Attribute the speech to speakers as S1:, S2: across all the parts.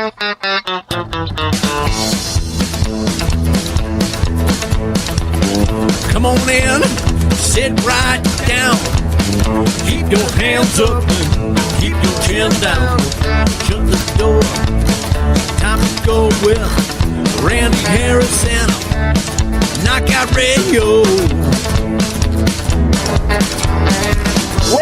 S1: Come on in, sit right down. Keep your hands up and keep your chin down. Shut the door. Time to go with Randy Harris and Knockout Radio.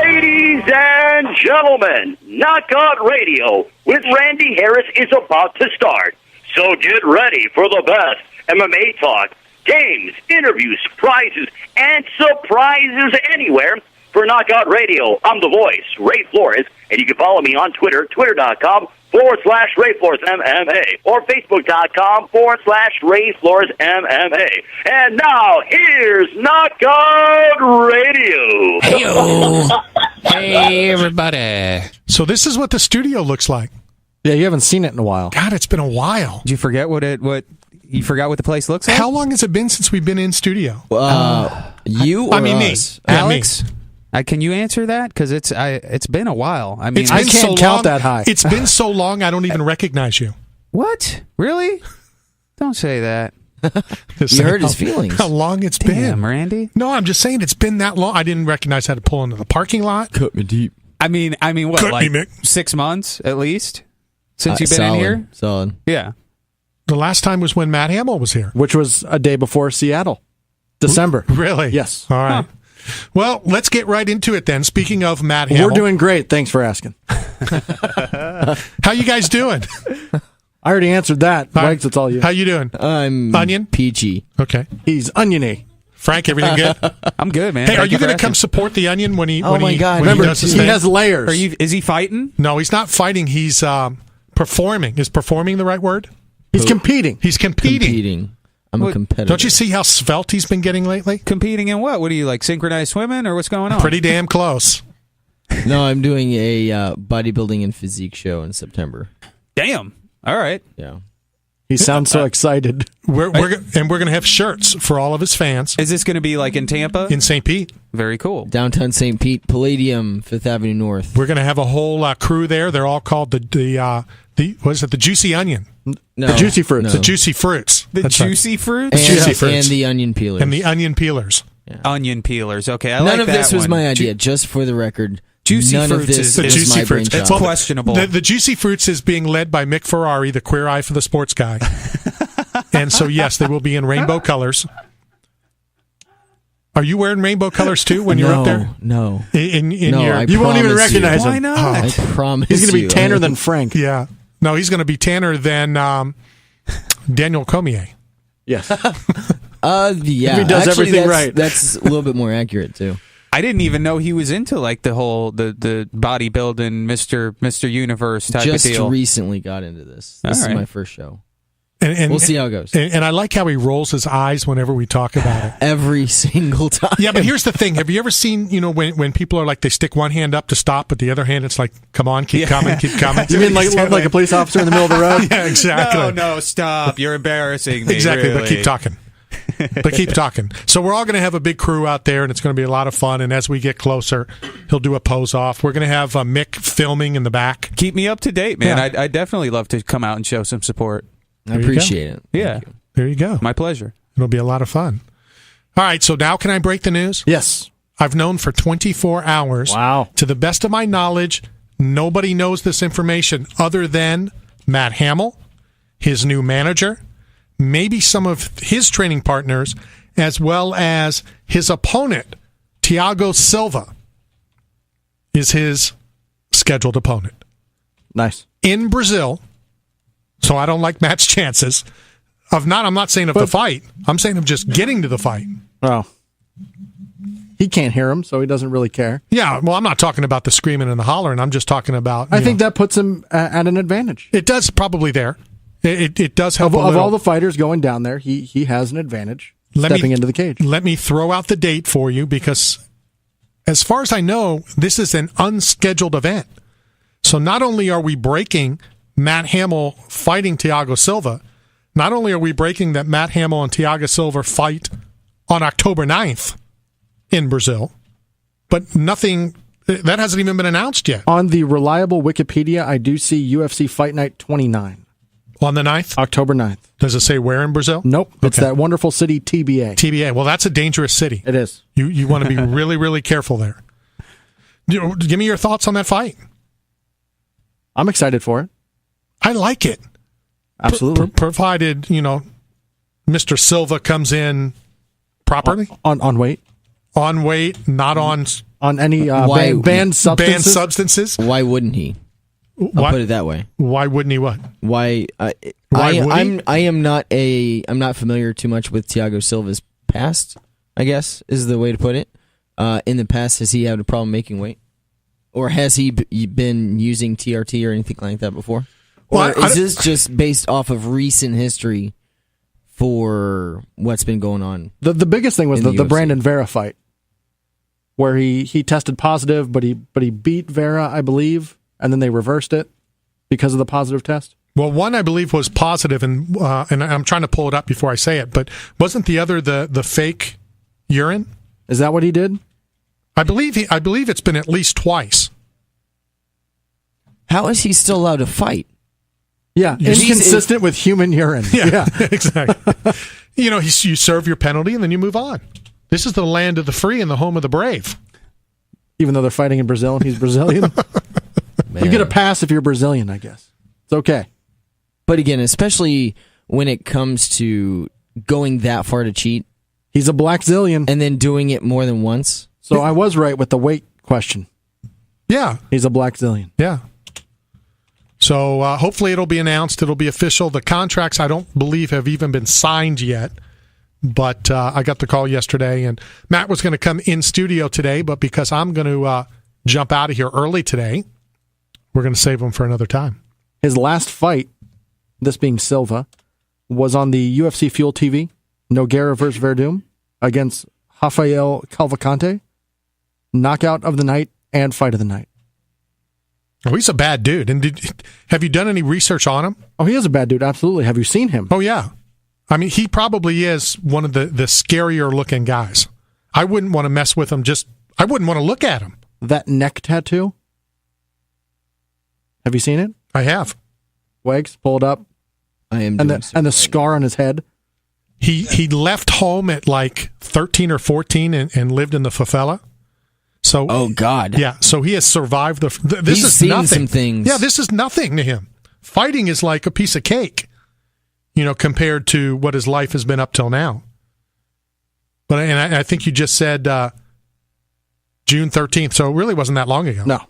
S2: Ladies and gentlemen, Knockout Radio with Randy Harris is about to start. So get ready for the best MMA talk, games, interviews, prizes, and surprises anywhere. For Knockout Radio, I'm the voice, Ray Flores, and you can follow me on Twitter, twitter.com/Ray Flores MMA, or facebook.com/Ray Flores MMA. And now, here's Knockout Radio.
S3: Hey, everybody.
S4: So this is what the studio looks like.
S5: Yeah, you haven't seen it in a while.
S4: God, it's been a while.
S3: Did you forget what you forgot what the place looks like?
S4: How long has it been since we've been in studio?
S3: You or
S4: us?
S3: Me. Alex? Can you answer that? Because it's been a while. I mean,
S5: I can't count that high.
S4: It's been so long, I don't even recognize you.
S3: What? Really? Don't say that.
S6: You hurt his feelings.
S4: How long it's
S3: Damn,
S4: been.
S3: Randy?
S4: No, I'm just saying it's been that long. I didn't recognize how to pull into the parking lot.
S6: Cut me deep.
S3: I mean, what?
S4: Cut
S3: like
S4: me, Mick.
S3: 6 months at least since you've been
S6: solid,
S3: in here.
S6: Solid.
S3: Yeah.
S4: The last time was when Matt Hamill was here.
S5: Which was a day before Seattle. December.
S4: Really?
S5: Yes.
S4: All right. Huh. Well, let's get right into it then. Speaking of Matt Hamill.
S5: We're doing great. Thanks for asking.
S4: How you guys doing?
S5: I already answered that. Wegs, it's all you.
S4: How you doing?
S6: I'm
S4: Onion?
S6: peachy.
S4: Okay.
S5: He's oniony.
S4: Frank, everything good?
S3: I'm good, man.
S4: Hey, are you going to come support the Onion when he?
S6: Oh
S4: when
S6: my
S4: he,
S6: God!
S4: When
S5: Remember,
S4: he does his
S5: he
S4: thing?
S5: has layers.
S3: Is he fighting?
S4: No, he's not fighting. He's performing. Is performing the right word?
S5: He's competing.
S4: He's competing.
S6: I'm a competitor.
S4: Don't you see how svelte he's been getting lately?
S3: Competing in what? What are you, like, synchronized swimming, or what's going on?
S4: Pretty damn close.
S6: No, I'm doing a bodybuilding and physique show in September.
S3: Damn. All right.
S6: Yeah.
S5: He sounds so excited.
S4: We're going to have shirts for all of his fans.
S3: Is this going to be like in Tampa?
S4: In St. Pete.
S3: Very cool.
S6: Downtown St. Pete, Palladium, 5th Avenue North.
S4: We're going to have a whole crew there. They're all called the what is it? The Juicy Onion.
S6: No,
S5: the Juicy Fruits.
S6: No.
S4: The Juicy Fruits.
S3: The
S4: That's
S3: Juicy
S4: right.
S3: Fruits?
S6: And,
S4: Juicy Fruits.
S6: And the onion peelers.
S4: And the onion peelers.
S6: Yeah.
S3: Onion peelers. Okay, I
S6: None
S3: like
S6: of
S3: that
S6: this was
S3: one.
S6: my idea, just for the record.
S3: Juicy
S6: None
S3: Fruits
S6: of this
S3: is
S4: The
S6: was
S4: Juicy
S6: my
S4: Fruits.
S6: brainchild.
S3: It's questionable.
S4: The Juicy Fruits is being led by Mick Ferrari, the queer eye for the sports guy. And so, yes, they will be in rainbow colors. Are you wearing rainbow colors too when you're up there?
S6: No.
S4: In
S6: No,
S4: your,
S6: I
S5: You won't even
S6: promise you.
S5: recognize
S3: Why
S5: him.
S3: not?
S6: I promise
S5: He's going to be
S6: you.
S5: tanner than Frank.
S4: Yeah. No, he's going to be tanner than Daniel Cormier.
S5: Yes.
S6: Yeah.
S5: If he does
S6: Actually,
S5: everything
S6: that's,
S5: right.
S6: That's a little bit more accurate, too.
S3: I didn't even know he was into like the whole the bodybuilding Mr. Universe type
S6: Just
S3: of deal.
S6: recently got into this. This
S3: All
S6: is
S3: right.
S6: my first show.
S4: And
S6: We'll see how it goes.
S4: And I like how he rolls his eyes whenever we talk about it.
S6: Every single time.
S4: Yeah, but here's the thing. Have you ever seen, when people are like, they stick one hand up to stop, but the other hand, it's like, come on, keep coming, keep coming.
S5: You mean like a police officer in the middle of the road?
S4: Yeah, exactly.
S3: No, stop. You're embarrassing me.
S4: Exactly,
S3: really.
S4: but keep talking. But keep talking. So we're all going to have a big crew out there, and it's going to be a lot of fun. And as we get closer, he'll do a pose off. We're going to have Mick filming in the back.
S3: Keep me up to date, man.
S4: Yeah.
S3: I'd definitely love to come out and show some support.
S6: I appreciate it.
S3: Yeah.
S6: Thank you.
S4: There you go.
S3: My pleasure.
S4: It'll be a lot of fun. All right, so now can I break the news?
S5: Yes.
S4: I've known for 24 hours.
S5: Wow.
S4: To the best of my knowledge, nobody knows this information other than Matt Hamill, his new manager, maybe some of his training partners, as well as his opponent, Thiago Silva, is his scheduled opponent.
S5: Nice.
S4: In Brazil, so I don't like Matt's chances of not, I'm not saying of the fight, I'm saying of just getting to the fight.
S5: Oh. He can't hear him, so he doesn't really care.
S4: Yeah, well, I'm not talking about the screaming and the hollering. I'm just talking about...
S5: I think that puts him at an advantage.
S4: It does probably there. It does help
S5: Of all the fighters going down there, he has an advantage stepping into the cage.
S4: Let me throw out the date for you because as far as I know, this is an unscheduled event. So not only are we breaking Matt Hamill fighting Thiago Silva, not only are we breaking that Matt Hamill and Thiago Silva fight on October 9th in Brazil, but nothing, that hasn't even been announced yet.
S5: On the reliable Wikipedia, I do see UFC Fight Night 29.
S4: On the 9th?
S5: October 9th.
S4: Does it say where in Brazil?
S5: Nope. It's
S4: Okay.
S5: that wonderful city, TBA.
S4: TBA. Well, that's a dangerous city.
S5: It is.
S4: You want to be really, really careful there. Give me your thoughts on that fight.
S5: I'm excited for it.
S4: I like it.
S5: Absolutely.
S4: Provided, Mr. Silva comes in properly.
S5: On weight.
S4: On weight, not on
S5: On any
S6: Why-
S5: banned substances.
S4: banned substances.
S6: Why wouldn't he? I'll put it that way.
S4: Why wouldn't he what?
S6: Why?
S4: Why would he?
S6: I'm not familiar too much with Thiago Silva's past. I guess is the way to put it. In the past, has he had a problem making weight, or has he been using TRT or anything like that before?
S4: Well,
S6: Or is this just based off of recent history for what's been going on?
S5: The biggest thing was
S6: In
S5: the
S6: the UFC.
S5: Brandon Vera fight, where he tested positive, but he beat Vera, I believe, and then they reversed it because of the positive test.
S4: Well, one I believe was positive, and I'm trying to pull it up before I say it, but wasn't the other the fake urine?
S5: Is that what he did?
S4: I believe it's been at least twice.
S6: How is he still allowed to fight?
S5: Yeah, inconsistent with human urine. Yeah.
S4: Exactly. You serve your penalty and then you move on. This is the land of the free and the home of the brave.
S5: Even though they're fighting in Brazil and he's Brazilian.
S6: Man.
S5: You get a pass if you're Brazilian, I guess. It's okay.
S6: But again, especially when it comes to going that far to cheat
S5: He's a black zillion.
S6: and then doing it more than once.
S5: So I was right with the weight question.
S4: Yeah.
S5: He's a black zillion.
S4: Yeah. So hopefully it'll be announced. It'll be official. The contracts, I don't believe, have even been signed yet. But I got the call yesterday, and Matt was going to come in studio today, but because I'm going to jump out of here early today, we're going to save him for another time.
S5: His last fight, this being Silva, was on the UFC Fuel TV, Nogueira versus Verdum, against Rafael Calvacante. Knockout of the night and fight of the night.
S4: Oh, he's a bad dude. And have you done any research on him?
S5: Oh, he is a bad dude, absolutely. Have you seen him?
S4: Oh, yeah. I mean, he probably is one of the scarier looking guys. I wouldn't want to mess with him. I wouldn't want to look at him.
S5: That neck tattoo? Have you seen it?
S4: I have.
S5: Wegs, pull it up.
S6: I am
S5: And
S6: doing
S5: the scar on his head.
S4: He left home at like 13 or 14 and lived in the favela. So
S6: Oh God!
S4: yeah, so he has survived this
S6: He's
S4: is
S6: seen
S4: nothing.
S6: some things.
S4: Yeah, this is nothing to him. Fighting is like a piece of cake, compared to what his life has been up till now. But I think you just said June 13th, so it really wasn't that long ago.
S5: No.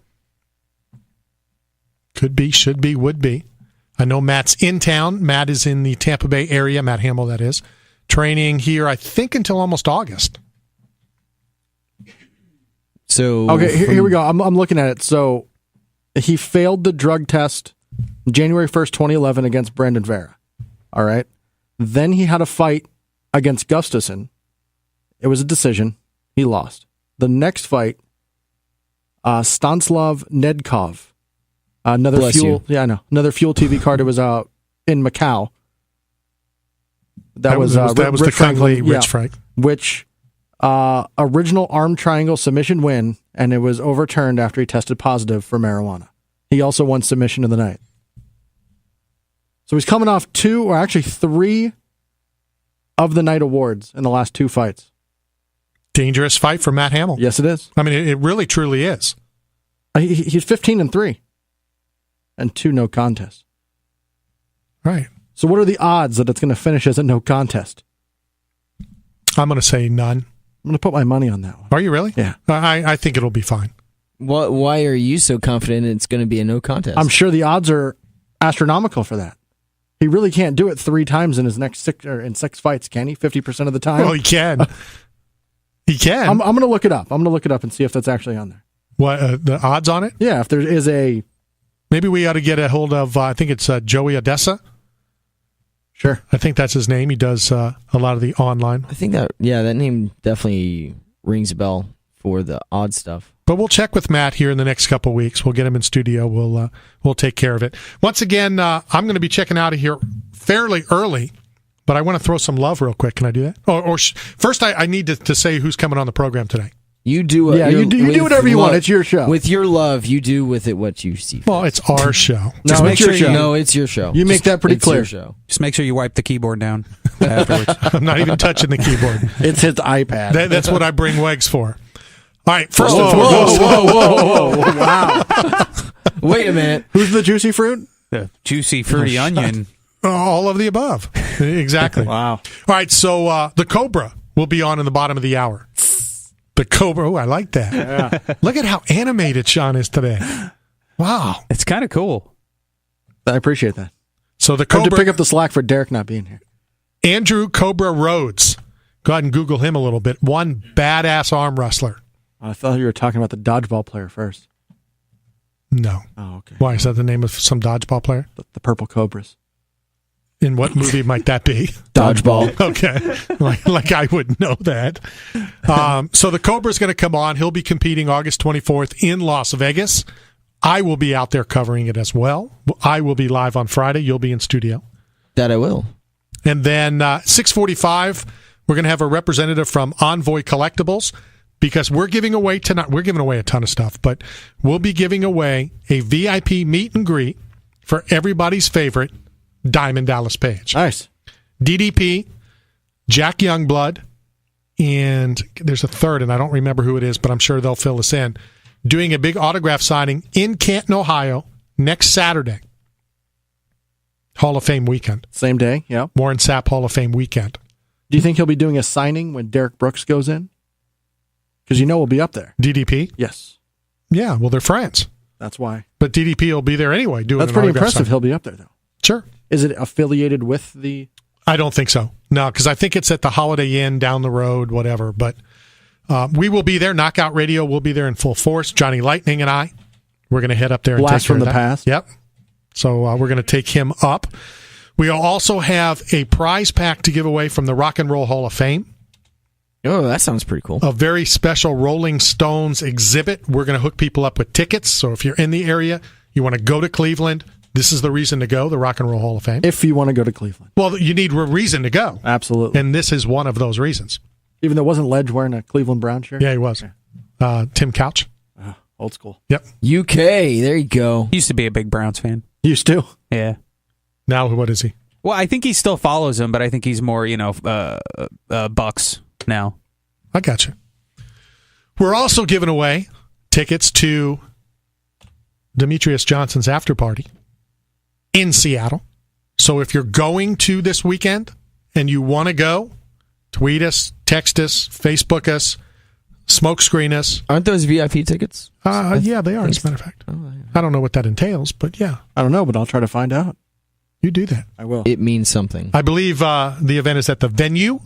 S4: Could be, should be, would be. I know Matt's in town. Matt is in the Tampa Bay area. Matt Hamill, that is. Training here, I think, until almost August.
S6: So
S5: Okay, here we go. I'm looking at it. So he failed the drug test January 1st, 2011 against Brandon Vera. All right. Then he had a fight against Gustafsson. It was a decision. He lost. The next fight, Stanislav Nedkov. Another
S6: Bless
S5: fuel.
S6: you.
S5: Yeah, I know. Another Fuel TV card. It was in Macau.
S4: That was the Franklin, Rich Frank.
S5: Which original arm triangle submission win, and it was overturned after he tested positive for marijuana. He also won submission of the night. So he's coming off 2, or actually 3 of the night awards in the last 2 fights.
S4: Dangerous fight for Matt Hamill.
S5: Yes, it is.
S4: I mean, it really, truly is.
S5: He's 15-3 and 2 no contests.
S4: Right.
S5: So what are the odds that it's going to finish as a no contest?
S4: I'm going to say none.
S5: I'm going to put my money on that one.
S4: Are you really?
S5: Yeah.
S4: I think it'll be fine.
S6: why are you so confident it's going to be a no contest?
S5: I'm sure the odds are astronomical for that. He really can't do it 3 times in his next 6 fights, can he? 50% of the time.
S4: Well, he can. He can.
S5: I'm going to look it up. I'm going to look it up and see if that's actually on there.
S4: What the odds on it?
S5: Yeah, if there is a...
S4: Maybe we ought to get a hold of, I think it's Joey Odessa.
S5: Sure.
S4: I think that's his name. He does a lot of the online.
S6: I think that name definitely rings a bell for the odd stuff.
S4: But we'll check with Matt here in the next couple of weeks. We'll get him in studio. We'll take care of it. Once again, I'm going to be checking out of here fairly early, but I want to throw some love real quick. Can I do that? First, I need to say who's coming on the program today.
S6: You do.
S5: You do whatever you want. It's your show.
S6: With your love, you do with it what you see.
S4: Well, it's our show.
S5: No, it's your show.
S6: No, it's your show.
S5: You make that pretty
S6: it's
S5: clear.
S6: Your show.
S3: Just make sure you wipe the keyboard down afterwards.
S4: I'm not even touching the keyboard.
S5: It's his iPad.
S4: That's what I bring Wegs for. All right, first
S5: Whoa,
S4: and foremost.
S5: whoa. Wow.
S6: Wait a minute.
S5: Who's the juicy fruit?
S3: The juicy, fruity onion.
S4: All of the above. Exactly.
S5: Wow.
S4: All right, so the Cobra will be on in the bottom of the hour. The Cobra. Oh, I like that.
S5: Yeah.
S4: Look at how animated Sean is today. Wow.
S3: It's kind of cool.
S5: I appreciate that.
S4: So the
S5: I had to
S4: Cobra,
S5: pick up the slack for Derek not being here.
S4: Andrew Cobra Rhodes. Go ahead and Google him a little bit. One badass arm wrestler.
S5: I thought you were talking about the dodgeball player first.
S4: No.
S5: Oh, okay.
S4: Why? Is that the name of some dodgeball player?
S5: The Purple Cobras.
S4: In what movie might that be?
S5: Dodgeball.
S4: Okay. like I would know that. So the Cobra's going to come on. He'll be competing August 24th in Las Vegas. I will be out there covering it as well. I will be live on Friday. You'll be in studio.
S6: That I will.
S4: And then 6:45, we're going to have a representative from Envoy Collectibles because we're giving away tonight. We're giving away a ton of stuff, but we'll be giving away a VIP meet and greet for everybody's favorite Diamond Dallas Page.
S5: Nice.
S4: DDP, Jack Youngblood, and there's a third, and I don't remember who it is, but I'm sure they'll fill us in, doing a big autograph signing in Canton, Ohio, next Saturday. Hall of Fame weekend.
S5: Same day, yeah.
S4: Warren Sapp Hall of Fame weekend.
S5: Do you think he'll be doing a signing when Derek Brooks goes in? Because we'll be up there.
S4: DDP?
S5: Yes.
S4: Yeah, well, they're friends.
S5: That's why.
S4: But DDP will be there anyway doing
S5: That's
S4: an
S5: pretty
S4: autograph
S5: impressive.
S4: signing.
S5: He'll be up there, though.
S4: Sure.
S5: Is it affiliated with the...
S4: I don't think so. No, because I think it's at the Holiday Inn down the road, whatever. But we will be there. Knockout Radio will be there in full force. Johnny Lightning and I, we're going to head up there and
S5: Blast
S4: take care
S5: from
S4: of
S5: the
S4: that.
S5: past.
S4: Yep. So we're going to take him up. We'll also have a prize pack to give away from the Rock and Roll Hall of Fame.
S6: Oh, that sounds pretty cool.
S4: A very special Rolling Stones exhibit. We're going to hook people up with tickets. So if you're in the area, you want to go to Cleveland, this is the reason to go, the Rock and Roll Hall of Fame.
S5: If you want to go to Cleveland.
S4: Well, you need a reason to go.
S5: Absolutely.
S4: And this is one of those reasons.
S5: Even though wasn't Ledge wearing a Cleveland Brown shirt?
S4: Yeah, he was. Tim Couch.
S5: Old school.
S4: Yep.
S6: UK, there you go.
S3: He used to be a big Browns fan.
S5: Used to.
S3: Yeah.
S4: Now what is he?
S3: Well, I think he still follows him, but I think he's more, Bucks now.
S4: I got you. We're also giving away tickets to Demetrius Johnson's after party in Seattle. So if you're going to this weekend and you want to go, tweet us, text us, Facebook us, smoke screen us.
S6: Aren't those VIP tickets?
S4: Yeah, they are, as a matter of fact. I don't know what that entails, but yeah.
S5: I don't know, but I'll try to find out.
S4: You do that.
S5: I will.
S6: It means something.
S4: I believe the event is at the Venue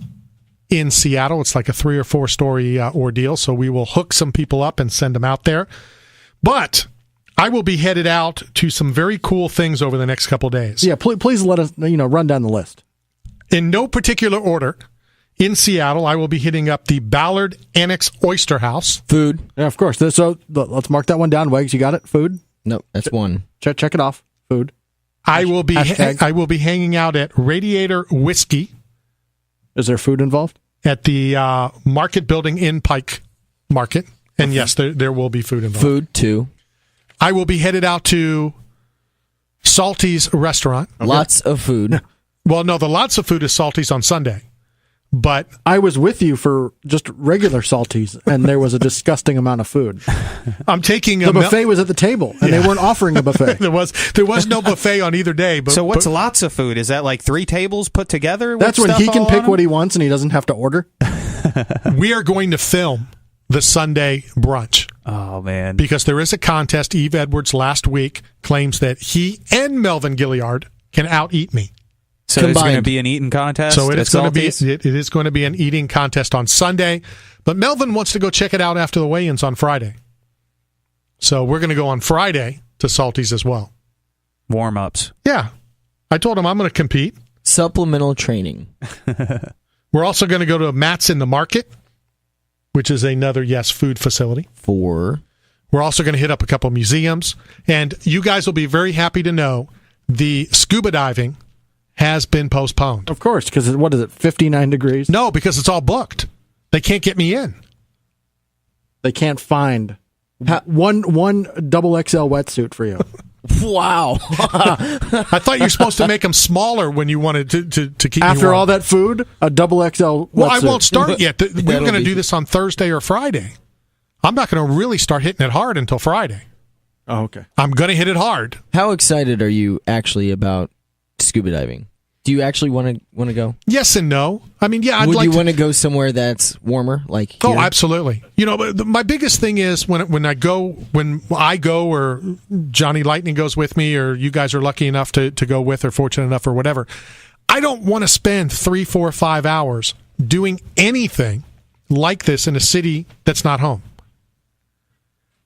S4: in Seattle. It's like a 3 or 4 story ordeal, so we will hook some people up and send them out there. But I will be headed out to some very cool things over the next couple days.
S5: Yeah, please let us run down the list.
S4: In no particular order, in Seattle, I will be hitting up the Ballard Annex Oyster House.
S6: Food.
S5: Yeah, of course. So let's mark that one down. Wegs, you got it? Food?
S6: Nope, that's one.
S5: Check it off. Food.
S4: I will be hanging out at Radiator Whiskey.
S5: Is there food involved?
S4: At the Market Building in Pike Market. And yes, there will be food involved.
S6: Food, too.
S4: I will be headed out to Salty's restaurant.
S6: Okay. Lots of food.
S4: Well, no, the lots of food is Salty's on Sunday. But
S5: I was with you for just regular Salties, and there was a disgusting amount of food.
S4: I'm taking
S5: the buffet was at the table, and they weren't offering a buffet.
S4: there was no buffet on either day. But,
S3: so what's lots of food? Is that like 3 tables put together?
S5: That's when he can pick what he wants, and he doesn't have to order.
S4: We are going to film the Sunday brunch.
S3: Oh, man.
S4: Because there is a contest. Eve Edwards last week claims that he and Melvin Gilliard can out-eat me.
S3: So there's going to be an eating contest?
S4: So it is going to be an eating contest on Sunday. But Melvin wants to go check it out after the weigh-ins on Friday. So we're going to go on Friday to Salty's as well.
S3: Warm-ups.
S4: Yeah. I told him I'm going to compete.
S6: Supplemental training.
S4: We're also going to go to Matt's in the Market, which is another, food facility.
S6: We're
S4: also going to hit up a couple museums. And you guys will be very happy to know the scuba diving has been postponed.
S5: Of course, because 59 degrees?
S4: No, because it's all booked. They can't get me in.
S5: they can't find one double XL wetsuit for you.
S6: Wow.
S4: I thought you were supposed to make them smaller when you wanted to keep me
S5: After
S4: warm.
S5: all that food, a double XL wetsuit.
S4: Well, I won't start yet. We were
S6: That'll
S4: going to
S6: be-
S4: do this on Thursday or Friday. I'm not going to really start hitting it hard until Friday.
S5: Oh, okay.
S4: I'm going to hit it hard.
S6: How excited are you actually about scuba diving? Do you actually want to go?
S4: Yes and no. I mean, yeah, I'd
S6: Would
S4: like
S6: you
S4: to.
S6: want to go somewhere that's warmer, like
S4: Oh,
S6: here?
S4: absolutely. You know, but my biggest thing is when I go, or Johnny Lightning goes with me, or you guys are lucky enough to go with, or fortunate enough, or whatever. I don't want to spend 3, 4, 5 hours doing anything like this in a city that's not home.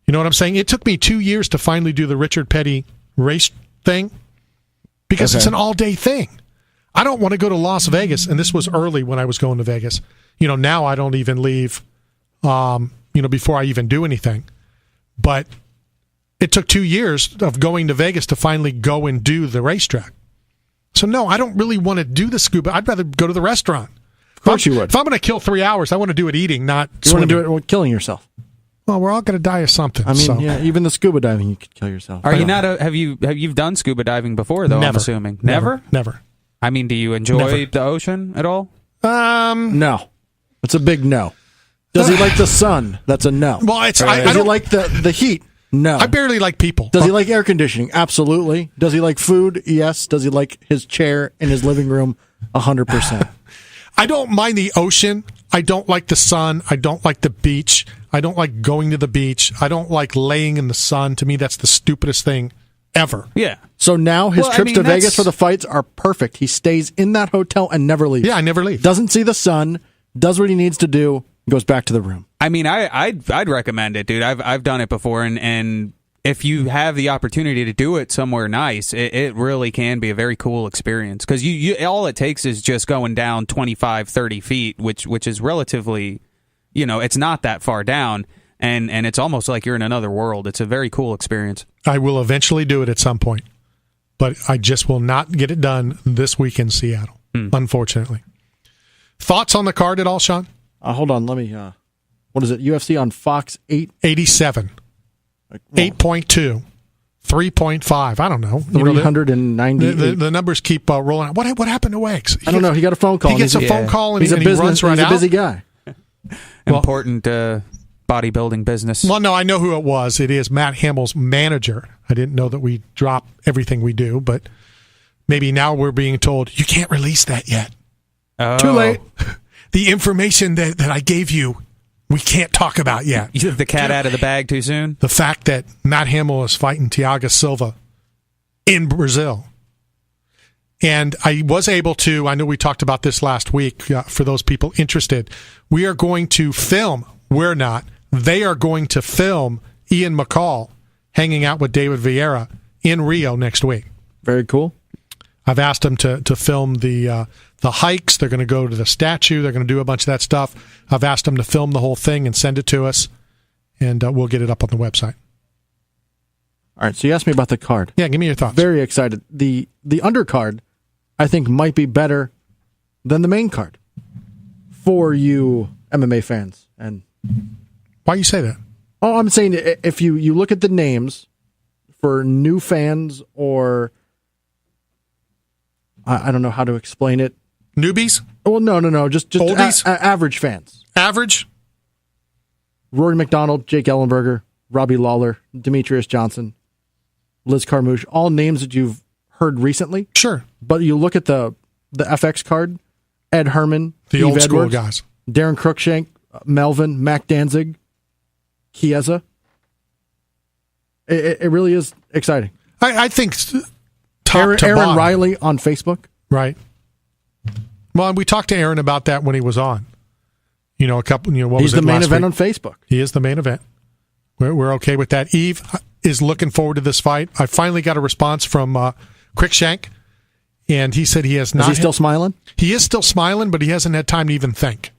S4: You know what I'm saying? It took me 2 years to finally do the Richard Petty race thing because it's an all-day thing. I don't want to go to Las Vegas, and this was early when I was going to Vegas. You know, now I don't even leave, before I even do anything. But it took 2 years of going to Vegas to finally go and do the racetrack. So, no, I don't really want to do the scuba. I'd rather go to the restaurant.
S5: Of course you would.
S4: If I'm going to kill 3 hours, I want to do it eating, not
S5: You want
S4: swimming.
S5: to do it with killing yourself.
S4: Well, we're all going to die of something.
S5: I mean,
S4: so.
S5: yeah, even the scuba diving, you could kill yourself.
S3: Are you not? Have you done scuba diving before? Though
S4: Never.
S3: I'm assuming never.
S4: Never.
S3: I mean, do you enjoy
S4: Never.
S3: the ocean at all?
S5: No. It's a big no. Does he like the sun? That's a no.
S4: Well, it's I
S5: Does he
S4: don't
S5: like the heat? No.
S4: I barely like people.
S5: Does he like air conditioning? Absolutely. Does he like food? Yes. Does he like his chair in his living room? 100%.
S4: I don't mind the ocean. I don't like the sun. I don't like the beach. I don't like going to the beach. I don't like laying in the sun. To me, that's the stupidest thing ever.
S3: Yeah.
S5: So now his
S3: Well, I
S5: trips
S3: mean,
S5: to Vegas
S3: that's-
S5: for the fights are perfect. He stays in that hotel and never leaves.
S4: Yeah, I never leave.
S5: Doesn't see the sun, does what he needs to do, goes back to the room.
S3: I mean, I'd recommend it, dude. I've done it before, and if you have the opportunity to do it somewhere nice, it really can be a very cool experience because you all it takes is just going down 25, 30 feet, which is relatively, it's not that far down, and it's almost like you're in another world. It's a very cool experience.
S4: I will eventually do it at some point, but I just will not get it done this week in Seattle, unfortunately. Thoughts on the card at all, Sean?
S5: Hold on, let me. What is it? UFC on Fox 8?
S4: 87, 8.2, 3.5. I don't know.
S5: 398.
S4: The numbers keep rolling out. What happened to Wegs?
S5: I don't know. He got a phone call.
S4: He gets a phone call and
S5: he's
S4: he runs right
S5: he's
S4: out.
S5: a busy guy.
S3: Important bodybuilding business.
S4: Well, no, I know who it was. It is Matt Hamill's manager. I didn't know that we drop everything we do, but maybe now we're being told, you can't release that yet.
S3: Oh.
S4: Too late. The information that I gave you, we can't talk about yet.
S3: You took the cat out of the bag too soon?
S4: The fact that Matt Hamill is fighting Thiago Silva in Brazil. And I was able to, I know we talked about this last week, for those people interested, we are going to film, we're not, they are going to film Ian McCall hanging out with David Vieira in Rio next week.
S5: Very cool.
S4: I've asked them to film the hikes. They're going to go to the statue. They're going to do a bunch of that stuff. I've asked them to film the whole thing and send it to us, and we'll get it up on the website.
S5: All right, so you asked me about the card.
S4: Yeah, give me your thoughts.
S5: Very excited. The undercard, I think, might be better than the main card for you MMA fans. And
S4: why you say that?
S5: oh, I'm saying if you look at the names for new fans or I don't know how to explain it.
S4: Newbies?
S5: Well, no, just
S4: Oldies?
S5: average fans.
S4: Average?
S5: Rory McDonald, Jake Ellenberger, Robbie Lawler, Demetrius Johnson, Liz Carmouche, all names that you've heard recently.
S4: Sure.
S5: But you look at the FX card, Ed Herman,
S4: The
S5: Eve
S4: old school
S5: Edwards,
S4: guys.
S5: Darren Cruikshank, Melvin, Mac Danzig, Chiesa. It really is exciting.
S4: I think top to
S5: Aaron
S4: bottom.
S5: Riley on Facebook.
S4: Right. Well, we talked to Aaron about that when he was on. A couple, what
S5: He's
S4: was it
S5: the main
S4: last
S5: event
S4: week?
S5: on Facebook.
S4: He is the main event. We're okay with that. Eve is looking forward to this fight. I finally got a response from Cruikshank, and he said he has not.
S5: Is he still smiling?
S4: He is still smiling, but he hasn't had time to even think.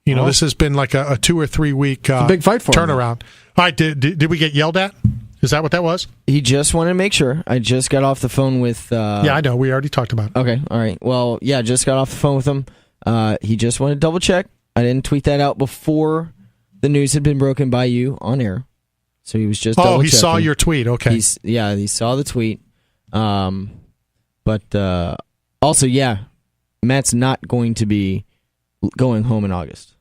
S4: This has been like a 2 or 3 week
S5: a big fight for him,
S4: turnaround. All right, did we get yelled at? Is that what that was?
S6: He just wanted to make sure. I just got off the phone with...
S4: yeah, I know. We already talked about it.
S6: Okay, all right. Well, yeah, just got off the phone with him. He just wanted to double check. I didn't tweet that out before the news had been broken by you on air, so he was just.
S4: Oh, he saw your tweet. Okay.
S6: He saw the tweet. But also, Matt's not going to be going home in August.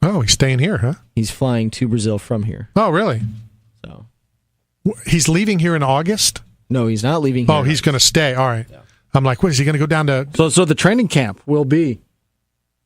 S4: Oh, he's staying here, huh?
S6: He's flying to Brazil from here.
S4: Oh, really?
S6: So
S4: he's leaving here in August?
S6: No, he's not leaving here.
S4: Oh, he's going to stay. All right.
S6: Yeah.
S4: I'm like, what, is he going to go down to...
S5: So the training camp will be...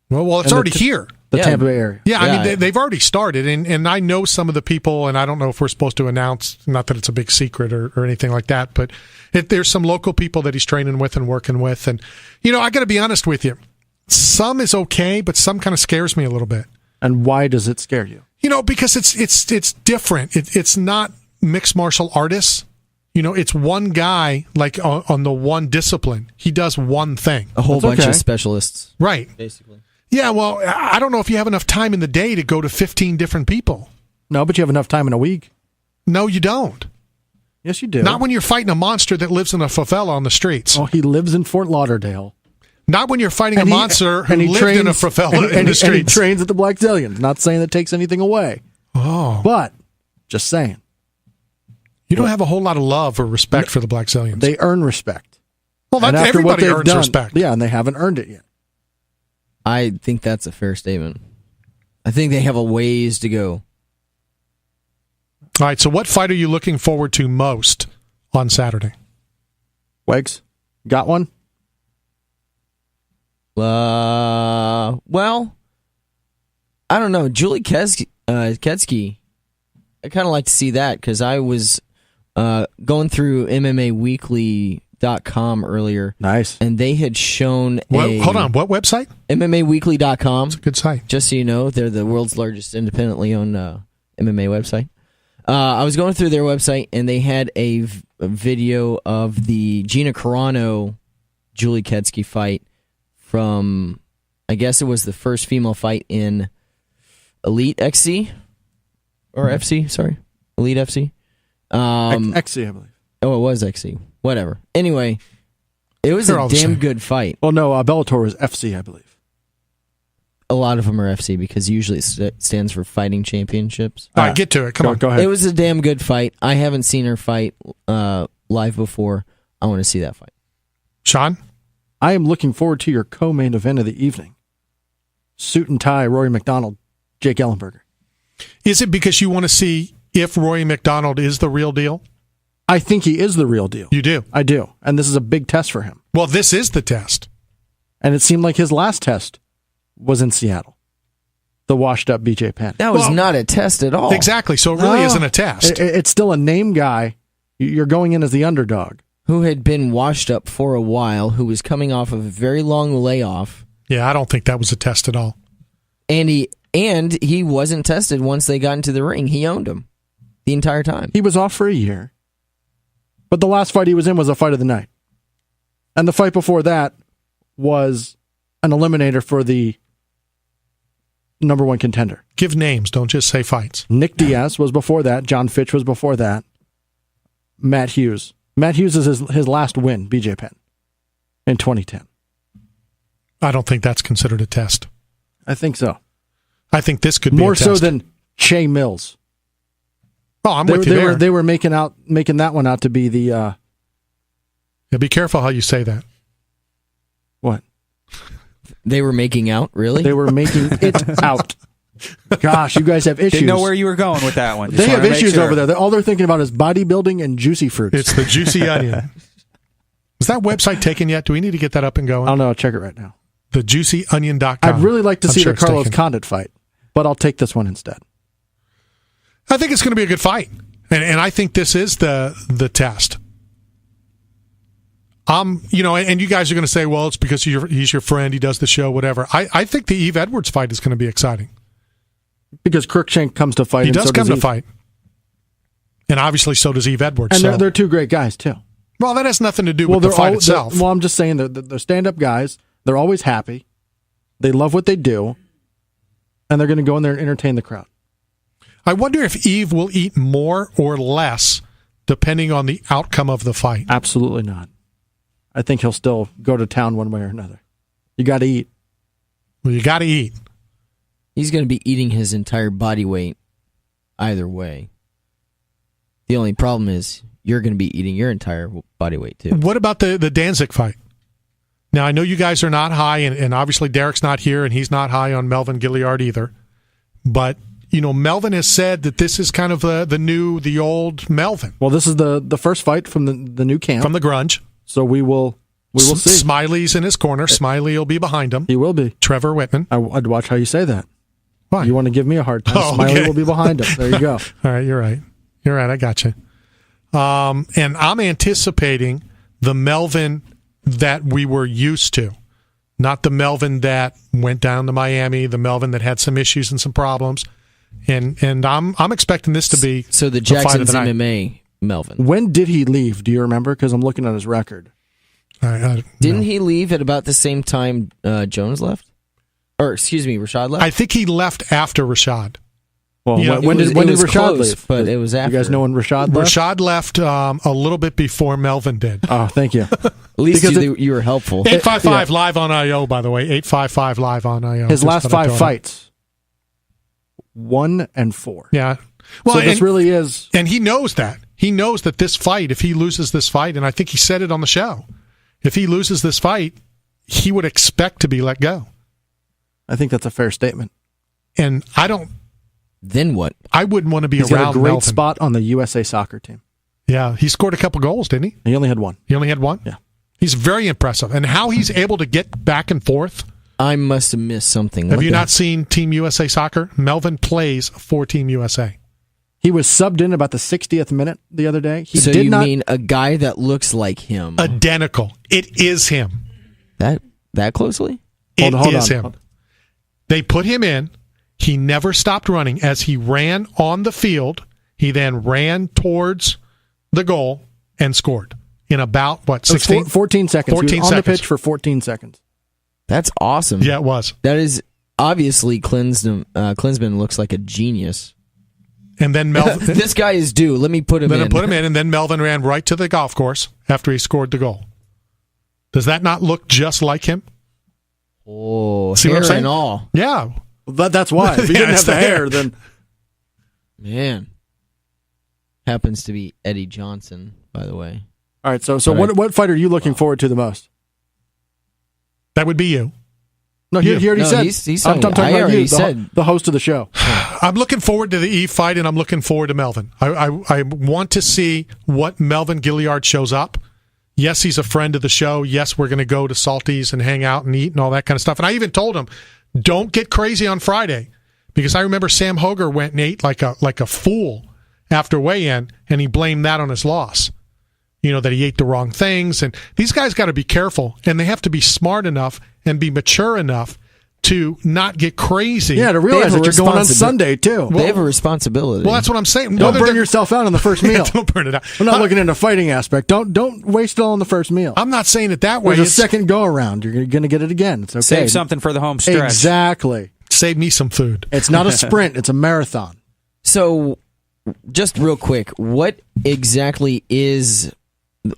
S4: Well, it's already here.
S5: The Tampa Bay area.
S4: Yeah, I mean, they've already started, and I know some of the people, and I don't know if we're supposed to announce, not that it's a big secret or anything like that, but there's some local people that he's training with and working with. And, I got to be honest with you. Some is okay, but some kind of scares me a little bit.
S5: And why does it scare you?
S4: Because it's different. It's not mixed martial artists. It's one guy, like on the one discipline. He does one thing.
S6: A whole bunch of specialists.
S4: Right.
S6: Basically.
S4: Yeah, well, I don't know if you have enough time in the day to go to 15 different people.
S5: No, but you have enough time in a week.
S4: No, you don't.
S5: Yes, you do.
S4: Not when you're fighting a monster that lives in a favela on the streets.
S5: Oh, he lives in Fort Lauderdale.
S4: Not when you're fighting a monster who lived in a favela in the streets.
S5: And he trains at the Black Zillions. Not saying that takes anything away.
S4: Oh.
S5: But, just saying.
S4: You don't have a whole lot of love or respect for the Black Zillions.
S5: They earn respect.
S4: Well, everybody earns respect.
S5: Yeah, and they haven't earned it yet.
S6: I think that's a fair statement. I think they have a ways to go.
S4: All right, so what fight are you looking forward to most on Saturday?
S5: Wegs, got one?
S6: Well, I don't know. Julie Ketsky, I kind of like to see that because I was going through MMAweekly.com earlier.
S5: Nice.
S6: And they had shown
S4: hold on, what website?
S6: MMAweekly.com.
S4: It's a good site.
S6: Just so you know, they're the world's largest independently owned MMA website. I was going through their website, and they had a video of the Gina Carano Julie Ketsky fight from, I guess it was the first female fight in Elite XC or FC. Sorry, Elite FC.
S5: XC, I believe.
S6: Oh, it was XC. Whatever. Anyway, it was a damn good fight.
S5: Well, no, Bellator was FC, I believe.
S6: A lot of them are FC because usually it stands for Fighting Championships.
S4: All right, get to it. Come on.
S5: Go ahead.
S6: It was a damn good fight. I haven't seen her fight live before. I want to see that fight.
S4: Sean?
S5: I am looking forward to your co-main event of the evening. Suit and tie, Rory McDonald, Jake Ellenberger.
S4: Is it because you want to see if Rory McDonald is the real deal?
S5: I think he is the real deal.
S4: You do?
S5: I do. And this is a big test for him.
S4: Well, this is the test.
S5: And it seemed like his last test was in Seattle. The washed-up BJ Penn.
S6: That was not a test at all.
S4: Exactly. So it really isn't a test.
S5: It's still a name guy. You're going in as the underdog.
S6: Who had been washed up for a while, who was coming off of a very long layoff.
S4: Yeah, I don't think that was a test at all.
S6: And he wasn't tested once they got into the ring. He owned him the entire time.
S5: He was off for a year. But the last fight he was in was a fight of the night. And the fight before that was an eliminator for the number one contender.
S4: Give names, don't just say fights.
S5: Nick Diaz was before that. John Fitch was before that. Matt Hughes. Matt Hughes is his last win, BJ Penn, in 2010.
S4: I don't think that's considered a test.
S5: I think so.
S4: I think this could be
S5: more
S4: a test.
S5: so than Che Mills.
S4: Oh, I'm with you there.
S5: They were making that one out to be the.
S4: Yeah, be careful how you say that.
S5: What?
S6: They were making out, really?
S5: They were making it out. Gosh, you guys have issues.
S3: Didn't know where you were going with that one.
S5: They have issues over there. All they're thinking about is bodybuilding and juicy fruits.
S4: It's the juicy onion. Is that website taken yet? Do we need to get that up and going?
S5: I don't know. I'll check it right now.
S4: TheJuicyOnion.com.
S5: I'd really like to see the Carlos
S4: taken.
S5: Condit fight, but I'll take this one instead.
S4: I think it's going to be a good fight, and I think this is the test. And you guys are going to say, well, it's because he's your friend, he does the show, whatever. I think the Eve Edwards fight is going to be exciting.
S5: Because Cruikshank comes to fight.
S4: He does come to
S5: Eve.
S4: fight. And obviously so does Eve Edwards.
S5: And they're two great guys, too.
S4: Well, that has nothing to do with the fight itself.
S5: I'm just saying they're stand-up guys. They're always happy. They love what they do. And they're going to go in there and entertain the crowd.
S4: I wonder if Eve will eat more or less depending on the outcome of the fight.
S5: Absolutely not. I think he'll still go to town one way or another. You got to eat.
S4: Well, you got to eat.
S6: He's going to be eating his entire body weight either way. The only problem is you're going to be eating your entire body weight too.
S4: What about the Danzig fight? Now, I know you guys are not high, and obviously Derek's not here, and he's not high on Melvin Gilliard either. But, Melvin has said that this is kind of the old Melvin.
S5: Well, this is the first fight from the new camp.
S4: From the grunge.
S5: So we will see.
S4: Smiley's in his corner. Smiley will be behind him.
S5: He will be.
S4: Trevor Whitman.
S5: I'd watch how you say that.
S4: Why?
S5: You want to give me a hard time.
S4: Oh,
S5: Smiley
S4: okay.
S5: will be behind him. There you go.
S4: All right, you're right. I got you. And I'm anticipating the Melvin that we were used to, not the Melvin that went down to Miami, the Melvin that had some issues and some problems. And I'm expecting this to be
S6: So the
S4: fight of
S6: Jackson's
S4: the night.
S6: MMA Melvin.
S5: When did he leave? Do you remember? Because I'm looking at his record.
S6: Didn't he leave at about the same time Jones left? Or, excuse me, Rashad left?
S4: I think he left after Rashad.
S5: Well,
S4: Yeah,
S5: when did
S6: it was
S5: Rashad
S6: close,
S5: leave?
S6: but it was after.
S5: You guys know when Rashad left?
S4: Rashad left a little bit before Melvin did.
S5: Oh, thank you.
S6: At least
S5: Because
S6: you were helpful.
S4: 855 live on IO, by the way. 855 live on IO.
S5: His
S4: Just
S5: last
S4: thought I'd
S5: 5
S4: throw it out.
S5: fights, 1 and 4.
S4: Yeah. Well,
S5: So this really is.
S4: And he knows that. He knows that this fight, if he loses this fight, and I think he said it on the show, if he loses this fight, he would expect to be let go.
S5: I think that's a fair statement.
S4: And
S6: Then what?
S4: I wouldn't want to be
S5: He's
S4: around
S5: got a great
S4: Melvin.
S5: spot on the USA soccer team.
S4: Yeah, he scored a couple goals, didn't he?
S5: He only had 1.
S4: He only had 1?
S5: Yeah.
S4: He's very impressive. And how he's able to get back and forth.
S6: I must have missed something.
S4: Have
S6: What
S4: you
S6: the-
S4: not seen Team USA soccer? Melvin plays for Team USA.
S5: He was subbed in about the 60th minute the other day. He
S6: So
S5: did
S6: you
S5: not.
S6: mean a guy that looks like him?
S4: Identical. It is him.
S6: That closely?
S4: It
S5: Hold
S4: is
S5: on.
S4: him. They put him in. He never stopped running. As he ran on the field, he then ran towards the goal and scored in about, 16?
S5: 14 seconds.
S4: 14
S5: he was on
S4: seconds.
S5: the pitch for 14 seconds.
S6: That's awesome.
S4: Yeah, it was.
S6: That is obviously Klinsman looks like a genius.
S4: And then Melvin,
S6: This guy is due. Let me put him in.
S4: and then Melvin ran right to the golf course after he scored the goal. Does that not look just like him?
S6: Oh,
S4: See what I'm
S6: hair
S4: saying?
S6: and all.
S4: Yeah.
S5: That's why. If he
S4: Yeah,
S5: didn't
S4: it's
S5: have the
S4: the
S5: hair,
S4: hair.
S5: then
S6: Man. Happens to be Eddie Johnson, by the way.
S5: all right. So
S6: But
S5: what fight are you looking forward to the most?
S4: That would be you.
S5: No, he already
S6: No,
S5: said.
S6: he's
S5: I'm
S6: talking-
S5: talking
S6: I
S5: about
S6: already
S5: you,
S6: said-
S5: the host of the show.
S4: I'm looking forward to the Eve fight, and I'm looking forward to Melvin. I want to see what Melvin Gilliard shows up. Yes, he's a friend of the show. Yes, we're going to go to Salty's and hang out and eat and all that kind of stuff. And I even told him, don't get crazy on Friday, because I remember Sam Hoger went and ate like a fool after weigh-in, and he blamed that on his loss. That he ate the wrong things. And these guys got to be careful, and they have to be smart enough and be mature enough to not get crazy.
S5: Yeah, to
S6: They
S5: realize
S6: have a
S5: that you're going on
S6: responsibi-
S5: Sunday too.
S6: They have a responsibility.
S4: Well, that's what I'm saying.
S5: Don't burn yourself out on the first meal.
S4: Don't burn it out.
S5: I'm not looking at the fighting aspect. Don't waste it all on the first meal.
S4: I'm not saying it that way.
S5: There's a
S4: It's-
S5: second go around. You're going to get it again. It's okay.
S3: Save something for the home stretch.
S5: Exactly.
S4: Save me some food.
S5: It's not a sprint. It's a marathon.
S6: So, just real quick, what exactly is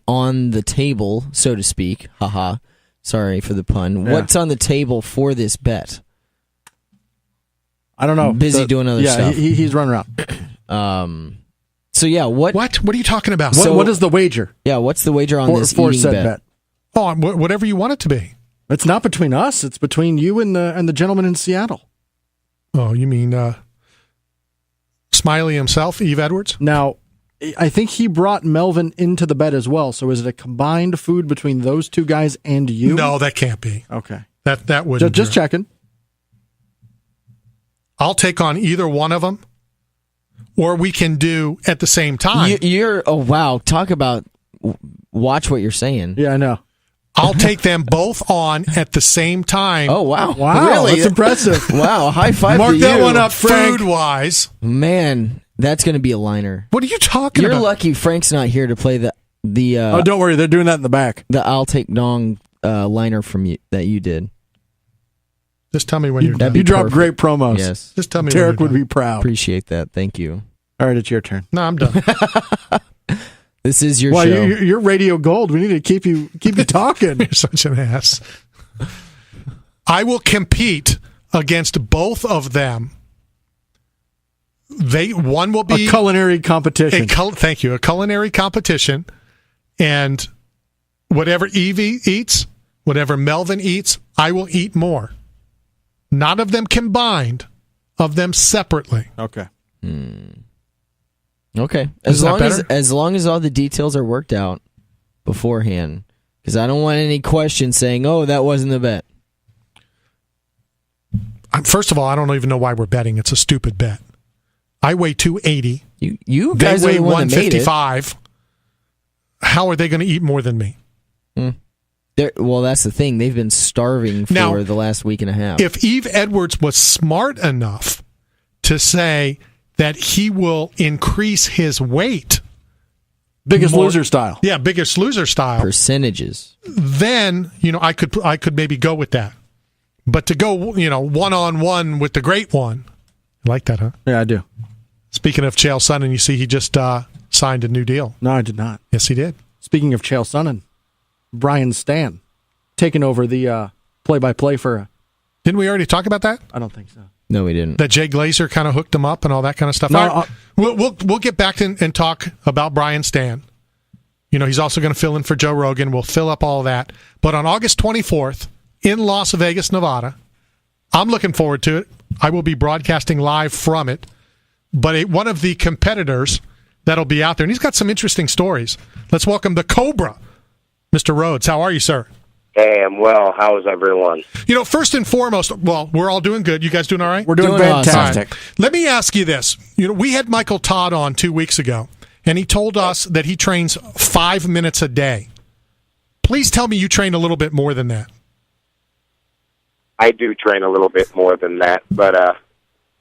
S6: on the table, so to speak? Haha. Sorry for the pun.
S5: Yeah.
S6: What's on the table for this bet?
S5: I don't know.
S6: Busy doing other stuff.
S5: He's running around.
S6: So yeah, what?
S4: What are you talking about?
S5: What is the wager
S6: Yeah, what's the wager on this
S5: for
S6: eating
S5: said
S6: bet?
S5: bet?
S4: Oh, whatever you want it to be.
S5: It's not between us. It's between you and the gentleman in Seattle.
S4: Oh, you mean Smiley himself, Eve Edwards?
S5: Now, I think he brought Melvin into the bet as well. So is it a combined food between those two guys and you?
S4: No, that can't be.
S5: Okay.
S4: That wouldn't.
S5: Just
S4: do.
S5: checking.
S4: I'll take on either one of them, or we can do at the same time.
S6: Oh wow! Talk about watch what you're saying.
S5: Yeah, I know.
S4: I'll take them both on at the same time.
S6: Oh wow!
S5: Wow,
S6: really?
S5: that's impressive.
S6: Wow! High five
S5: Mark
S6: to
S5: that
S6: you.
S5: one up, Frank.
S4: Food wise,
S6: Man, that's going to be a liner.
S4: what are you talking
S6: You're
S4: about?
S6: lucky Frank's not here to play the
S5: Oh, don't worry. They're doing that in the back.
S6: I'll take dong liner from you that you did.
S4: Just tell me when you're
S6: that'd
S4: done.
S6: be
S5: You dropped
S6: perfect.
S5: great promos.
S6: Yes,
S4: Just tell me.
S5: Derek
S4: when
S5: would
S4: you're
S5: be proud.
S6: appreciate that. Thank you.
S5: All right, it's your turn.
S4: done. No, I'm done.
S6: This is your
S5: Well,
S6: show.
S5: you're radio gold. We need to keep you talking.
S4: You're such an ass. I will compete against both of them. One will be
S5: a culinary competition.
S4: Thank you, a culinary competition, and whatever Evie eats, whatever Melvin eats, I will eat more. Not of them combined, of them separately.
S5: Okay.
S6: Okay.
S4: Is that better?
S6: As long as all the details are worked out beforehand, because I don't want any questions saying, "Oh, that wasn't the bet."
S4: First of all, I don't even know why we're betting. It's a stupid bet. I weigh 280.
S6: You guys
S4: they weigh
S6: are the one that made it.
S4: 155. How are they going to eat more than me?
S6: Well, that's the thing. They've been starving for the last week and a half.
S4: If Eve Edwards was smart enough to say that he will increase his weight,
S5: Biggest Loser style.
S4: Yeah, Biggest Loser style.
S6: Percentages.
S4: Then, I could maybe go with that. But to go, one-on-one with the great one, you like that, huh?
S5: Yeah, I do.
S4: Speaking of Chael Sonnen, you see he just signed a new deal.
S5: No, I did not.
S4: Yes, he did.
S5: Speaking of Chael Sonnen, Brian Stan taking over the play-by-play for...
S4: Didn't we already talk about that?
S5: I don't think so.
S6: No, we didn't.
S4: That Jay Glazer kind of hooked him up and all that kind of stuff.
S5: No,
S4: we'll get back and talk about Brian Stan. He's also going to fill in for Joe Rogan. We'll fill up all that. But on August 24th in Las Vegas, Nevada, I'm looking forward to it. I will be broadcasting live from it. But one of the competitors that'll be out there, and he's got some interesting stories. Let's welcome the Cobra, Mr. Rhodes. How are you, sir?
S7: Hey, I'm well. How's everyone?
S4: First and foremost, well, we're all doing good. You guys doing all right?
S5: We're doing fantastic.
S4: Right. Let me ask you this. We had Michael Todd on 2 weeks ago, and he told us that he trains 5 minutes a day. Please tell me you train a little bit more than that.
S7: I do train a little bit more than that, but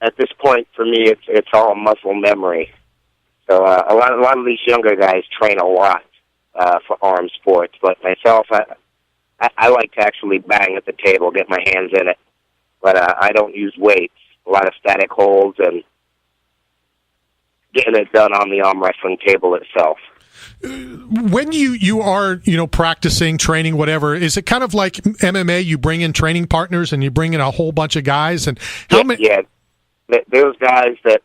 S7: at this point, for me, it's all muscle memory. So a lot of these younger guys train a lot for arm sports, but myself, I like to actually bang at the table, get my hands in it, but I don't use weights. A lot of static holds and getting it done on the arm wrestling table itself.
S4: When you are practicing, training, whatever, is it kind of like MMA? You bring in training partners and you bring in a whole bunch of guys, and
S7: Yeah, those guys that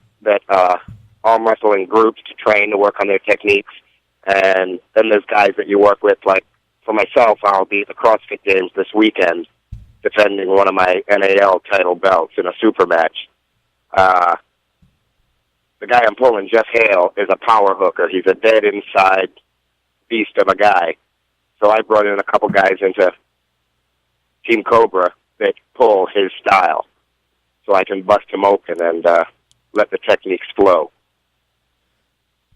S7: arm wrestle in groups to train to work on their techniques, and then there's guys that you work with. Like for myself, I'll be at the CrossFit Games this weekend, defending one of my NAL title belts in a super match. The guy I'm pulling, Jeff Hale, is a power hooker. He's a dead inside beast of a guy. So I brought in a couple guys into Team Cobra that pull his style, so I can bust him open and let the techniques flow.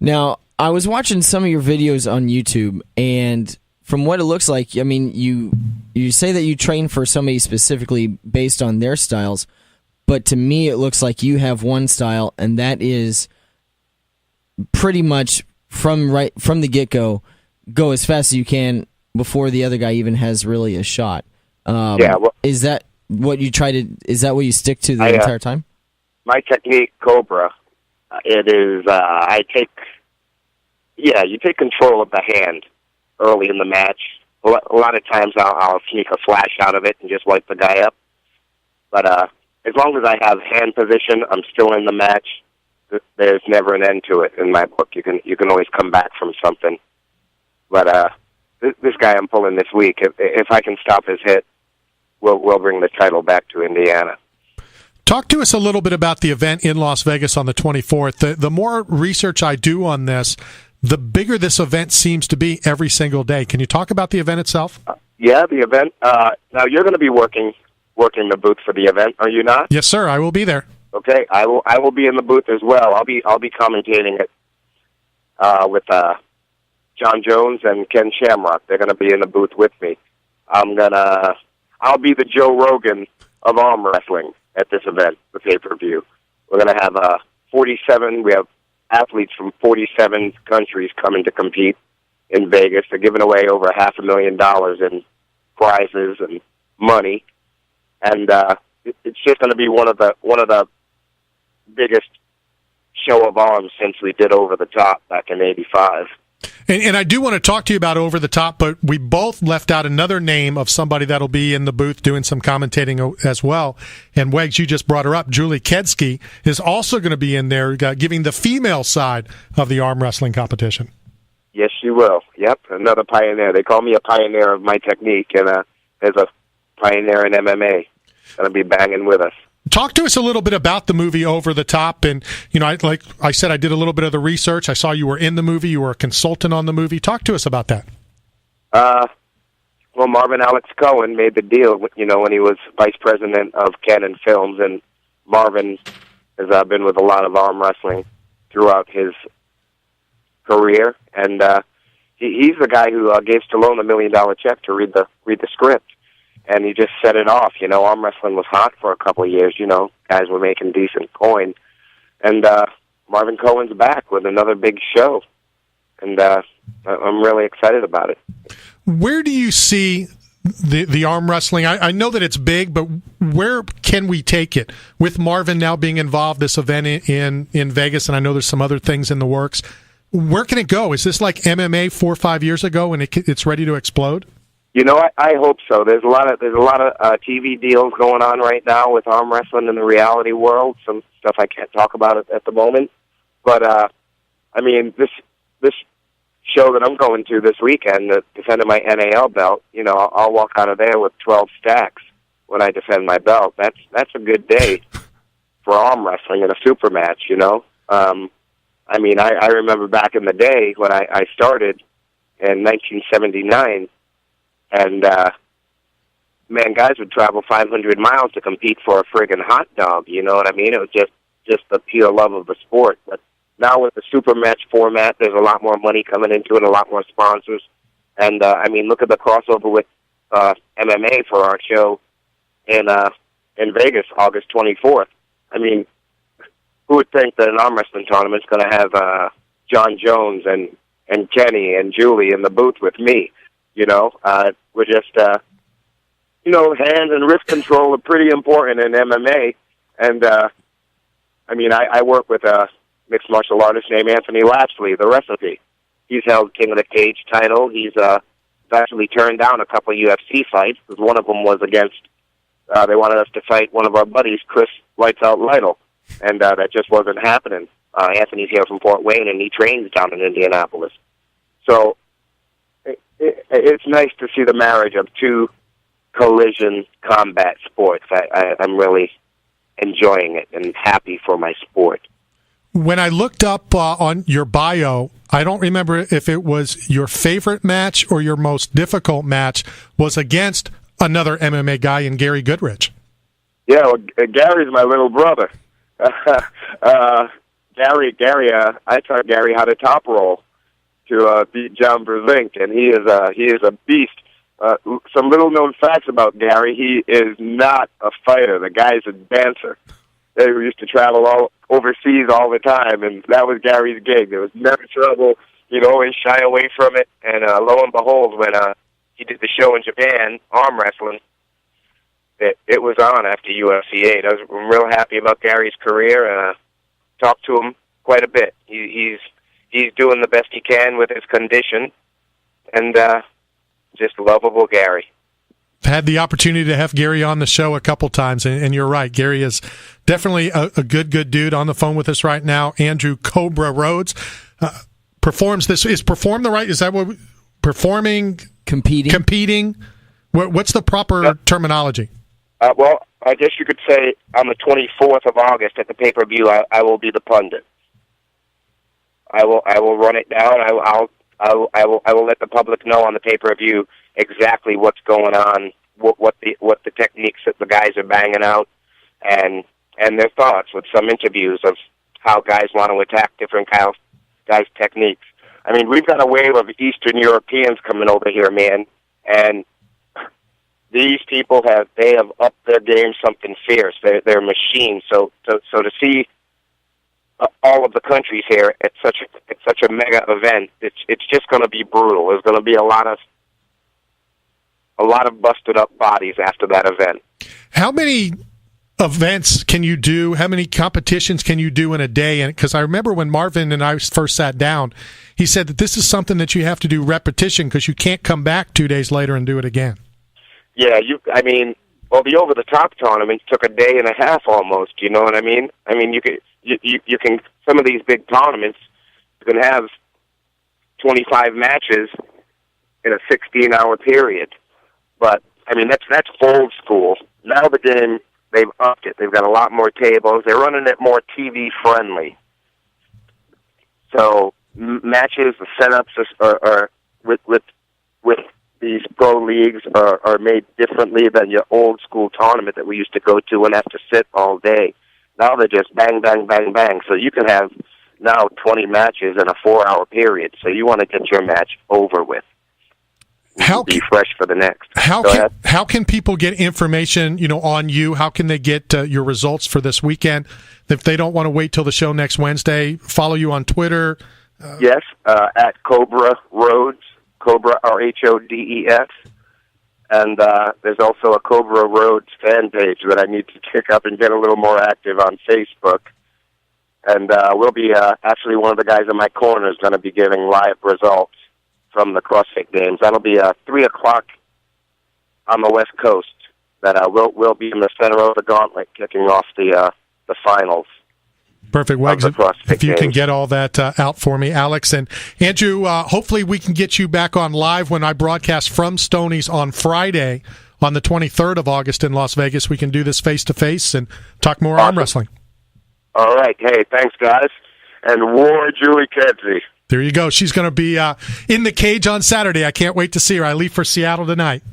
S6: Now, I was watching some of your videos on YouTube, and from what it looks like, I mean, you say that you train for somebody specifically based on their styles, but to me it looks like you have one style, and that is pretty much from the get-go, go as fast as you can before the other guy even has really a shot. Is that what you try to? Is that what you stick to the entire time?
S7: My technique, Cobra, it is you take control of the hand early in the match. A lot of times I'll sneak a flash out of it and just wipe the guy up. But as long as I have hand position, I'm still in the match. There's never an end to it in my book. You can always come back from something. But this guy I'm pulling this week, if I can stop his hit, we'll bring the title back to Indiana.
S4: Talk to us a little bit about the event in Las Vegas on the 24th. The more research I do on this, the bigger this event seems to be every single day. Can you talk about the event itself?
S7: The event. Now you're going to be working the booth for the event, are you not?
S4: Yes, sir. I will be there.
S7: Okay, I will be in the booth as well. I'll be commentating it with John Jones and Ken Shamrock. They're going to be in the booth with me. I'll be the Joe Rogan of arm wrestling at this event, the pay-per-view. We're going to have 47. We have athletes from 47 countries coming to compete in Vegas. They're giving away over $500,000 in prizes and money, and it's just going to be one of the biggest show of arms since we did Over the Top back in '85.
S4: And I do want to talk to you about Over the Top, but we both left out another name of somebody that'll be in the booth doing some commentating as well. And Wegs, you just brought her up. Julie Kedsky is also going to be in there giving the female side of the arm wrestling competition.
S7: Yes, she will. Yep, another pioneer. They call me a pioneer of my technique, and there's a pioneer in MMA going to be banging with us.
S4: Talk to us a little bit about the movie Over the Top. And, like I said, I did a little bit of the research. I saw you were in the movie. You were a consultant on the movie. Talk to us about that.
S7: Well, Marvin Alex Cohen made the deal, when he was vice president of Canon Films. And Marvin has been with a lot of arm wrestling throughout his career. And he's the guy who gave Stallone $1 million check to read the script. And he just set it off. Arm wrestling was hot for a couple of years. Guys were making decent coin. And Marvin Cohen's back with another big show. And I'm really excited about it.
S4: Where do you see the arm wrestling? I know that it's big, but where can we take it? With Marvin now being involved, this event in Vegas, and I know there's some other things in the works. Where can it go? Is this like MMA 4 or 5 years ago and it's ready to explode?
S7: I hope so. There's a lot of TV deals going on right now with arm wrestling in the reality world. Some stuff I can't talk about at the moment, but this show that I'm going to this weekend, defending my NAL belt. I'll walk out of there with 12 stacks when I defend my belt. That's a good day for arm wrestling in a super match. I remember back in the day when I started in 1979. And, guys would travel 500 miles to compete for a friggin' hot dog, you know what I mean? It was just the pure love of the sport. But now with the super match format, there's a lot more money coming into it, a lot more sponsors. And, look at the crossover with MMA for our show in Vegas, August 24th. Who would think that an arm wrestling tournament's going to have John Jones and Kenny and Julie in the booth with me? We're just, hand and wrist control are pretty important in MMA. And, I work with a mixed martial artist named Anthony Lapsley, the Recipe. He's held King of the Cage title. He's actually turned down a couple of UFC fights, because one of them was against, they wanted us to fight one of our buddies, Chris Lights Out Lytle. And that just wasn't happening. Anthony's here from Fort Wayne, and he trains down in Indianapolis. So, it's nice to see the marriage of two collision combat sports. I'm really enjoying it and happy for my sport.
S4: When I looked up on your bio, I don't remember if it was your favorite match or your most difficult match was against another MMA guy in Gary Goodrich.
S7: Yeah, well, Gary's my little brother. Gary, I taught Gary how to top roll to beat John Brezink, and he is a beast. Some little known facts about Gary: he is not a fighter. The guy's a dancer. They used to travel all overseas all the time, and that was Gary's gig. There was never trouble. He'd always shy away from it. And lo and behold, when he did the show in Japan, arm wrestling, it was on after UFC 8. I'm real happy about Gary's career. Talked to him quite a bit. He's doing the best he can with his condition, and just lovable Gary.
S4: Had the opportunity to have Gary on the show a couple times, and you're right. Gary is definitely a good dude on the phone with us right now. Andrew Cobra Rhodes performs this. Is perform the right? Is that what performing? Competing? What's the proper terminology?
S7: Well, I guess you could say on the 24th of August at the pay-per-view, I will be the pundit. I will run it down. I will let the public know on the pay-per-view exactly what's going on, what the techniques that the guys are banging out, and their thoughts with some interviews of how guys want to attack different guys' techniques. I mean, we've got a wave of Eastern Europeans coming over here, man, and these people have upped their game something fierce. They're machines. So to see all of the countries here at such a mega event, it's just going to be brutal. There's going to be a lot of busted up bodies after that event.
S4: How many events can you do? How many competitions can you do in a day? And because I remember when Marvin and I first sat down, he said that this is something that you have to do repetition because you can't come back 2 days later and do it again.
S7: Yeah, well, the over-the-top tournaments took a day and a half almost. You know what I mean? I mean, you can some of these big tournaments, you can have 25 matches in a 16-hour period. But I mean, that's old school. Now the game, they've upped it. They've got a lot more tables. They're running it more TV friendly. So matches, the setups are with these pro leagues are made differently than your old school tournament that we used to go to and have to sit all day. Now they're just bang, bang, bang, bang. So you can have now 20 matches in a 4-hour period. So you want to get your match over with. Be fresh for the next.
S4: How can people get information, on you? How can they get your results for this weekend? If they don't want to wait till the show next Wednesday, follow you on Twitter.
S7: Yes, at Cobra Rhodes, Cobra Rhodes, and there's also a Cobra Rhodes fan page that I need to pick up and get a little more active on Facebook. And we'll be actually one of the guys in my corner is going to be giving live results from the CrossFit Games. That'll be 3 o'clock on the West Coast. That we'll be in the center of the gauntlet, kicking off the finals.
S4: Perfect, Wegs. If you can get all that out for me, Alex and Andrew. Hopefully, we can get you back on live when I broadcast from Stoney's on Friday, on the 23rd of August in Las Vegas. We can do this face to face and talk more arm wrestling.
S7: All right. Hey, thanks, guys. And war, Julie Kedzie.
S4: There you go. She's going to be in the cage on Saturday. I can't wait to see her. I leave for Seattle tonight.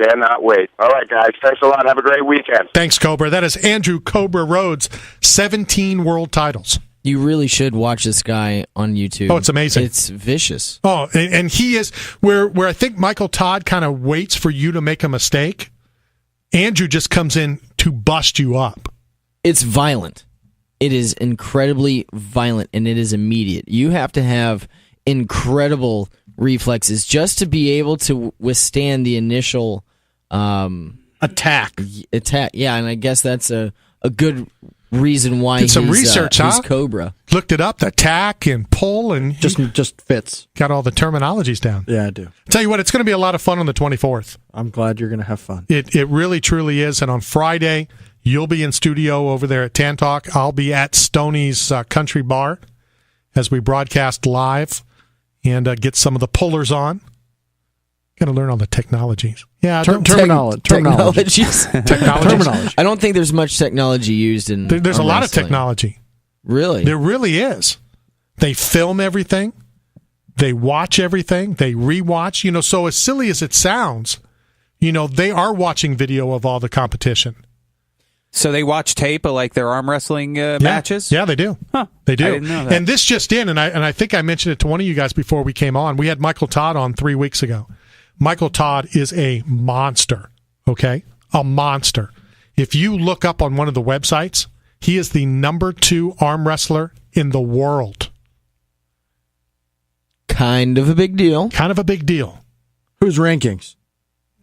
S7: Cannot wait. All right, guys. Thanks a lot. Have a great weekend.
S4: Thanks, Cobra. That is Andrew Cobra Rhodes, 17 world titles.
S6: You really should watch this guy on YouTube.
S4: Oh, it's amazing.
S6: It's vicious.
S4: Oh, and he is where I think Michael Todd kind of waits for you to make a mistake. Andrew just comes in to bust you up.
S6: It's violent. It is incredibly violent, and it is immediate. You have to have incredible reflexes just to be able to withstand the initial
S5: attack.
S6: Yeah, and I guess that's a good reason why
S4: did some research,
S6: he's Cobra.
S4: Looked it up, the attack and pull, and
S5: just fits.
S4: Got all the terminologies down.
S5: Yeah, I do.
S4: I'll tell you what, it's going to be a lot of fun on the 24th.
S5: I'm glad you're going to have fun.
S4: It really, truly is. And on Friday, you'll be in studio over there at Tantalk. I'll be at Stoney's Country Bar as we broadcast live and get some of the pullers on. Got to learn all the technologies. Yeah,
S5: terminology.
S4: Technology.
S6: I don't think there's much technology used in.
S4: There's a lot of technology.
S6: Really?
S4: There really is. They film everything. They watch everything. They rewatch. So as silly as it sounds, they are watching video of all the competition.
S3: So they watch tape of like their arm wrestling matches?
S4: Yeah, they do.
S3: Huh.
S4: They do.
S3: I didn't know that.
S4: And this just in, and I think I mentioned it to one of you guys before we came on. We had Michael Todd on 3 weeks ago. Michael Todd is a monster, okay? A monster. If you look up on one of the websites, he is the number 2 arm wrestler in the world.
S6: Kind of a big deal.
S4: Kind of a big deal.
S5: Whose rankings?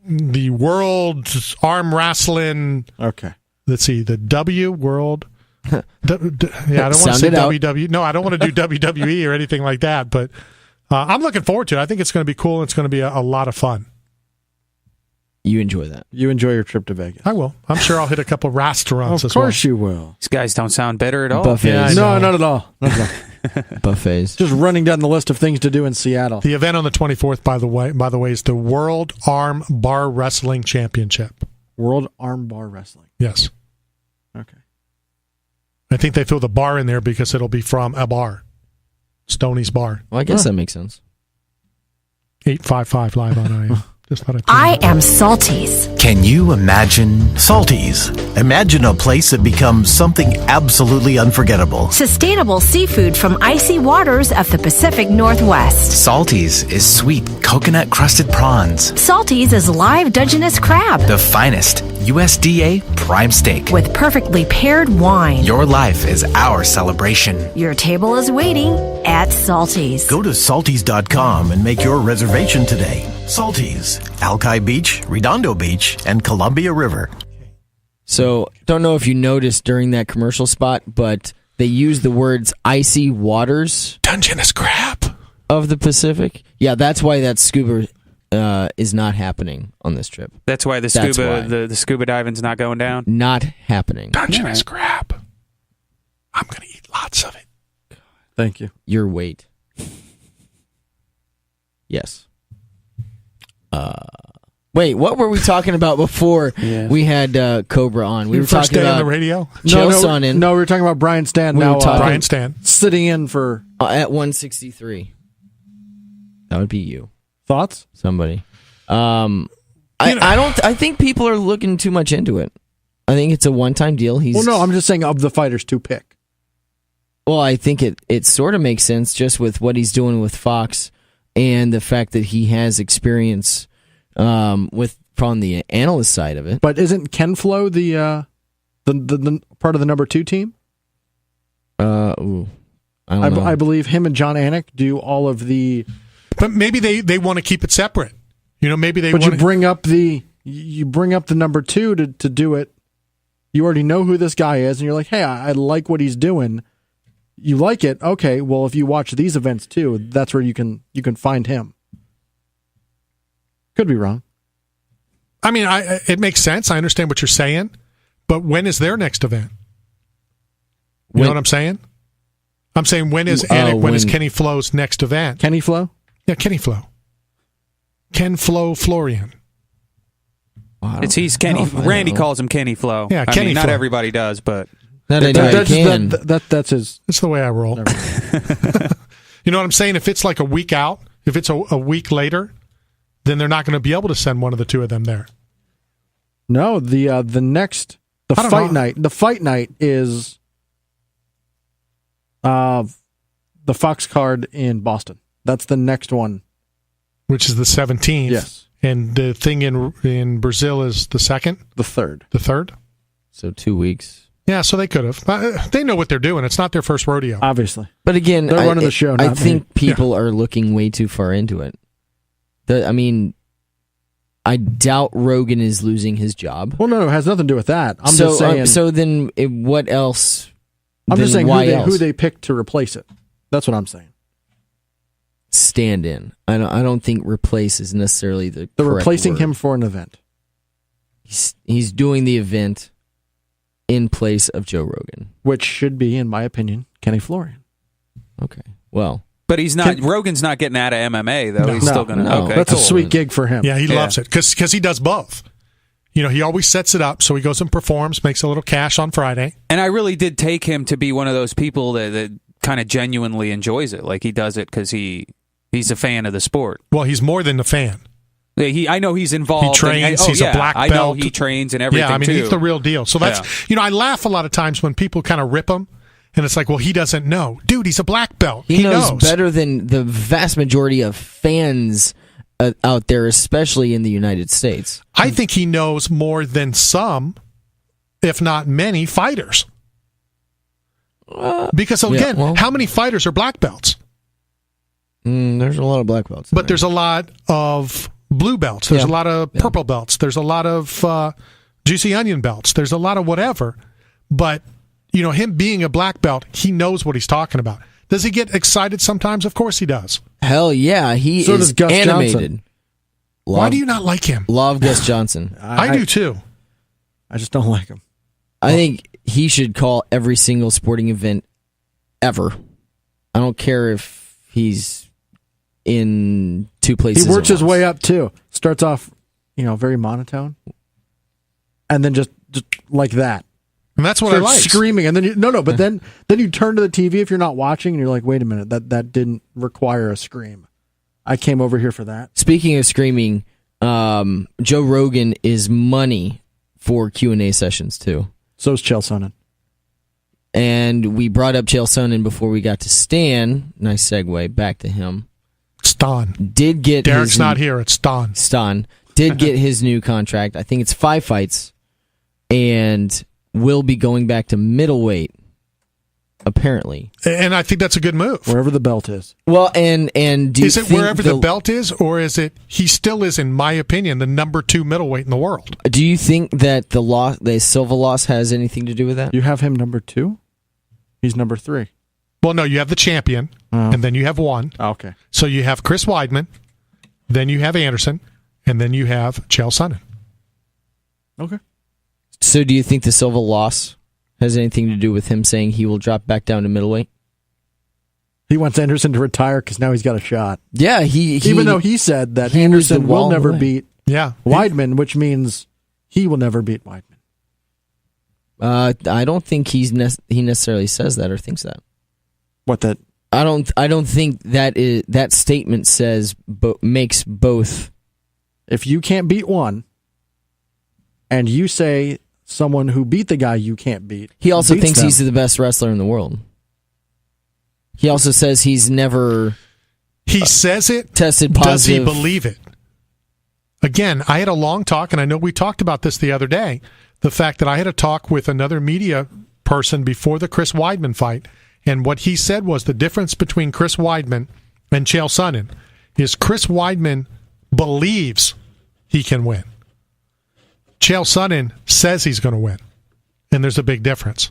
S4: The world arm wrestling.
S5: Okay.
S4: Let's see, the W World. I don't want to say WWE. No, I don't want to do WWE or anything like that, but I'm looking forward to it. I think it's going to be cool. It's going to be a lot of fun.
S6: You enjoy that.
S5: You enjoy your trip to Vegas.
S4: I will. I'm sure I'll hit a couple restaurants as well.
S5: Of course you will.
S3: These guys don't sound bitter at all.
S6: Buffets.
S4: Yeah,
S5: no, not at all. Not at all.
S6: Buffets.
S5: Just running down the list of things to do in Seattle.
S4: The event on the 24th, by the way, is the World Arm Bar Wrestling Championship.
S5: World Arm Bar Wrestling.
S4: Yes.
S5: Okay.
S4: I think they threw the bar in there because it'll be from a bar. Stoney's Bar.
S6: Well, I guess that makes sense.
S4: 855 live on IM. Just thought
S8: I am Salties.
S9: Can you imagine Salties? Imagine a place that becomes something absolutely unforgettable.
S8: Sustainable seafood from icy waters of the Pacific Northwest.
S10: Salties is sweet coconut-crusted prawns.
S8: Salties is live Dungeness crab.
S10: The finest USDA prime steak.
S8: With perfectly paired wine.
S10: Your life is our celebration.
S8: Your table is waiting at Salties.
S9: Go to salties.com and make your reservation today. Salties, Alki Beach, Redondo Beach, and Columbia River.
S6: So, don't know if you noticed during that commercial spot, but they used the words icy waters.
S4: Dungeness crap.
S6: Of the Pacific. Yeah, that's why that scuba is not happening on this trip.
S3: That's why the scuba diving's not going down?
S6: Not happening.
S4: Dungeness crap. I'm going to eat lots of it.
S5: Thank you.
S6: Your weight. Yes. Wait, what were we talking about before we had Cobra on? We were
S4: first
S6: talking
S4: day
S6: about
S4: on the radio.
S6: Chael Sonnen.
S5: No, we were talking about Brian Stan.
S4: Brian Stan
S5: sitting in for
S6: at 163. That would be you.
S5: Thoughts?
S6: Somebody. I think people are looking too much into it. I think it's a one-time deal.
S5: Well, no, I'm just saying of the fighters to pick.
S6: Well, I think it sort of makes sense just with what he's doing with Fox and the fact that he has experience from the analyst side of it.
S5: But isn't Ken Flo the part of the number 2 team?
S6: I don't know.
S5: I believe him and John Anik do all of the.
S4: But maybe they want to keep it separate. Maybe they.
S5: But
S4: want
S5: you bring up the number 2 to do it. You already know who this guy is, and you're like, hey, I like what he's doing. You like it, okay? Well, if you watch these events too, that's where you can find him. Could be wrong.
S4: I mean, it makes sense. I understand what you're saying, but when is their next event? You know what I'm saying? I'm saying when is when is Kenny Flo's next event?
S5: Kenny Flo?
S4: Yeah, Kenny Flo. Ken Flo Florian.
S3: He's Kenny. Randy calls him Kenny Flo.
S4: Yeah, Kenny Flo.
S3: Not everybody does, but
S6: not anybody can.
S5: That's his.
S4: That's the way I roll. You know what I'm saying? If it's like a week out, if it's a week later, then they're not going to be able to send one of the 2 of them there.
S5: No, the fight night. The fight night is the Fox card in Boston. That's the next one,
S4: which is the 17th.
S5: Yes.
S4: And the thing in Brazil is the 2nd?
S5: The 3rd.
S4: The 3rd?
S6: So 2 weeks.
S4: Yeah, so they could have. They know what they're doing. It's not their first rodeo.
S5: Obviously.
S6: But again,
S5: they're running the show.
S6: I think people are looking way too far into it. I doubt Rogan is losing his job.
S5: Well, no, it has nothing to do with that. I'm just saying.
S6: So then what else?
S5: I'm just saying who they picked to replace it. That's what I'm saying.
S6: Stand in. I don't think replace is necessarily the
S5: They're
S6: correct
S5: replacing
S6: word.
S5: him for an event.
S6: He's doing the event in place of Joe Rogan,
S5: which should be, in my opinion, Kenny Florian.
S6: Okay, well,
S3: but he's not. Rogan's not getting out of MMA though. He's still going to.
S6: No.
S3: Okay,
S5: that's
S3: cool.
S5: a sweet gig for him.
S4: Yeah, he loves it because he does both. He always sets it up so he goes and performs, makes a little cash on Friday.
S3: And I really did take him to be one of those people that kind of genuinely enjoys it. Like he does it because he's a fan of the sport.
S4: Well, he's more than a fan.
S3: I know he's involved.
S4: He trains. He's a black belt.
S3: I know he trains and everything.
S4: Yeah, I mean,
S3: too.
S4: he's the real deal. So that's I laugh a lot of times when people kind of rip him, and it's like, well, he doesn't know, dude. He's a black belt.
S6: He knows better than the vast majority of fans out there, especially in the United States.
S4: I think he knows more than some, if not many, fighters. Because again, how many fighters are black belts?
S6: There's a lot of black belts,
S4: but there's a lot of blue belts. There's a lot of purple belts. There's a lot of juicy onion belts. There's a lot of whatever. But him being a black belt, he knows what he's talking about. Does he get excited sometimes? Of course he does.
S6: Hell yeah, he
S5: so
S6: is
S5: does Gus
S6: animated.
S5: Johnson.
S4: Why do you not like him?
S6: Love Gus Johnson.
S4: I do too.
S5: I just don't like him.
S6: I think he should call every single sporting event ever. I don't care if he's in 2 places.
S5: He works his way up too. Starts off, very monotone, and then just like that.
S4: And that's what I like.
S5: Screaming, and then but then you turn to the TV if you're not watching, and you're like, wait a minute, that didn't require a scream. I came over here for that.
S6: Speaking of screaming, Joe Rogan is money for Q&A sessions too.
S5: So is Chael Sonnen.
S6: And we brought up Chael Sonnen before we got to Stan. Nice segue back to him.
S4: Stan
S6: did get
S4: Derek's not here. It's Stan.
S6: Stan did get his new contract. I think it's 5 fights, and will be going back to middleweight apparently.
S4: And I think that's a good move.
S5: Wherever the belt is.
S6: Well, and do you
S4: Is it
S6: think
S4: wherever the belt is, or is it he still is, in my opinion, the number 2 middleweight in the world?
S6: Do you think that the Silva loss has anything to do with that?
S5: You have him number 2? He's number 3.
S4: Well, no, you have the champion, and then you have 1.
S5: Okay.
S4: So you have Chris Weidman, then you have Anderson, and then you have Chael Sonnen.
S5: Okay.
S6: So do you think the Silva loss has anything to do with him saying he will drop back down to middleweight?
S5: He wants Anderson to retire because now he's got a shot.
S6: Yeah,
S5: even though he said that Anderson will never beat Weidman, which means he will never beat Weidman.
S6: I don't think he necessarily says that or thinks that.
S5: What that?
S6: I don't think that statement says makes both.
S5: If you can't beat one, and you say someone who beat the guy you can't beat,
S6: he also thinks he's the best wrestler in the world. He also says he's never.
S4: He says it.
S6: Tested positive.
S4: Does he believe it? Again, I had a long talk, and I know we talked about this the other day. The fact that I had a talk with another media person before the Chris Weidman fight, and what he said was the difference between Chris Weidman and Chael Sonnen is Chris Weidman believes he can win. Chael Sonnen says he's going to win, and there's a big difference.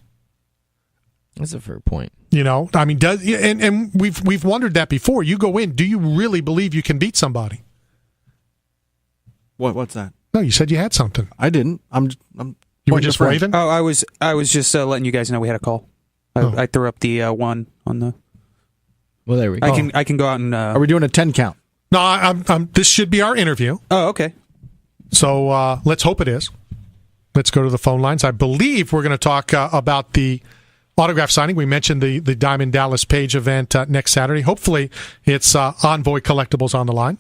S6: That's a fair point.
S4: You know, I mean, and we've wondered that before. You go in, do you really believe you can beat somebody?
S5: What's that?
S4: No, you said you had something.
S5: I didn't.
S4: You were just raving?
S3: Oh, I was just letting you guys know we had a call. I threw up the 1 on the.
S6: Well, there we go.
S3: I can go out and.
S5: Are we doing a 10 count?
S4: No, I'm. This should be our interview.
S3: Oh, okay.
S4: So let's hope it is. Let's go to the phone lines. I believe we're going to talk about the autograph signing. We mentioned the Diamond Dallas Page event next Saturday. Hopefully, it's Envoy Collectibles on the line.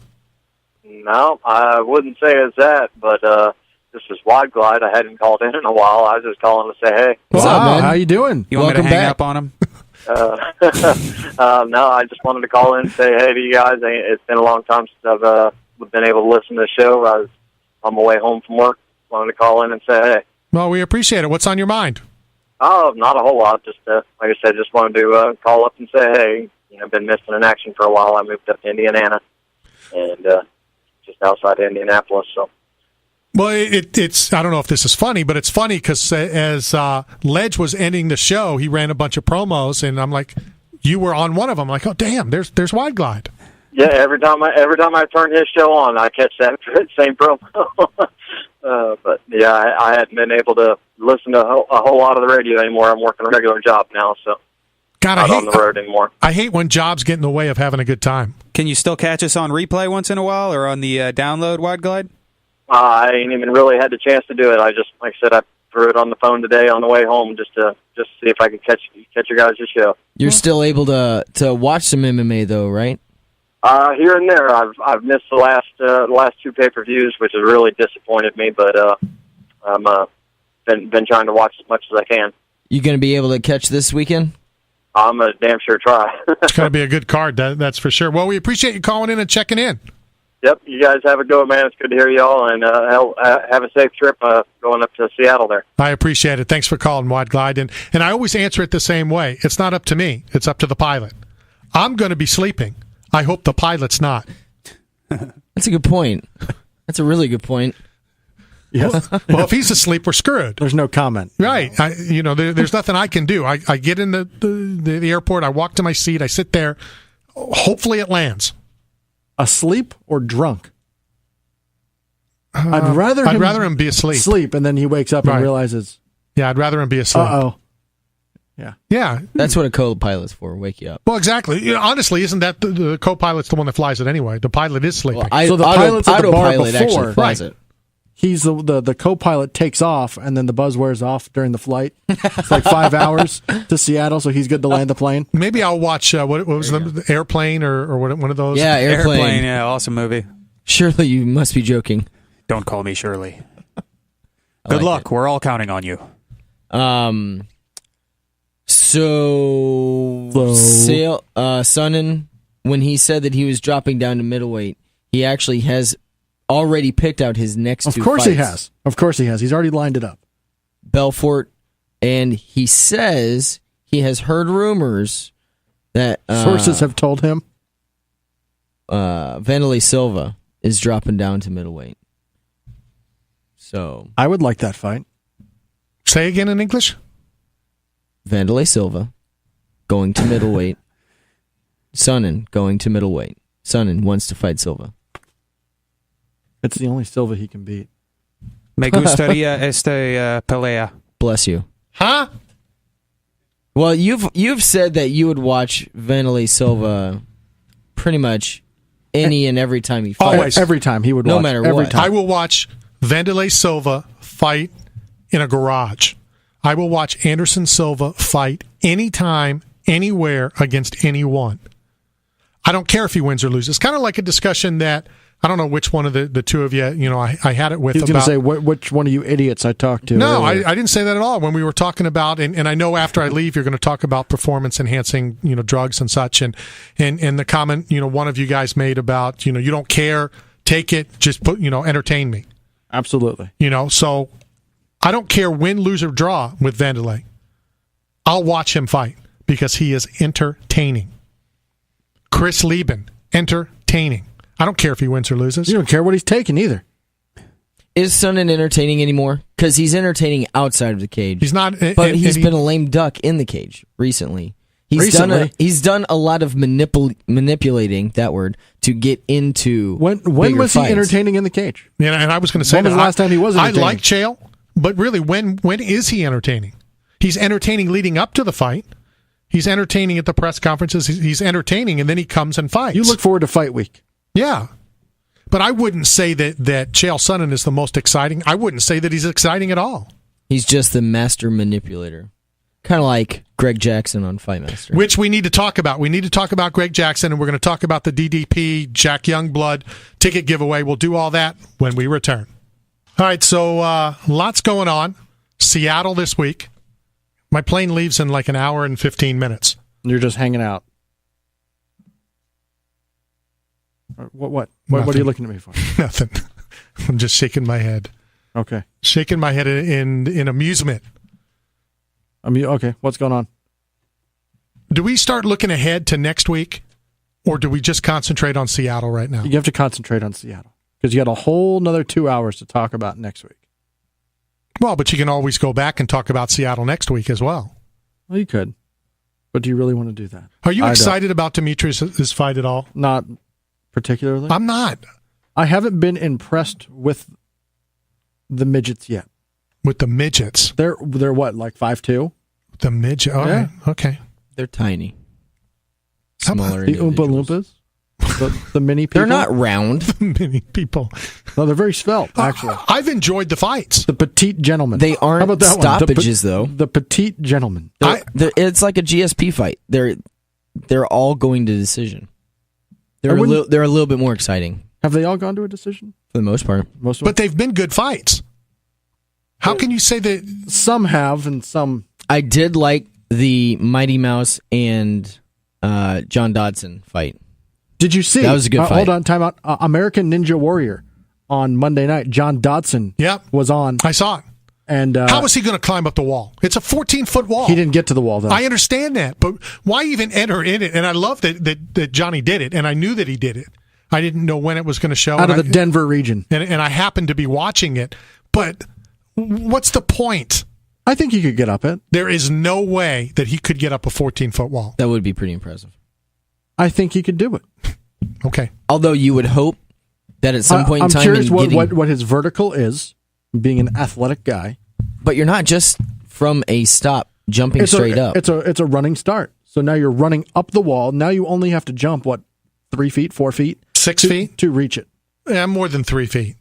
S11: No, I wouldn't say it's that, but this is Wide Glide. I hadn't called in a while. I was just calling to say hey.
S5: What's up, man? How you doing?
S3: You want me to hang up on him?
S11: No, I just wanted to call in and say hey to you guys. It's been a long time since I've been able to listen to the show. I was on my way home from work. Wanted to call in and say hey.
S4: Well, we appreciate it. What's on your mind?
S11: Oh, not a whole lot. Just like I said, just wanted to call up and say hey. You know, been missing in action for a while. I moved up to Indiana, and just outside Indianapolis. So.
S4: Well, it's I don't know if this is funny, but it's funny because as Ledge was ending the show, he ran a bunch of promos, and I'm like, you were on one of them. I'm like, oh damn, there's Wide Glide.
S11: Yeah, every time I turn his show on, I catch that same promo. But yeah, I hadn't been able to listen to a whole lot of the radio anymore. I'm working a regular job now, so
S4: God,
S11: not on the road anymore.
S4: I hate when jobs get in the way of having a good time.
S3: Can you still catch us on replay once in a while or on the download Wide Glide?
S11: I ain't even really had the chance to do it. I just, like I said, I threw it on the phone today on the way home just to see if I could catch your guys' show.
S6: You're still able to watch some MMA though, right?
S11: Here and there. I've missed the last 2 pay-per-views, which has really disappointed me. But I'm been trying to watch as much as I can.
S6: You going to be able to catch this weekend?
S11: I'm a damn sure try.
S4: It's going to be a good card, that's for sure. Well, we appreciate you calling in and checking in.
S11: Yep, you guys have a go, man. It's good to hear y'all, and have a safe trip going up to Seattle there.
S4: I appreciate it. Thanks for calling, Wide Glide. And I always answer it the same way. It's not up to me. It's up to the pilot. I'm going to be sleeping. I hope the pilot's not.
S6: That's a good point. That's a really good point.
S5: Yes.
S4: Well, if he's asleep, we're screwed.
S5: There's no comment.
S4: Right. There's nothing I can do. I get in the airport. I walk to my seat. I sit there. Hopefully it lands.
S5: Asleep or drunk? I'd rather him
S4: be asleep.
S5: Sleep, and then he wakes up and realizes.
S4: Yeah, I'd rather him be asleep.
S5: Uh-oh.
S4: Yeah.
S6: That's what a co-pilot's for, wake you up.
S4: Well, exactly. Honestly, isn't that the co-pilot's the one that flies it anyway? The pilot is sleeping.
S6: Well,
S5: so the pilot's at the bar
S6: autopilot
S5: before.
S6: actually flies it.
S5: He's the co-pilot takes off, and then the buzz wears off during the flight. It's like 5 hours to Seattle, so he's good to land the plane.
S4: Maybe I'll watch, what was the Airplane or one of those?
S6: Yeah, Airplane.
S3: Yeah, awesome movie.
S6: Shirley, you must be joking.
S3: Don't call me Shirley. Good luck. We're all counting on you.
S6: Sonnen, when he said that he was dropping down to middleweight, he actually has already picked out his next 2 fights.
S5: Of course he has. Of course he has. He's already lined it up.
S6: Belfort, and he says he has heard rumors that
S5: Sources have told him.
S6: Vanderlei Silva is dropping down to middleweight. So
S5: I would like that fight.
S4: Say again in English.
S6: Vanderlei Silva going to middleweight. Sonnen going to middleweight. Sonnen wants to fight Silva.
S5: It's the only Silva he can beat.
S3: Me gustaría esta pelea.
S6: Bless you.
S4: Huh?
S6: Well, you've said that you would watch Vanderlei Silva pretty much any and every time he fights.
S4: Always.
S5: Every time he would
S6: No
S5: watch.
S6: matter
S5: every
S6: what.
S5: time.
S4: I will watch Vanderlei Silva fight in a garage. I will watch Anderson Silva fight anytime, anywhere, against anyone. I don't care if he wins or loses. It's kind of like a discussion that, I don't know which one of the two of you, I had it with.
S5: He's going to
S4: about,
S5: say, which one of you idiots I talked to?
S4: No,
S5: earlier.
S4: I didn't say that at all. When we were talking about, and I know after I leave, you're going to talk about performance-enhancing, drugs and such, and the comment, one of you guys made about, you don't care, take it, just put, entertain me.
S5: Absolutely.
S4: So I don't care win, lose, or draw with Vanderlei. I'll watch him fight because he is entertaining. Chris Lieben, entertaining. I don't care if he wins or loses.
S5: You don't care what he's taking either.
S6: Is Sonnen entertaining anymore? Because he's entertaining outside of the cage.
S4: He's not,
S6: but he's been a lame duck in the cage recently. He's done a lot of manipulating, that word, to get into.
S5: When was
S6: fights.
S5: he entertaining in the cage?
S4: Yeah, and I was going to say
S5: when was the last time he was entertaining?
S4: I like Chael, but really, when is he entertaining? He's entertaining leading up to the fight. He's entertaining at the press conferences. He's entertaining, and then he comes and fights.
S5: You look forward to fight week.
S4: Yeah. But I wouldn't say that Chael Sonnen is the most exciting. I wouldn't say that he's exciting at all.
S6: He's just the master manipulator. Kind of like Greg Jackson on Fight Master.
S4: Which we need to talk about. We need to talk about Greg Jackson, and we're going to talk about the DDP, Jack Youngblood ticket giveaway. We'll do all that when we return. All right, so lots going on. Seattle this week. My plane leaves in like an hour and 15 minutes.
S5: You're just hanging out. What are you looking at me for?
S4: Nothing. I'm just shaking my head.
S5: Okay.
S4: Shaking my head in amusement.
S5: Okay, what's going on?
S4: Do we start looking ahead to next week, or do we just concentrate on Seattle right now?
S5: You have to concentrate on Seattle because you got a whole another 2 hours to talk about next week.
S4: Well, but you can always go back and talk about Seattle next week as well.
S5: Well, you could. But do you really want to do that?
S4: Are you excited about Demetrius' fight at all?
S5: Not particularly.
S4: I'm not.
S5: I haven't been impressed with the midgets yet.
S4: With the midgets?
S5: They're what, like 5'2"?
S4: The midget. All right. Okay.
S6: They're tiny. Smaller.
S5: The Oompa Loompas? The mini people?
S6: They're not round.
S4: The mini people.
S5: No, they're very svelte, actually.
S4: I've enjoyed the fights.
S5: The petite gentlemen.
S6: They aren't
S5: How about that
S6: stoppages, though.
S5: The petite gentlemen.
S6: It's like a GSP fight. They're all going to decision. They're a little bit more exciting.
S5: Have they all gone to a decision?
S6: For the most part.
S4: But they've been good fights. How can you say that?
S5: Some have and some...
S6: I did like the Mighty Mouse and John Dodson fight.
S5: Did you see?
S6: That was a good fight.
S5: Hold on, time out. American Ninja Warrior on Monday night. John Dodson was on.
S4: I saw it.
S5: And
S4: how was he going to climb up the wall? It's a 14-foot wall.
S5: He didn't get to the wall, though.
S4: I understand that, but why even enter in it? And I love that Johnny did it, and I knew that he did it. I didn't know when it was going to show.
S5: Out of the Denver region.
S4: And I happened to be watching it. But what's the point?
S5: I think he could get up it.
S4: There is no way that he could get up a 14-foot wall.
S6: That would be pretty impressive.
S5: I think he could do it.
S4: Okay.
S6: Although you would hope that at some point in time...
S5: I'm curious what his vertical is, being an athletic guy.
S6: But you're not just from a stop jumping straight up.
S5: It's a running start. So now you're running up the wall. Now you only have to jump, 3 feet, 4 feet?
S4: 6 feet?
S5: To reach it.
S4: Yeah, more than 3 feet.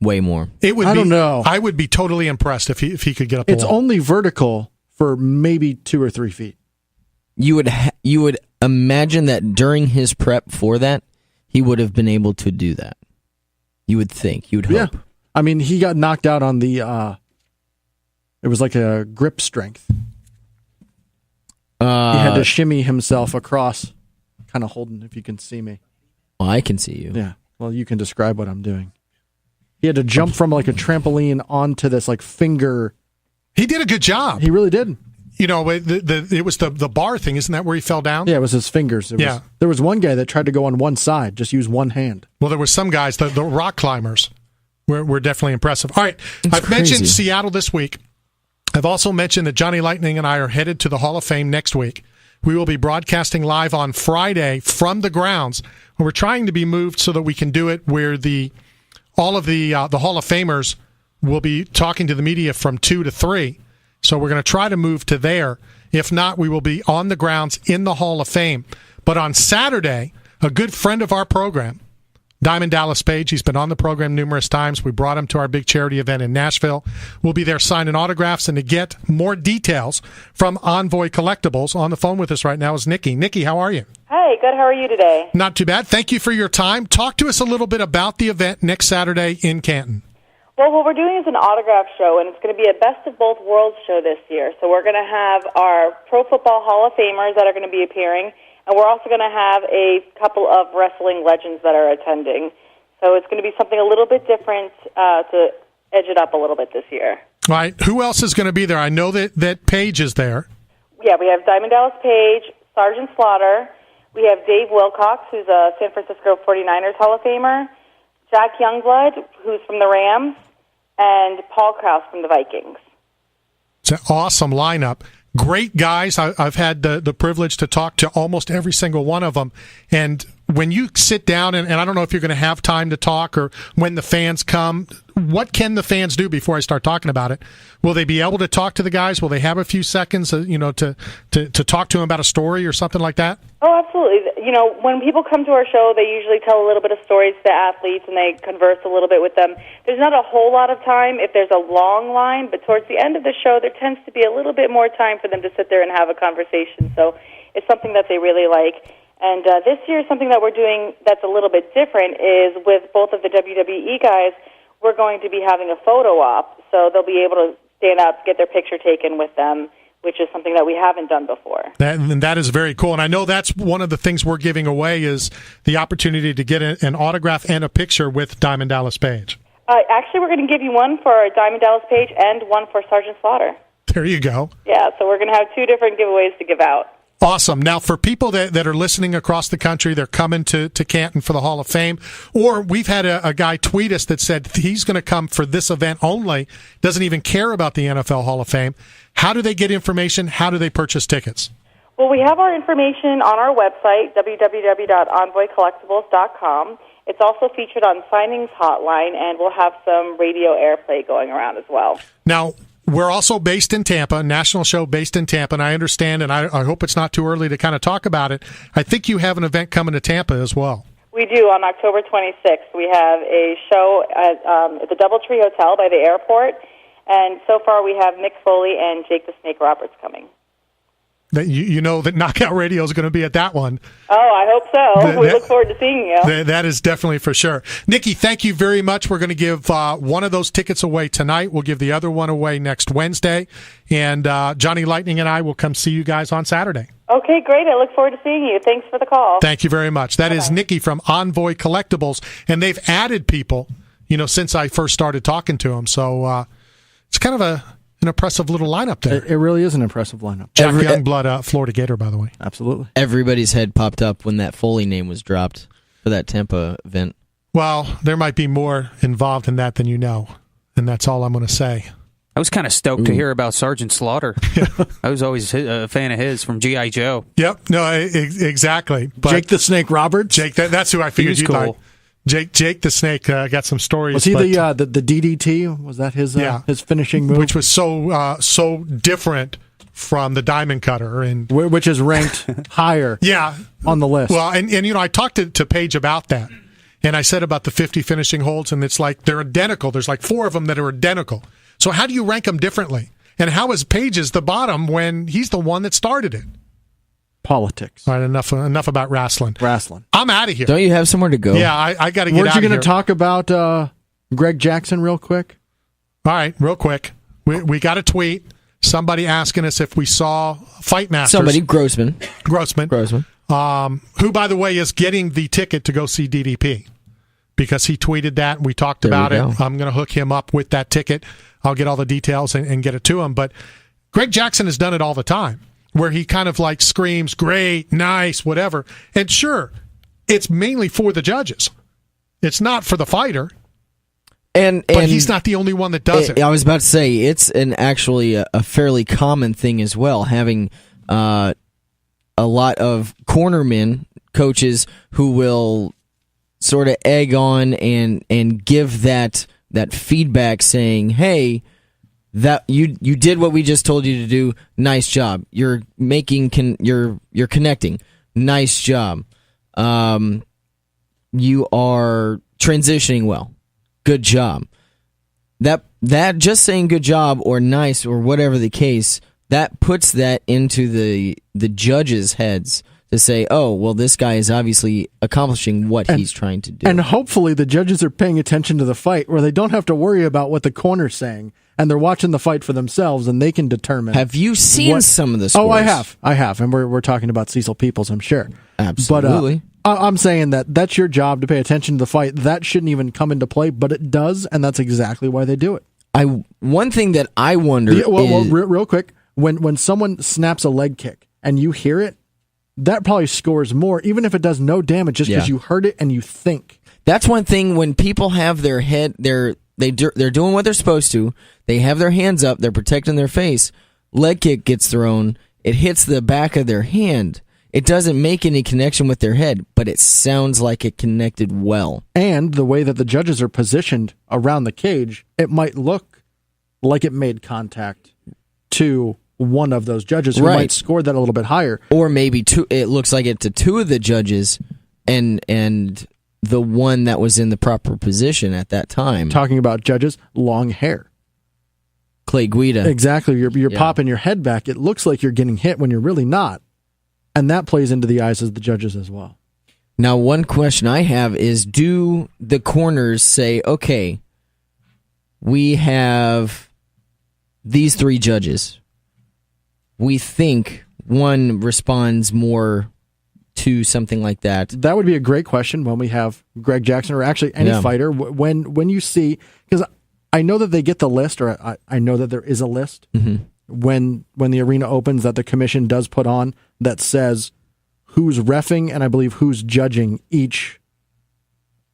S6: Way more.
S5: I don't know.
S4: I would be totally impressed if he could get up the wall.
S5: It's only vertical for maybe 2 or 3 feet.
S6: You would imagine that during his prep for that, he would have been able to do that. You would think. You would hope.
S5: Yeah. I mean, he got knocked out on the, it was like a grip strength. He had to shimmy himself across, kind of holding, if you can see me.
S6: Well, I can see you.
S5: Yeah. Well, you can describe what I'm doing. He had to jump from like a trampoline onto this like finger.
S4: He did a good job.
S5: He really did.
S4: it was the bar thing. Isn't that where he fell down?
S5: Yeah, it was his fingers. There was one guy that tried to go on one side, just use one hand.
S4: Well, there were some guys, the rock climbers were definitely impressive. All right, I've mentioned Seattle this week. I've also mentioned that Johnny Lightning and I are headed to the Hall of Fame next week. We will be broadcasting live on Friday from the grounds. We're trying to be moved so that we can do it where all of the Hall of Famers will be talking to the media from 2 to 3. So we're going to try to move to there. If not, we will be on the grounds in the Hall of Fame. But on Saturday, a good friend of our program, Diamond Dallas Page, he's been on the program numerous times. We brought him to our big charity event in Nashville. We'll be there signing autographs, and to get more details from Envoy Collectibles, on the phone with us right now is Nikki. Nikki, how are you?
S12: Hey, good. How are you today?
S4: Not too bad. Thank you for your time. Talk to us a little bit about the event next Saturday in Canton.
S12: Well, what we're doing is an autograph show, and it's going to be a Best of Both Worlds show this year. So we're going to have our Pro Football Hall of Famers that are going to be appearing, and we're also going to have a couple of wrestling legends that are attending. So it's going to be something a little bit different to edge it up a little bit this year.
S4: All right. Who else is going to be there? I know that Page is there.
S12: Yeah, we have Diamond Dallas Page, Sergeant Slaughter. We have Dave Wilcox, who's a San Francisco 49ers Hall of Famer, Jack Youngblood, who's from the Rams, and Paul Krause from the Vikings.
S4: It's an awesome lineup. Great guys. I've had the privilege to talk to almost every single one of them. And when you sit down, and I don't know if you're going to have time to talk or when the fans come, what can the fans do before I start talking about it? Will they be able to talk to the guys? Will they have a few seconds, to talk to them about a story or something like that?
S12: Oh, absolutely. When people come to our show, they usually tell a little bit of stories to the athletes, and they converse a little bit with them. There's not a whole lot of time if there's a long line, but towards the end of the show, there tends to be a little bit more time for them to sit there and have a conversation. So it's something that they really like. And this year, something that we're doing that's a little bit different is with both of the WWE guys, we're going to be having a photo op. So they'll be able to stand up, get their picture taken with them, which is something that we haven't done before.
S4: That is very cool. And I know that's one of the things we're giving away is the opportunity to get an autograph and a picture with Diamond Dallas Page.
S12: Actually, we're going to give you one for Diamond Dallas Page and one for Sergeant Slaughter.
S4: There you go.
S12: Yeah, so we're going to have two different giveaways to give out.
S4: Awesome. Now, for people that are listening across the country, they're coming to Canton for the Hall of Fame, or we've had a guy tweet us that said he's going to come for this event only, doesn't even care about the NFL Hall of Fame. How do they get information? How do they purchase tickets?
S12: Well, we have our information on our website, www.envoycollectibles.com. It's also featured on Signings Hotline, and we'll have some radio airplay going around as well.
S4: Now, we're also based in Tampa, national show based in Tampa, and I understand, and I hope it's not too early to kind of talk about it. I think you have an event coming to Tampa as well.
S12: We do. On October 26th, we have a show at the Doubletree Hotel by the airport, and so far we have Mick Foley and Jake the Snake Roberts coming.
S4: That you know that Knockout Radio is going to be at that one.
S12: Oh, I hope so. We look forward to seeing you.
S4: That is definitely for sure. Nikki, thank you very much. We're going to give one of those tickets away tonight. We'll give the other one away next Wednesday. And Johnny Lightning and I will come see you guys on Saturday.
S12: Okay, great. I look forward to seeing you. Thanks for the call.
S4: Thank you very much. That is Nikki from Envoy Collectibles. And they've added people, since I first started talking to them. So it's kind of an impressive little lineup there.
S5: It really is an impressive lineup.
S4: Jack Youngblood, Florida Gator, by the way.
S5: Absolutely.
S6: Everybody's head popped up when that Foley name was dropped for that Tampa event.
S4: Well, there might be more involved in that than you know, and that's all I'm going to say.
S3: I was kind of stoked to hear about Sergeant Slaughter. I was always a fan of his from G.I. Joe.
S4: Yep, no, exactly.
S5: But Jake the Snake Roberts?
S4: Jake, that's who I figured you'd like. Jake the Snake got some stories.
S5: Was he the DDT? Was that his finishing move?
S4: Which was so different from the Diamond Cutter, and
S5: which is ranked higher. On the list.
S4: Well, and I talked to Paige about that, and I said about the 50 finishing holds, and it's like they're identical. There's like 4 of them that are identical. So how do you rank them differently? And how is Paige's the bottom when he's the one that started it?
S5: Politics.
S4: All right, enough about wrestling. I'm out of here.
S6: Don't you have somewhere to go?
S4: Yeah, I got to get out of here.
S5: Weren't you going to talk about Greg Jackson real quick?
S4: All right, real quick. We got a tweet. Somebody asking us if we saw Fight Masters.
S6: Somebody, Grossman.
S4: Who, by the way, is getting the ticket to go see DDP. Because he tweeted that, and we talked about it. I'm going to hook him up with that ticket. I'll get all the details and get it to him. But Greg Jackson has done it all the time, where he kind of like screams, great, nice, whatever. And sure, it's mainly for the judges. It's not for the fighter. But he's not the only one that does it.
S6: I was about to say, it's actually a fairly common thing as well, having a lot of cornermen, coaches, who will sort of egg on and give that feedback saying, hey, that you did what we just told you to do. Nice job. You're you're connecting. Nice job. You are transitioning well. Good job. That just saying good job or nice or whatever the case, that puts that into the judges' heads to say, oh, well, this guy is obviously accomplishing what he's trying to do.
S5: And hopefully the judges are paying attention to the fight where they don't have to worry about what the corner's saying, and they're watching the fight for themselves, and they can determine.
S6: Have you seen some of the scores?
S5: Oh, I have, and we're talking about Cecil Peoples, I'm sure.
S6: Absolutely.
S5: But I'm saying that's your job to pay attention to the fight. That shouldn't even come into play, but it does, and that's exactly why they do it.
S6: One thing that I wonder is...
S5: real quick, when someone snaps a leg kick and you hear it, that probably scores more, even if it does no damage, just because you heard it and you think.
S6: That's one thing when people have their head, they're doing what they're supposed to. They have their hands up, they're protecting their face. Leg kick gets thrown, it hits the back of their hand. It doesn't make any connection with their head, but it sounds like it connected well.
S5: And the way that the judges are positioned around the cage, it might look like it made contact to one of those judges who might score that a little bit higher.
S6: Or maybe it looks like it to two of the judges and the one that was in the proper position at that time.
S5: Talking about judges, long hair.
S6: Clay Guida.
S5: Exactly. You're popping your head back. It looks like you're getting hit when you're really not. And that plays into the eyes of the judges as well.
S6: Now, one question I have is, do the corners say, okay, we have these three judges. We think one responds more to something like that.
S5: That would be a great question when we have Greg Jackson or actually any fighter. When you see, because I know that they get the list, or I know that there is a list when the arena opens that the commission does put on that says who's reffing and I believe who's judging each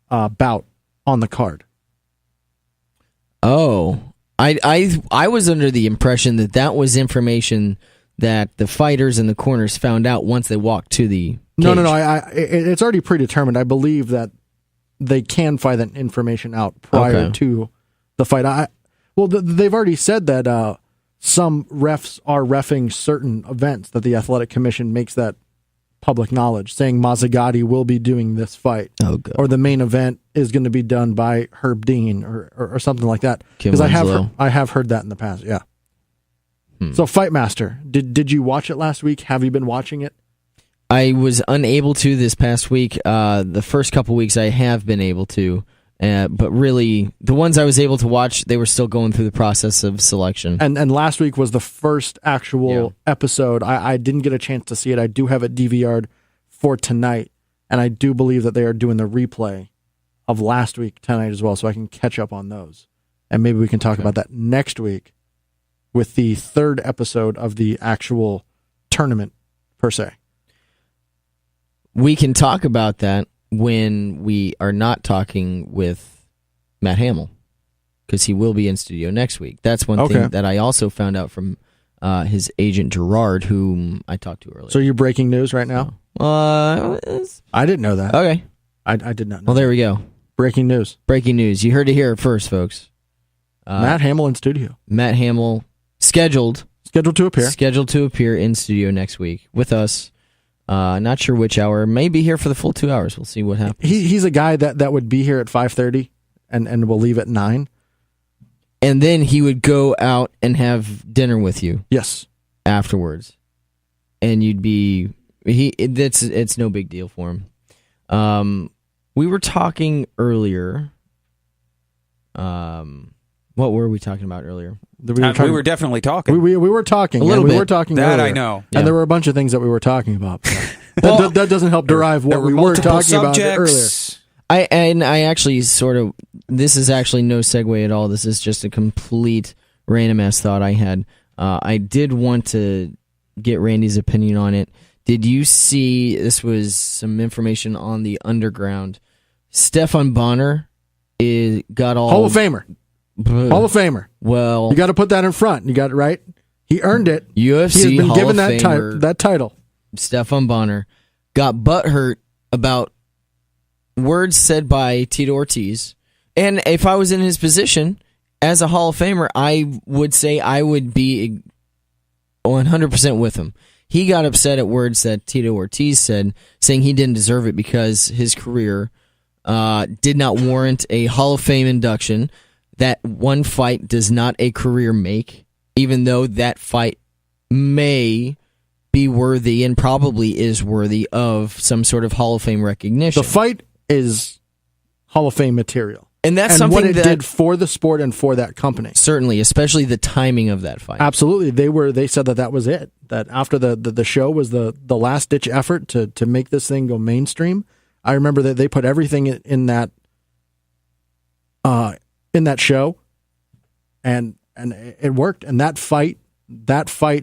S5: bout on the card.
S6: Oh, I was under the impression that was information that the fighters and the corners found out once they walked to the cage.
S5: No. It's already predetermined. I believe that they can find that information out prior to the fight. They've already said that some refs are reffing certain events, that the Athletic Commission makes that public knowledge, saying Mazzagatti will be doing this fight. Or the main event is going to be done by Herb Dean or something like that. Because I have heard that in the past, yeah. So Fightmaster, did you watch it last week? Have you been watching it?
S6: I was unable to this past week. The first couple weeks I have been able to. But really, the ones I was able to watch, they were still going through the process of selection.
S5: And last week was the first actual episode. I didn't get a chance to see it. I do have it DVR'd for tonight, and I do believe that they are doing the replay of last week tonight as well, so I can catch up on those. And maybe we can talk about that next week with the third episode of the actual tournament, per se.
S6: We can talk about that when we are not talking with Matt Hamill, because he will be in studio next week. That's one thing that I also found out from his agent Gerard, whom I talked to earlier.
S5: So you're breaking news right now? I didn't know that.
S6: Okay.
S5: I did not know.
S6: Well, there we go.
S5: Breaking news.
S6: Breaking news. You heard it here first, folks.
S5: Matt Hamill in studio.
S6: Matt Hamill scheduled
S5: to appear.
S6: Scheduled to appear in studio next week with us. Not sure which hour. May be here for the full 2 hours. We'll see what happens.
S5: He's a guy that would be here at 5:30 and will leave at 9.
S6: And then he would go out and have dinner with you.
S5: Yes.
S6: Afterwards. And you'd be it's no big deal for him. We were talking earlier. What were we talking about earlier?
S3: We were definitely talking.
S5: We were talking.
S6: A little bit.
S5: We were talking
S3: that
S5: earlier.
S3: I know.
S5: And there were a bunch of things that we were talking about. That doesn't help derive what we were talking about earlier.
S6: I actually sort of, this is actually no segue at all. This is just a complete random ass thought I had. I did want to get Randy's opinion on it. Did you see, this was some information on the underground, Stefan Bonner got all...
S5: Hall of Famer. Hall of Famer.
S6: Well...
S5: You got to put that in front. You got it right. He earned it.
S6: UFC
S5: he has been
S6: Hall
S5: given
S6: of Famer,
S5: that title.
S6: Stefan Bonner got butthurt about words said by Tito Ortiz. And if I was in his position as a Hall of Famer, I would say I would be 100% with him. He got upset at words that Tito Ortiz said, saying he didn't deserve it because his career did not warrant a Hall of Fame induction. That one fight does not a career make, even though that fight may be worthy and probably is worthy of some sort of Hall of Fame recognition.
S5: The fight is Hall of Fame material.
S6: And that's
S5: and
S6: something
S5: what it
S6: that
S5: did for the sport and for that company.
S6: Certainly, especially the timing of that fight.
S5: Absolutely. They said that was it. That after the show was the last ditch effort to make this thing go mainstream. I remember that they put everything in that show, and it worked. And that fight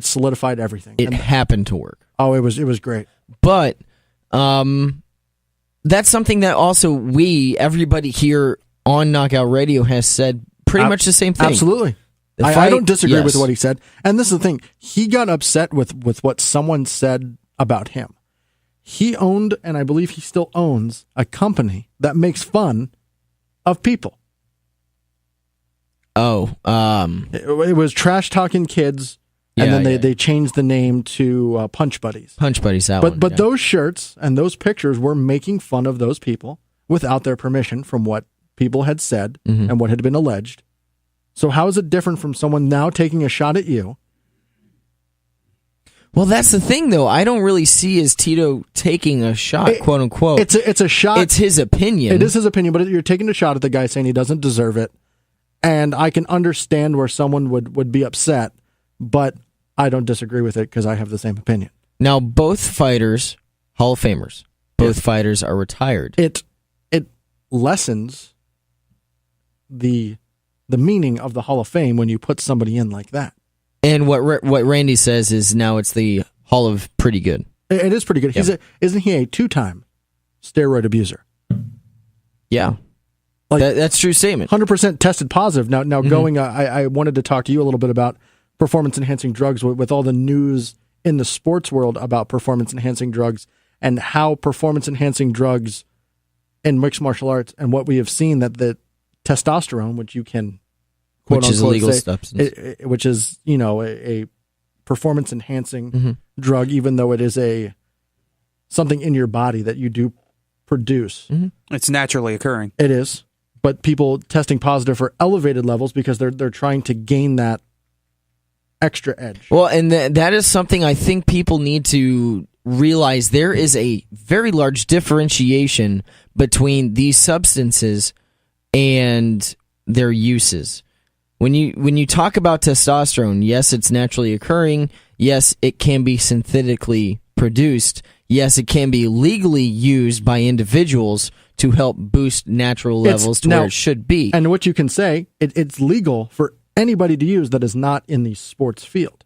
S5: solidified everything.
S6: It happened to work.
S5: Oh, it was great.
S6: But that's something that also everybody here on Knockout Radio has said pretty much the same thing.
S5: Absolutely. I don't disagree with what he said. And this is the thing. He got upset with what someone said about him. He owned, and I believe he still owns, a company that makes fun of people.
S6: Oh.
S5: It was Trash Talking Kids, and then they changed the name to Punch Buddies.
S6: Punch Buddies,
S5: But those shirts and those pictures were making fun of those people without their permission from what people had said and what had been alleged. So how is it different from someone now taking a shot at you?
S6: Well, that's the thing, though. I don't really see as Tito taking a shot, quote unquote.
S5: It's a shot.
S6: It's his opinion.
S5: It is his opinion, but you're taking a shot at the guy saying he doesn't deserve it. And I can understand where someone would be upset, but I don't disagree with it because I have the same opinion.
S6: Now, both fighters, Hall of Famers. Both fighters are retired.
S5: It lessens the meaning of the Hall of Fame when you put somebody in like that.
S6: And what Randy says is now it's the Hall of Pretty Good.
S5: It is pretty good.
S6: Yep.
S5: Isn't he a 2-time steroid abuser?
S6: Yeah. That's a true statement.
S5: 100% tested positive. Now going, I wanted to talk to you a little bit about performance-enhancing drugs with all the news in the sports world about performance-enhancing drugs and how performance-enhancing drugs in mixed martial arts and what we have seen that the testosterone, which you can
S6: which is a legal substance,
S5: which is a performance-enhancing drug, even though it is something in your body that you do produce.
S3: It's naturally occurring.
S5: It is, but people testing positive for elevated levels because they're trying to gain that extra edge.
S6: Well, and that is something I think people need to realize. There is a very large differentiation between these substances and their uses. When you talk about testosterone, yes, it's naturally occurring. Yes, it can be synthetically produced. Yes, it can be legally used by individuals to help boost natural levels to where it should be.
S5: And what you can say, it's legal for anybody to use that is not in the sports field.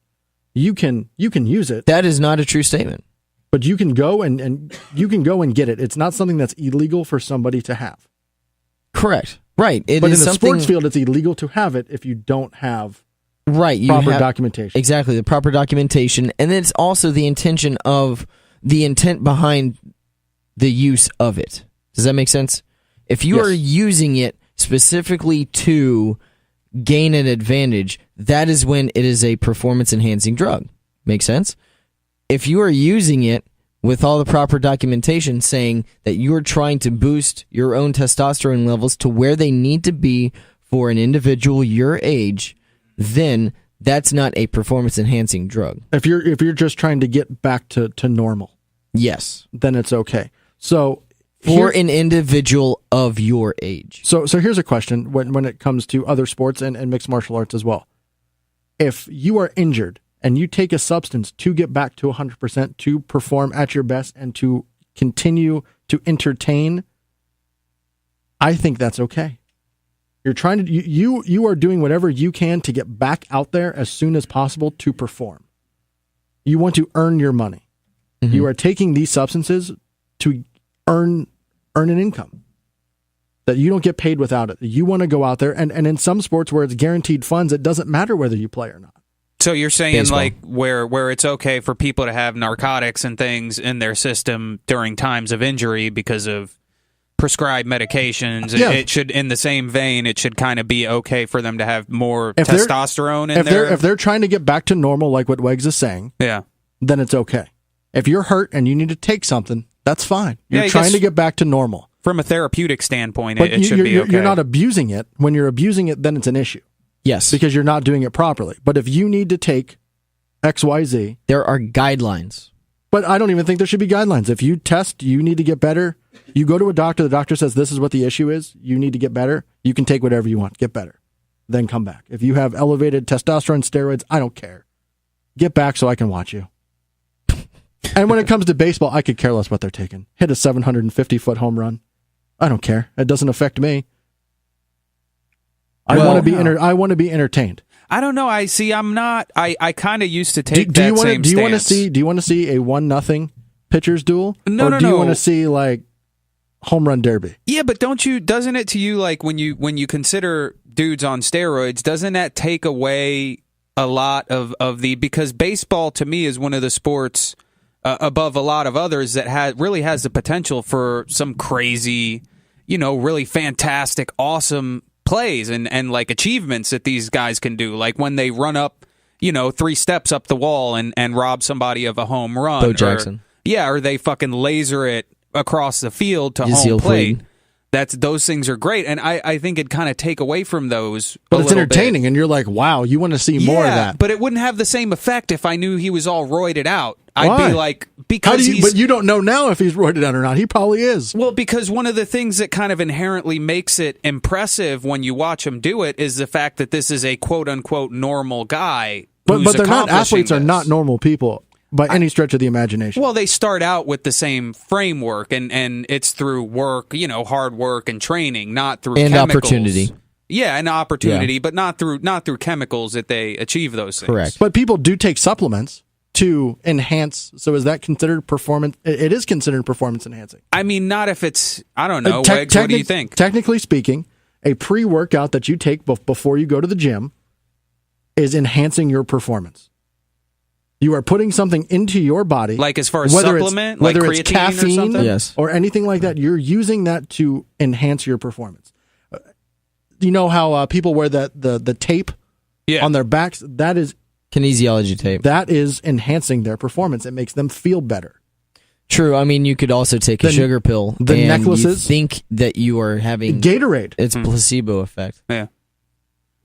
S5: You can use it.
S6: That is not a true statement.
S5: But you can go and you can go and get it. It's not something that's illegal for somebody to have.
S6: Correct. Right.
S5: But in the sports field, it's illegal to have it if you don't have proper documentation.
S6: Exactly, the proper documentation. And it's also the intent behind the use of it. Does that make sense? If you are using it specifically to gain an advantage, that is when it is a performance-enhancing drug. Make sense? If you are using it with all the proper documentation saying that you are trying to boost your own testosterone levels to where they need to be for an individual your age, then that's not a performance-enhancing drug.
S5: If you're just trying to get back to normal,
S6: yes,
S5: then it's okay. So
S6: for an individual of your age.
S5: So here's a question when it comes to other sports and mixed martial arts as well. If you are injured and you take a substance to get back to 100%, to perform at your best and to continue to entertain, I think that's okay. You're trying to you are doing whatever you can to get back out there as soon as possible to perform. You want to earn your money. Mm-hmm. You are taking these substances to earn an income that you don't get paid without it. You want to go out there, and in some sports where it's guaranteed funds, it doesn't matter whether you play or not.
S3: So you're saying
S5: Baseball.
S3: like where it's okay for people to have narcotics and things in their system during times of injury because of prescribed medications.
S5: Yeah.
S3: It should, in the same vein, it should kind of be okay for them to have more testosterone in there.
S5: If they're trying to get back to normal, like what Wegs is saying,
S3: yeah,
S5: then it's okay. If you're hurt and you need to take something, that's fine. You're trying to get back to normal.
S3: From a therapeutic standpoint,
S5: but
S3: it should be okay.
S5: You're not abusing it. When you're abusing it, then it's an issue.
S6: Yes.
S5: Because you're not doing it properly. But if you need to take XYZ...
S6: There are guidelines.
S5: But I don't even think there should be guidelines. If you test, you need to get better. You go to a doctor, the doctor says this is what the issue is. You need to get better. You can take whatever you want. Get better. Then come back. If you have elevated testosterone, steroids, I don't care. Get back so I can watch you. And when it comes to baseball, I could care less what they're taking. Hit a 750-foot home run. I don't care. It doesn't affect me. I want to be entertained.
S3: I don't know. I'm not. I kind of used to take
S5: do you
S3: that
S5: wanna,
S3: same
S5: do you want to
S3: stance.
S5: see? Do you want to see a 1-0 pitchers duel?
S3: No.
S5: Do you want to see like home run derby?
S3: Yeah, but doesn't it to you like when you consider dudes on steroids, doesn't that take away a lot of the, because baseball to me is one of the sports above a lot of others that really has the potential for some crazy, really fantastic, awesome plays and like achievements that these guys can do, like when they run up 3 steps up the wall and rob somebody of a home run.
S6: Bo Jackson.
S3: Or they fucking laser it across the field to home plate. Those things are great, and I think it'd kind of take away from those.
S5: But it's entertaining, and you're like, wow, you want to see more of that.
S3: But it wouldn't have the same effect if I knew he was all roided out. I'd be like, because
S5: but you don't know now if he's roided out or not. He probably is.
S3: Well, because one of the things that kind of inherently makes it impressive when you watch him do it is the fact that this is a quote unquote normal guy.
S5: But they're not athletes. Are not normal people by any stretch of the imagination.
S3: Well, they start out with the same framework, and it's through work, hard work and training, not through
S6: and
S3: chemicals.
S6: Opportunity.
S3: Yeah, and opportunity, but not through chemicals that they achieve those things.
S6: Correct.
S5: But people do take supplements to enhance. So is that considered performance? It is considered performance enhancing.
S3: I mean, not if it's, I don't know. Wegs, what do you think?
S5: Technically speaking, a pre-workout that you take before you go to the gym is enhancing your performance. You are putting something into your body,
S3: like as far as supplement,
S5: whether
S3: like
S5: it's caffeine
S6: or
S5: anything like that. You're using that to enhance your performance. You know how people wear the tape on their backs? That is
S6: kinesiology tape.
S5: That is enhancing their performance. It makes them feel better.
S6: True. I mean, you could also take a sugar pill.
S5: The
S6: and
S5: necklaces.
S6: You think that you are having
S5: Gatorade.
S6: It's placebo effect.
S3: Yeah.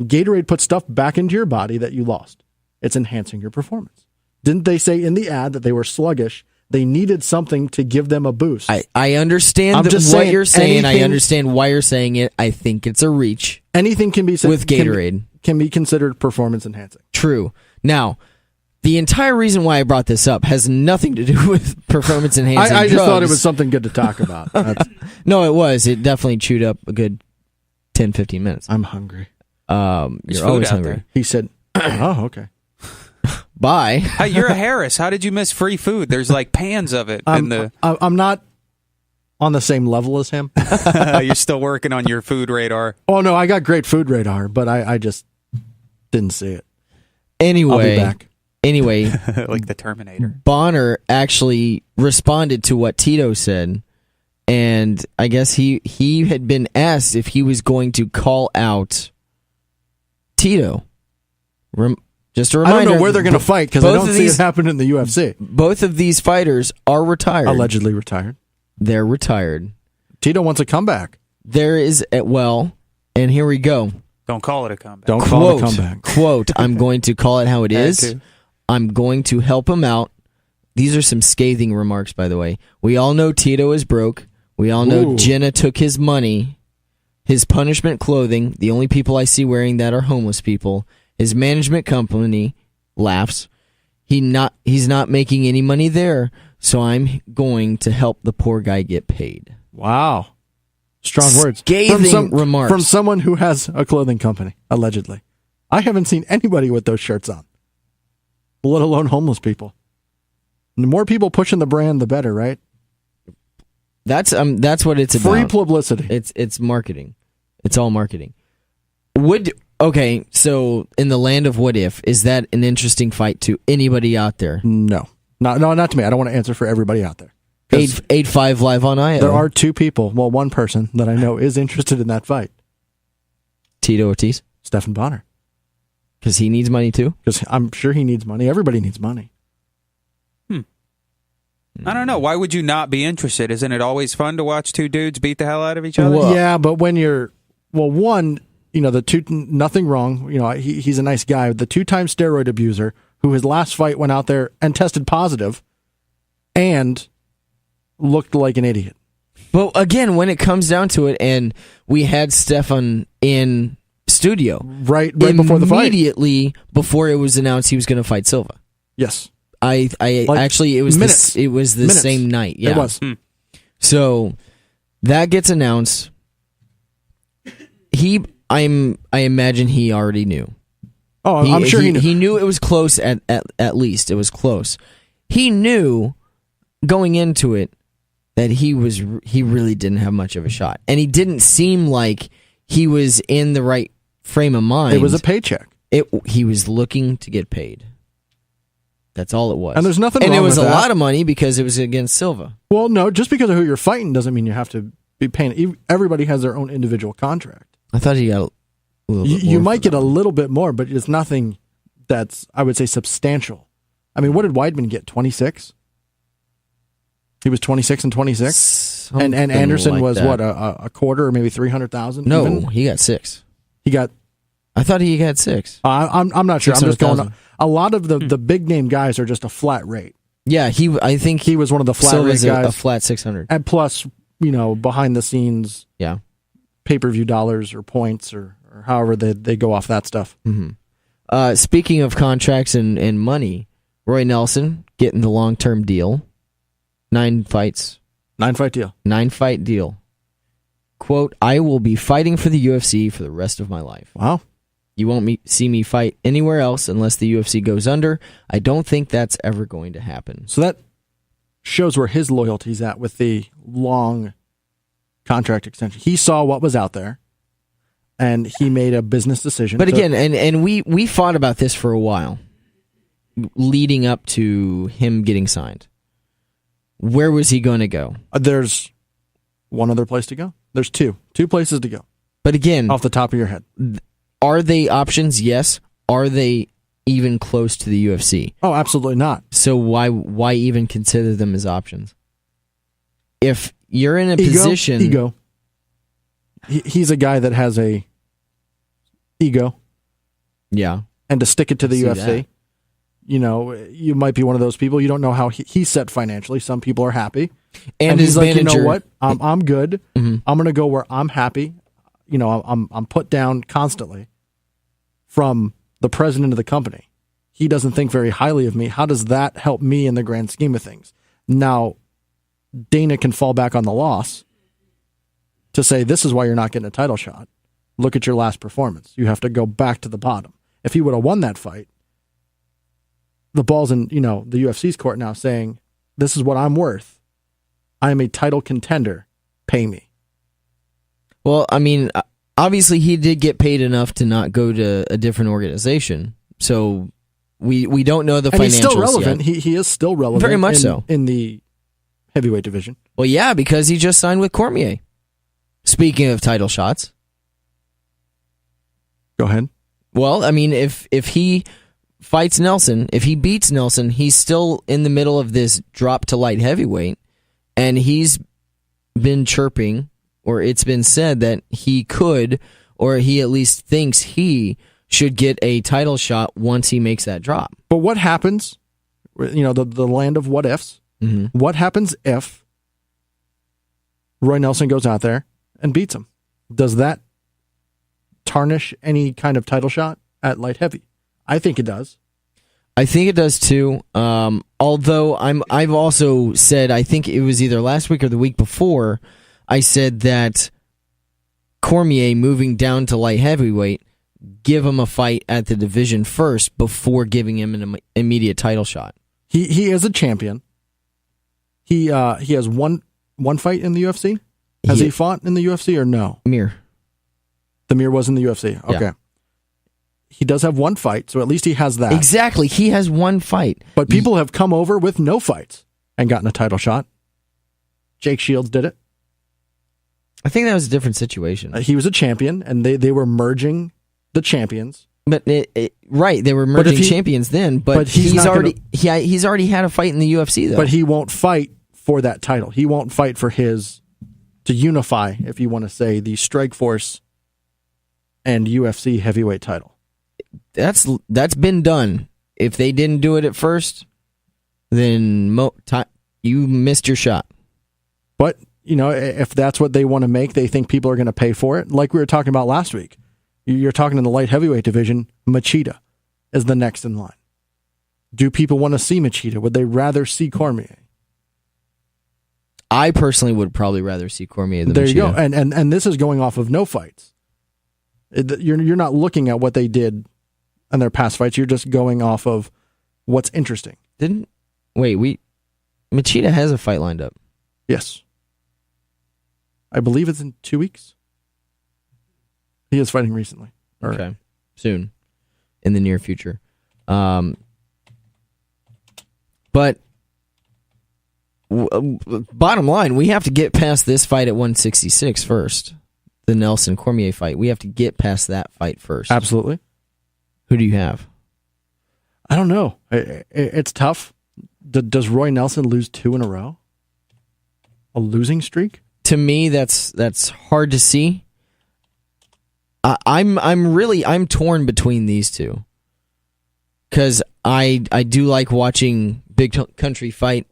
S5: Gatorade puts stuff back into your body that you lost. It's enhancing your performance. Didn't they say in the ad that they were sluggish? They needed something to give them a boost.
S6: I understand what you're saying. I understand why you're saying it. I think it's a reach.
S5: Anything can be
S6: with Gatorade
S5: can be considered performance enhancing.
S6: True. Now, the entire reason why I brought this up has nothing to do with performance enhancing.
S5: I just thought it was something good to talk about.
S6: No, it was. It definitely chewed up a good 10, 15 minutes.
S5: I'm hungry.
S6: You're always hungry.
S5: There. He said, "Oh, okay."
S6: Bye.
S3: Hey, you're a Harris. How did you miss free food? There's like pans of it in the.
S5: I'm not on the same level as him.
S3: You're still working on your food radar.
S5: Oh no, I got great food radar, but I just didn't see it.
S6: Anyway,
S5: I'll be back.
S6: Anyway,
S3: like the Terminator.
S6: Bonner actually responded to what Tito said, and I guess he had been asked if he was going to call out Tito. Just a reminder.
S5: I don't know where they're going to fight because I don't see it happen in the UFC.
S6: Both of these fighters are retired.
S5: Allegedly retired.
S6: They're retired.
S5: Tito wants a comeback.
S6: There is, and here we go.
S3: Don't call it a comeback.
S5: Don't call it a comeback.
S6: Quote, I'm going to call it how it is. I'm going to help him out. These are some scathing remarks, by the way. We all know Tito is broke. We all know Jenna took his money, his punishment clothing. The only people I see wearing that are homeless people. His management company laughs. He's not making any money there, so I'm going to help the poor guy get paid.
S5: Wow. Strong words.
S6: Scathing remarks.
S5: From someone who has a clothing company, allegedly. I haven't seen anybody with those shirts on, let alone homeless people. The more people pushing the brand, the better, right?
S6: That's what it's about.
S5: Free publicity.
S6: It's marketing. It's all marketing. Okay, so in the land of what if, is that an interesting fight to anybody out there?
S5: No, not to me. I don't want to answer for everybody out there.
S6: 885 live on IO.
S5: There are two people, well, one person that I know is interested in that fight.
S6: Tito Ortiz?
S5: Stephen Bonner.
S6: Because he needs money too?
S5: Because I'm sure he needs money. Everybody needs money.
S3: I don't know. Why would you not be interested? Isn't it always fun to watch two dudes beat the hell out of each other?
S5: Well, yeah, but when you're, one, the two, nothing wrong. He's a nice guy. The 2-time steroid abuser who his last fight went out there and tested positive and looked like an idiot.
S6: But again, when it comes down to it, and we had Stefan in studio
S5: right before the fight,
S6: immediately before it was announced he was going to fight Silva.
S5: Yes,
S6: I actually it was
S5: minutes.
S6: It was the same night. Yeah,
S5: it was.
S6: So that gets announced. I imagine he already knew.
S5: Oh, I'm sure he knew.
S6: He knew it was close. At least it was close. He knew going into it that he really didn't have much of a shot, and he didn't seem like he was in the right frame of mind.
S5: It was a paycheck.
S6: He was looking to get paid. That's all it was.
S5: And there's nothing wrong
S6: with that. And it was a lot
S5: of
S6: money because it was against Silva.
S5: Well, no, just because of who you're fighting doesn't mean you have to be paying. Everybody has their own individual contract.
S6: I thought he got a little bit more.
S5: You might get a little bit more, but it's nothing that's, I would say, substantial. I mean, what did Weidman get? 26? He was 26 and 26? And Anderson
S6: like
S5: was,
S6: that.
S5: what, a quarter or maybe 300,000?
S6: No,
S5: even?
S6: he got 6.
S5: I
S6: thought he got 6.
S5: I'm not sure. I'm just going.
S6: 600,000.
S5: A lot of the big name guys are just a flat rate.
S6: Yeah, I think
S5: he was one of the flat rate guys.
S6: A flat 600.
S5: And plus, behind the scenes,
S6: yeah,
S5: pay-per-view dollars or points or however they go off that stuff.
S6: Mm-hmm. Speaking of contracts and money, Roy Nelson getting the long-term deal. 9 fights.
S5: 9-fight deal.
S6: 9-fight deal. Quote, I will be fighting for the UFC for the rest of my life.
S5: Wow.
S6: You won't see me fight anywhere else unless the UFC goes under. I don't think that's ever going to happen.
S5: So that shows where his loyalty's at with the long contract extension. He saw what was out there, and he made a business decision.
S6: But again, and we fought about this for a while, leading up to him getting signed. Where was he going to go?
S5: There's one other place to go. There's two places to go.
S6: But again,
S5: off the top of your head.
S6: Are they options? Yes. Are they even close to the UFC?
S5: Oh, absolutely not.
S6: So why even consider them as options? If you're in a position...
S5: Ego. He's a guy that has a ego.
S6: Yeah.
S5: And to stick it to the UFC.
S6: That.
S5: You might be one of those people. You don't know how he's set financially. Some people are happy.
S6: And
S5: he's
S6: his
S5: like,
S6: manager,
S5: you know what? I'm good.
S6: Mm-hmm.
S5: I'm going to go where I'm happy. I'm put down constantly from the president of the company. He doesn't think very highly of me. How does that help me in the grand scheme of things? Now, Dana can fall back on the loss to say, this is why you're not getting a title shot. Look at your last performance. You have to go back to the bottom. If he would have won that fight, the ball's in, the UFC's court now saying, this is what I'm worth. I am a title contender. Pay me.
S6: Well, I mean, obviously he did get paid enough to not go to a different organization. So we don't know the financials
S5: he's still relevant.
S6: yet.
S5: He is still relevant.
S6: Very much so.
S5: In the heavyweight division.
S6: Well, yeah, because he just signed with Cormier. Speaking of title shots.
S5: Go ahead.
S6: Well, I mean, if he fights Nelson, if he beats Nelson, he's still in the middle of this drop to light heavyweight, and he's been chirping, or it's been said that he could, or he at least thinks he should get a title shot once he makes that drop.
S5: But what happens, the land of what ifs, what happens if Roy Nelson goes out there and beats him? Does that tarnish any kind of title shot at light heavy? I think it does.
S6: I think it does too. Although I've also said, I think it was either last week or the week before, I said that Cormier moving down to light heavyweight, give him a fight at the division first before giving him an immediate title shot.
S5: He is a champion. He has one fight in the UFC. Has he fought in the UFC or no?
S6: Mir.
S5: The Mir was in the UFC. Okay.
S6: Yeah.
S5: He does have one fight, so at least he has that.
S6: Exactly. He has one fight.
S5: But people have come over with no fights and gotten a title shot. Jake Shields did it.
S6: I think that was a different situation.
S5: He was a champion, and they were merging the champions.
S6: But right, they were merging champions then. But he's already had a fight in the UFC though.
S5: But he won't fight for that title. He won't fight for to unify, if you want to say, the Strikeforce and UFC heavyweight title.
S6: That's been done. If they didn't do it at first, then you missed your shot.
S5: But if that's what they want to make, they think people are going to pay for it. Like we were talking about last week. You're talking in the light heavyweight division, Machida is the next in line. Do people want to see Machida? Would they rather see Cormier?
S6: I personally would probably rather see Cormier than
S5: There
S6: Machida.
S5: you go. And this is going off of no fights. You're not looking at what they did in their past fights. You're just going off of what's interesting.
S6: Machida has a fight lined up.
S5: Yes. I believe it's in 2 weeks. He is fighting recently.
S6: Okay. Soon. In the near future. But bottom line, we have to get past this fight at 166 first. The Nelson Cormier fight. We have to get past that fight first.
S5: Absolutely.
S6: Who do you have?
S5: I don't know. It's tough. Does Roy Nelson lose 2 in a row? A losing streak?
S6: To me, that's hard to see. I'm torn between these two because I do like watching Big Country fight.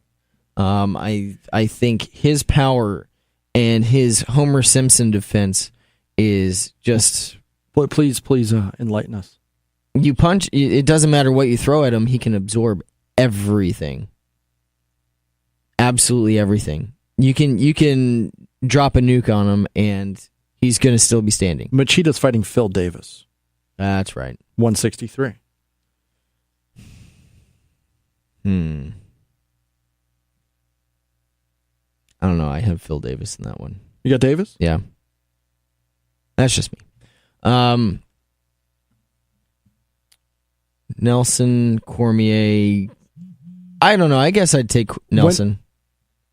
S6: I think his power and his Homer Simpson defense is just.
S5: Boy, please enlighten us.
S6: You punch, it doesn't matter what you throw at him, he can absorb everything. Absolutely everything. You can drop a nuke on him and he's going to still be standing.
S5: Machida's fighting Phil Davis.
S6: That's right.
S5: 163.
S6: I don't know. I have Phil Davis in that one.
S5: You got Davis?
S6: Yeah. That's just me. Nelson, Cormier. I don't know. I guess I'd take Nelson.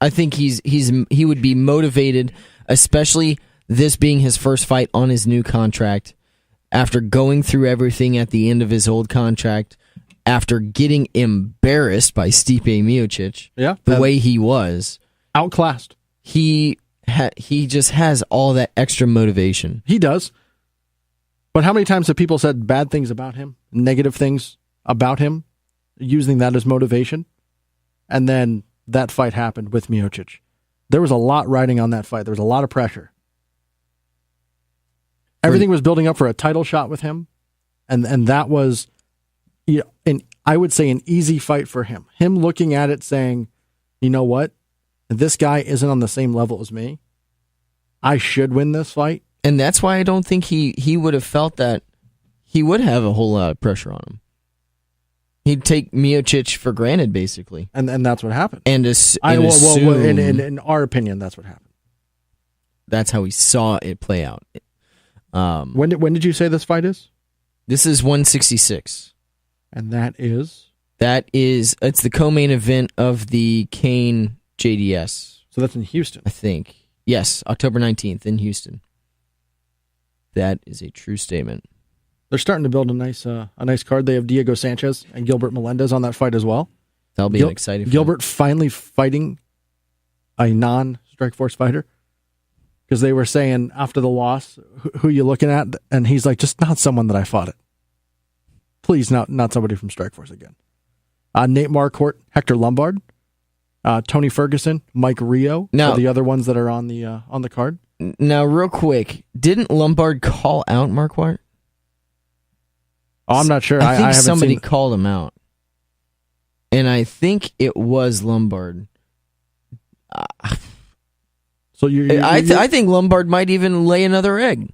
S6: I think he would be motivated, especially this being his first fight on his new contract, after going through everything at the end of his old contract, after getting embarrassed by Stipe Miocic, the way he was.
S5: Outclassed.
S6: He just has all that extra motivation.
S5: He does. But how many times have people said bad things about him, negative things about him, using that as motivation? And then that fight happened with Miocic. There was a lot riding on that fight. There was a lot of pressure. Everything was building up for a title shot with him, and that was, I would say, an easy fight for him. Him looking at it saying, you know what? This guy isn't on the same level as me. I should win this fight.
S6: And that's why I don't think he would have felt that he would have a whole lot of pressure on him. He'd take Miocic for granted, basically.
S5: And that's what happened.
S6: And
S5: in our opinion, that's what happened.
S6: That's how we saw it play out.
S5: When did you say this fight is?
S6: This is 166.
S5: And that is?
S6: It's the co-main event of the Kane JDS.
S5: So that's in Houston.
S6: I think. Yes, October 19th in Houston. That is a true statement.
S5: They're starting to build a nice card. They have Diego Sanchez and Gilbert Melendez on that fight as well.
S6: That'll be an exciting fight.
S5: Gilbert finally fighting a non-Strikeforce fighter. Because they were saying after the loss, who are you looking at? And he's like, just not someone that I fought it. Please, not somebody from Strikeforce again. Nate Marquardt, Hector Lombard, Tony Ferguson, Mike Rio are the other ones that are on the card.
S6: Now, real quick, didn't Lombard call out Marquardt?
S5: Oh, I'm not sure.
S6: I think
S5: haven't
S6: somebody
S5: seen...
S6: called him out. And I think it was Lombard.
S5: So
S6: I think Lombard might even lay another egg.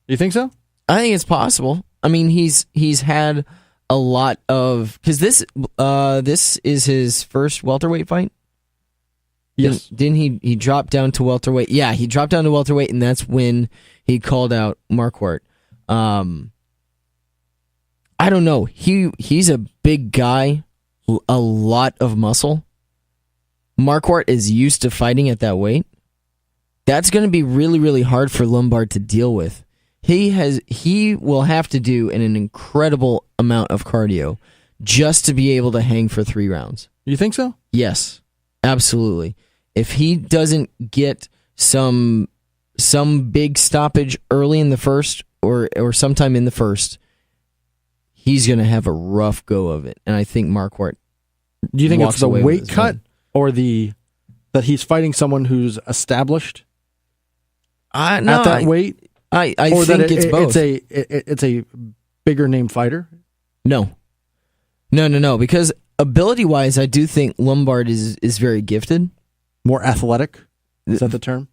S5: You think so?
S6: I think it's possible. I mean, he's had a lot of, because this is his first welterweight fight.
S5: Yes.
S6: Didn't he drop down to welterweight? Yeah, he dropped down to welterweight, and that's when he called out Marquardt. I don't know. He's a big guy, a lot of muscle. Marquardt is used to fighting at that weight. That's going to be really, really hard for Lombard to deal with. He will have to do an incredible amount of cardio just to be able to hang for 3 rounds.
S5: You think so?
S6: Yes, absolutely. If he doesn't get some big stoppage early in the first or sometime in the first, he's going to have a rough go of it. And I think Marquardt.
S5: Do you think it's the weight cut or that he's fighting someone who's established at that weight?
S6: I think it's both.
S5: It's a bigger name fighter.
S6: No. Because ability wise, I do think Lombard is very gifted,
S5: more athletic. Is that the term?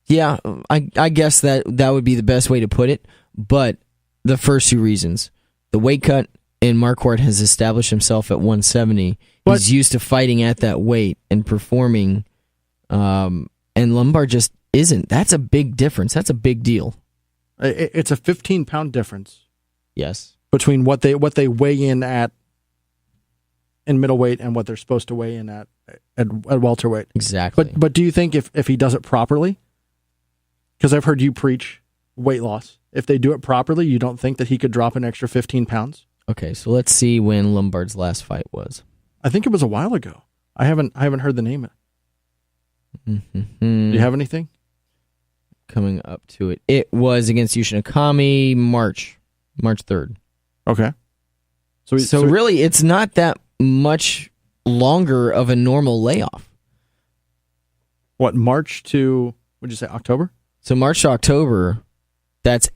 S6: Yeah, I guess that would be the best way to put it. But the first 2 reasons, the weight cut, and Marquardt has established himself at 170. He's used to fighting at that weight and performing, and Lombard just isn't. That's a big difference. That's a big deal.
S5: It's a 15-pound difference.
S6: Yes,
S5: between what they weigh in at in middleweight and what they're supposed to weigh in at welterweight.
S6: Exactly.
S5: But do you think if he does it properly? Because I've heard you preach weight loss. If they do it properly, you don't think that he could drop an extra 15 pounds?
S6: Okay, so let's see when Lombard's last fight was.
S5: I think it was a while ago. I haven't heard the name. Do you have anything?
S6: Coming up to it. It was against Yushin Akami, March 3rd.
S5: Okay.
S6: So really, it's not that much longer of a normal layoff.
S5: What, March to, would you say October?
S6: So March to October, that's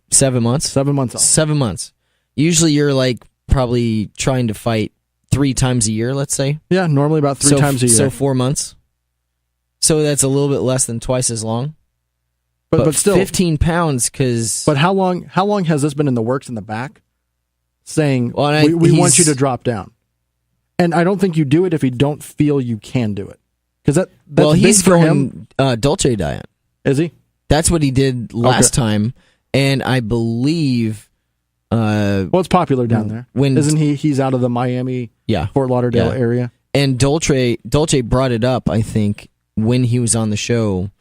S6: 7 months.
S5: 7 months off.
S6: 7 months. Usually you're like probably trying to fight 3 times a year, let's say.
S5: Yeah, normally about 3 times a year.
S6: So 4 months. So that's a little bit less than twice as long.
S5: But still
S6: 15 pounds, because...
S5: But how long has this been in the works in the back? Saying, we want you to drop down. And I don't think you do it if you don't feel you can do it. Because that's
S6: he's
S5: big for him.
S6: Dolce diet.
S5: Is he?
S6: That's what he did last time. And I believe...
S5: it's popular down there. Isn't he? He's out of the Miami, Fort Lauderdale area.
S6: And Dolce brought it up, I think, when he was on the show.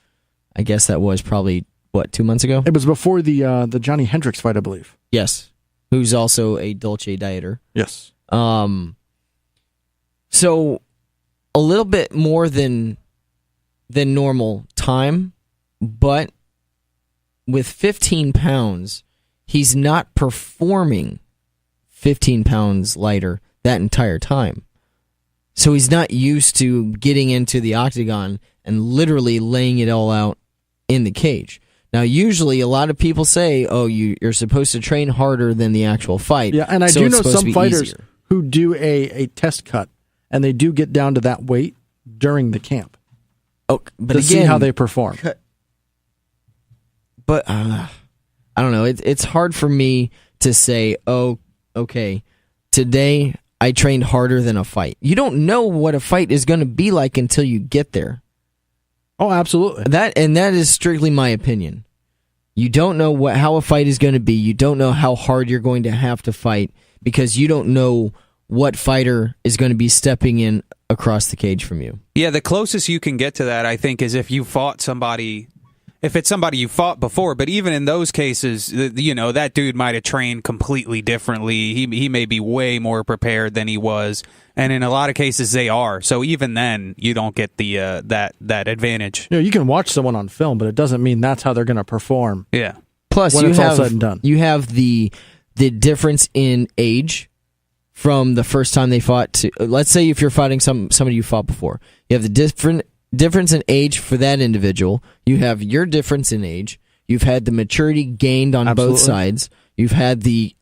S6: I guess that was probably, 2 months ago?
S5: It was before the Johnny Hendricks fight, I believe.
S6: Yes. Who's also a Dolce dieter.
S5: Yes.
S6: So a little bit more than normal time, but with 15 pounds, he's not performing 15 pounds lighter that entire time. So he's not used to getting into the octagon and literally laying it all out in the cage. Now, usually a lot of people say, you're supposed to train harder than the actual fight.
S5: Yeah, and I do know some fighters who do a test cut, and they do get down to that weight during the camp.
S6: Oh, but
S5: to
S6: again,
S5: see how they perform.
S6: But I don't know. It's hard for me to say, okay, today I trained harder than a fight. You don't know what a fight is going to be like until you get there.
S5: Oh, absolutely.
S6: That is strictly my opinion. You don't know how a fight is going to be. You don't know how hard you're going to have to fight because you don't know what fighter is going to be stepping in across the cage from you.
S3: Yeah, the closest you can get to that, I think, is if you fought somebody... If it's somebody you fought before, but even in those cases, that dude might have trained completely differently. He may be way more prepared than he was, and in a lot of cases they are. So even then, you don't get the that advantage.
S5: You can watch someone on film, but it doesn't mean that's how they're going to perform.
S3: Yeah.
S6: Plus,
S5: when it's all said and done,
S6: you have the difference in age from the first time they fought to. Let's say if you're fighting somebody you fought before, you have the difference in age for that individual. You have your difference in age. You've had the maturity gained on both sides. You've had the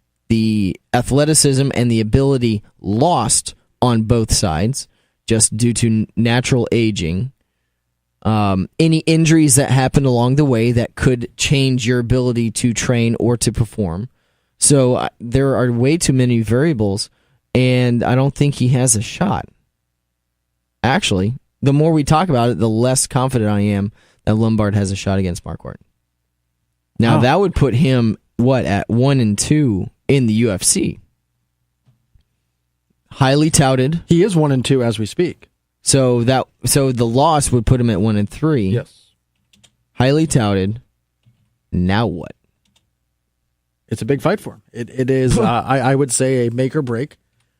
S6: athleticism and the ability lost on both sides. just due to natural aging. Any injuries that happen along the way that could change your ability to train or to perform. So there are way too many variables, and I don't think he has a shot. Actually, the more we talk about it, the less confident I am that Lombard has a shot against Marquardt. Now, that would put him, at 1-2 in the UFC? Highly touted.
S5: He is 1-2 as we speak.
S6: So the loss would put him at 1-3.
S5: Yes.
S6: Highly touted. Now what?
S5: It's a big fight for him. It is, I would say, a make or break.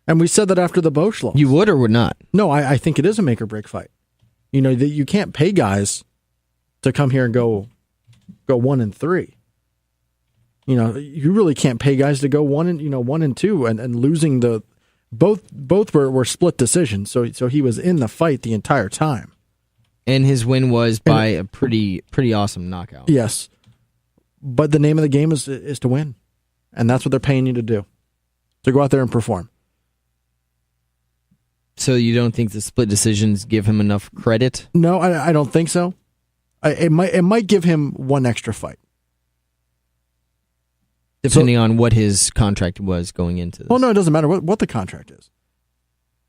S5: And we said that after the Bosch loss.
S6: You would or would not?
S5: No, I think it is a make or break fight. You know, that you can't pay guys to come here and go 1-3. You know, you really can't pay guys to go 1-2 and losing the both were split decisions. So he was in the fight the entire time.
S6: And his win was by a pretty awesome knockout.
S5: Yes. But the name of the game is to win. And that's what they're paying you to do. To go out there and perform.
S6: So you don't think the split decisions give him enough credit?
S5: No, I don't think so. It might give him one extra fight.
S6: Depending on what his contract was going into this.
S5: Well, no, it doesn't matter what the contract is.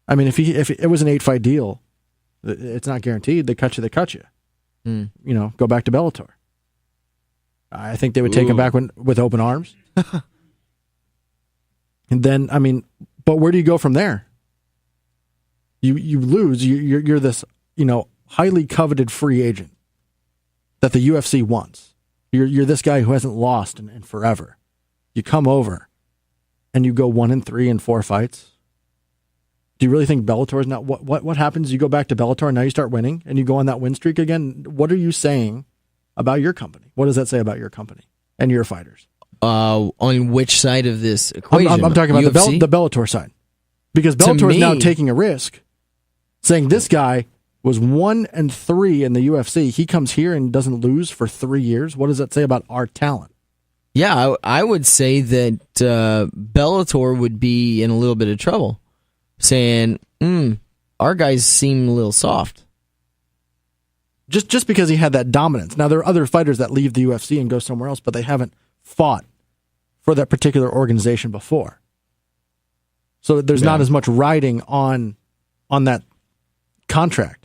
S5: I mean, if it was an 8-fight deal, it's not guaranteed. They cut you. You know, go back to Bellator. I think they would take him back with open arms. And then, I mean, but where do you go from there? You lose. You're this, highly coveted free agent that the UFC wants. You're this guy who hasn't lost in forever. You come over and you go 1-3 in 4 fights. Do you really think Bellator is not what happens? You go back to Bellator and now you start winning and you go on that win streak again. What are you saying about your company? What does that say about your company and your fighters?
S6: On which side of this equation?
S5: I'm talking about the Bellator side. Because Bellator is now taking a risk, saying this guy was 1-3 in the UFC. He comes here and doesn't lose for 3 years. What does that say about our talent?
S6: Yeah, I would say that Bellator would be in a little bit of trouble, saying, our guys seem a little soft.
S5: Just because he had that dominance. Now, there are other fighters that leave the UFC and go somewhere else, but they haven't fought for that particular organization before. So there's not as much riding on that contract.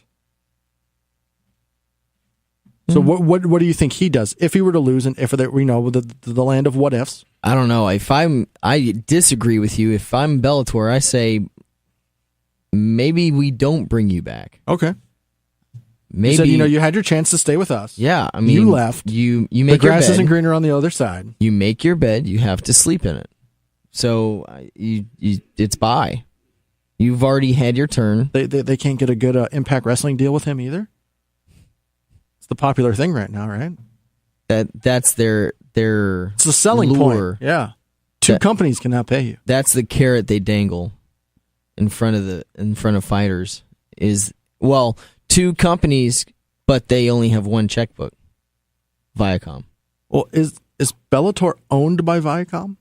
S5: So what do you think he does if he were to lose and if the land of what ifs?
S6: I don't know. I disagree with you. If I'm Bellator, I say maybe we don't bring you back.
S5: Okay.
S6: Maybe
S5: you said, you had your chance to stay with us.
S6: Yeah, I mean,
S5: you left.
S6: You make
S5: the
S6: your bed.
S5: The grass isn't greener on the other side.
S6: You make your bed. You have to sleep in it. So it's bye. You've already had your turn.
S5: They can't get a good Impact Wrestling deal with him either. It's the popular thing right now, right?
S6: That's their
S5: it's the selling
S6: lure.
S5: point. Yeah, two companies cannot pay you.
S6: That's the carrot they dangle in front of fighters. Two companies, but they only have one checkbook. Viacom.
S5: Well, is Bellator owned by Viacom?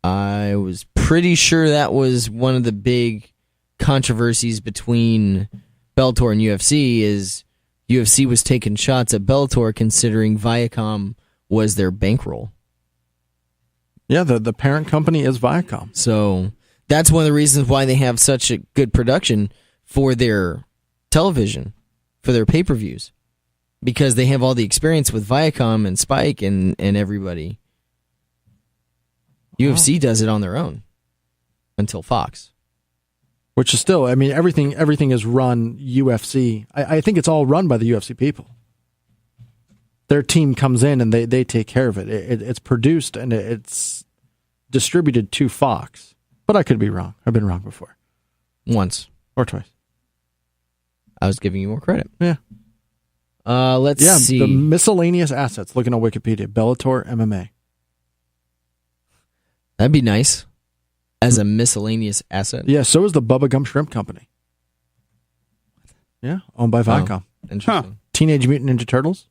S6: I was pretty sure that was one of the big controversies between Bellator and UFC is UFC was taking shots at Bellator considering Viacom was their bankroll.
S5: Yeah, the parent company is Viacom.
S6: So that's one of the reasons why they have such a good production for their television, for their pay-per-views, because they have all the experience with Viacom and Spike and everybody. UFC does it on their own until Fox.
S5: Which is still, I mean, everything is run UFC. I think it's all run by the UFC people. Their team comes in and they take care of it. It's produced and it's distributed to Fox. But I could be wrong. I've been wrong before.
S6: Once.
S5: Or twice.
S6: I was giving you more credit.
S5: Yeah.
S6: Let's see.
S5: The miscellaneous assets. Looking on Wikipedia. Bellator MMA.
S6: That'd be nice. As a miscellaneous asset.
S5: Yeah, so is the Bubba Gum Shrimp Company. Yeah, owned by Viacom.
S6: Interesting.
S5: Teenage Mutant Ninja Turtles.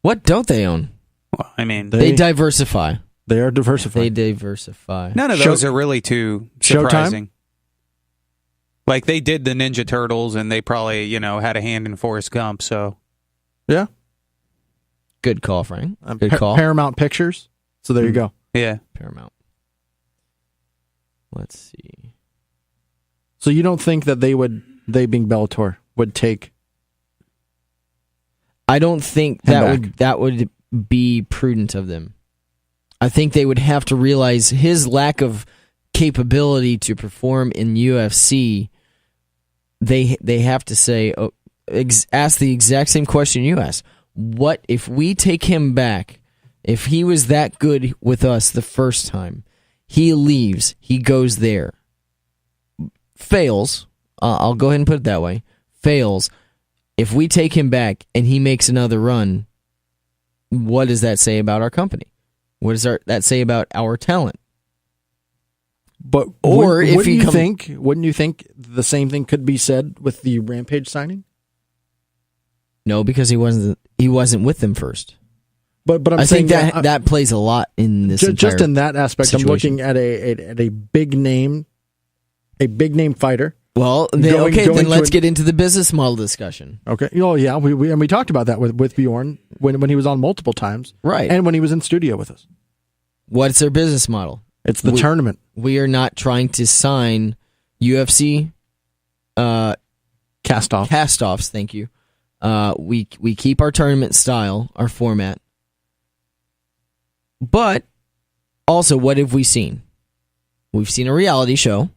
S6: What don't they own?
S3: Well, I mean,
S6: they diversify.
S5: They are diversified.
S6: They diversify.
S3: None of those are really too surprising. Like, they did the Ninja Turtles, and they probably, had a hand in Forrest Gump, so.
S5: Yeah.
S6: Good call, Frank. Good call.
S5: Paramount Pictures. So there you go.
S3: Yeah.
S6: Paramount. Let's see.
S5: So you don't think that they being Bellator, would take...
S6: I don't think that would be prudent of them. I think they would have to realize his lack of capability to perform in UFC. They have to say, ask the exact same question you asked. What if we take him back? If he was that good with us the first time, he leaves, he goes there, fails. I'll go ahead and put it that way. Fails. If we take him back and he makes another run, what does that say about our company? What does that say about our talent?
S5: But wouldn't you think the same thing could be said with the Rampage signing?
S6: No, because he wasn't with them first.
S5: But
S6: I think that plays a lot in this.
S5: Just in that aspect,
S6: situation.
S5: I'm looking at a big name fighter.
S6: Well, then let's get into the business model discussion.
S5: Okay. Oh yeah, we talked about that with Bjorn when he was on multiple times,
S6: right?
S5: And when he was in studio with us.
S6: What's their business model?
S5: It's the tournament.
S6: We are not trying to sign UFC cast-offs. Thank you. We keep our tournament style, our format. But also, what have we seen? We've seen a reality show,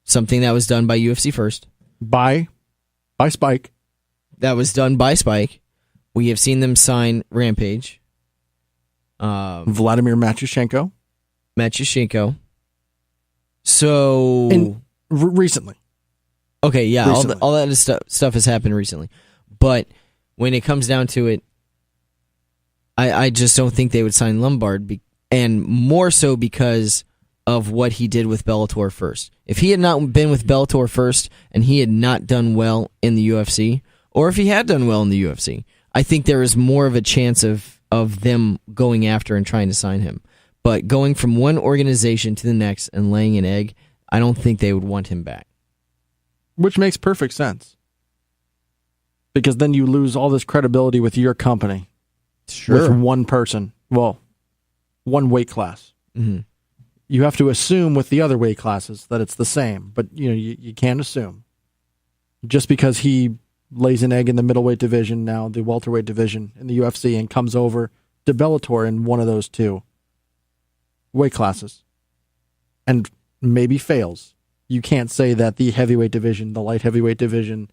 S6: something that was done by UFC first.
S5: By Spike.
S6: That was done by Spike. We have seen them sign Rampage.
S5: Vladimir Matyushenko.
S6: So
S5: recently.
S6: Okay, yeah,
S5: recently.
S6: all that stuff has happened recently. But when it comes down to it, I just don't think they would sign Lombard, and more so because of what he did with Bellator first. If he had not been with Bellator first and he had not done well in the UFC, or if he had done well in the UFC, I think there is more of a chance of them going after and trying to sign him. But going from one organization to the next and laying an egg, I don't think they would want him back.
S5: Which makes perfect sense. Because then you lose all this credibility with your company.
S6: Sure.
S5: With one person. Well, one weight class.
S6: Mm-hmm.
S5: You have to assume with the other weight classes that it's the same. But you can't assume. Just because he lays an egg in the middleweight division, now the welterweight division in the UFC, and comes over to Bellator in one of those two weight classes and maybe fails. You can't say that the heavyweight division, the light heavyweight division,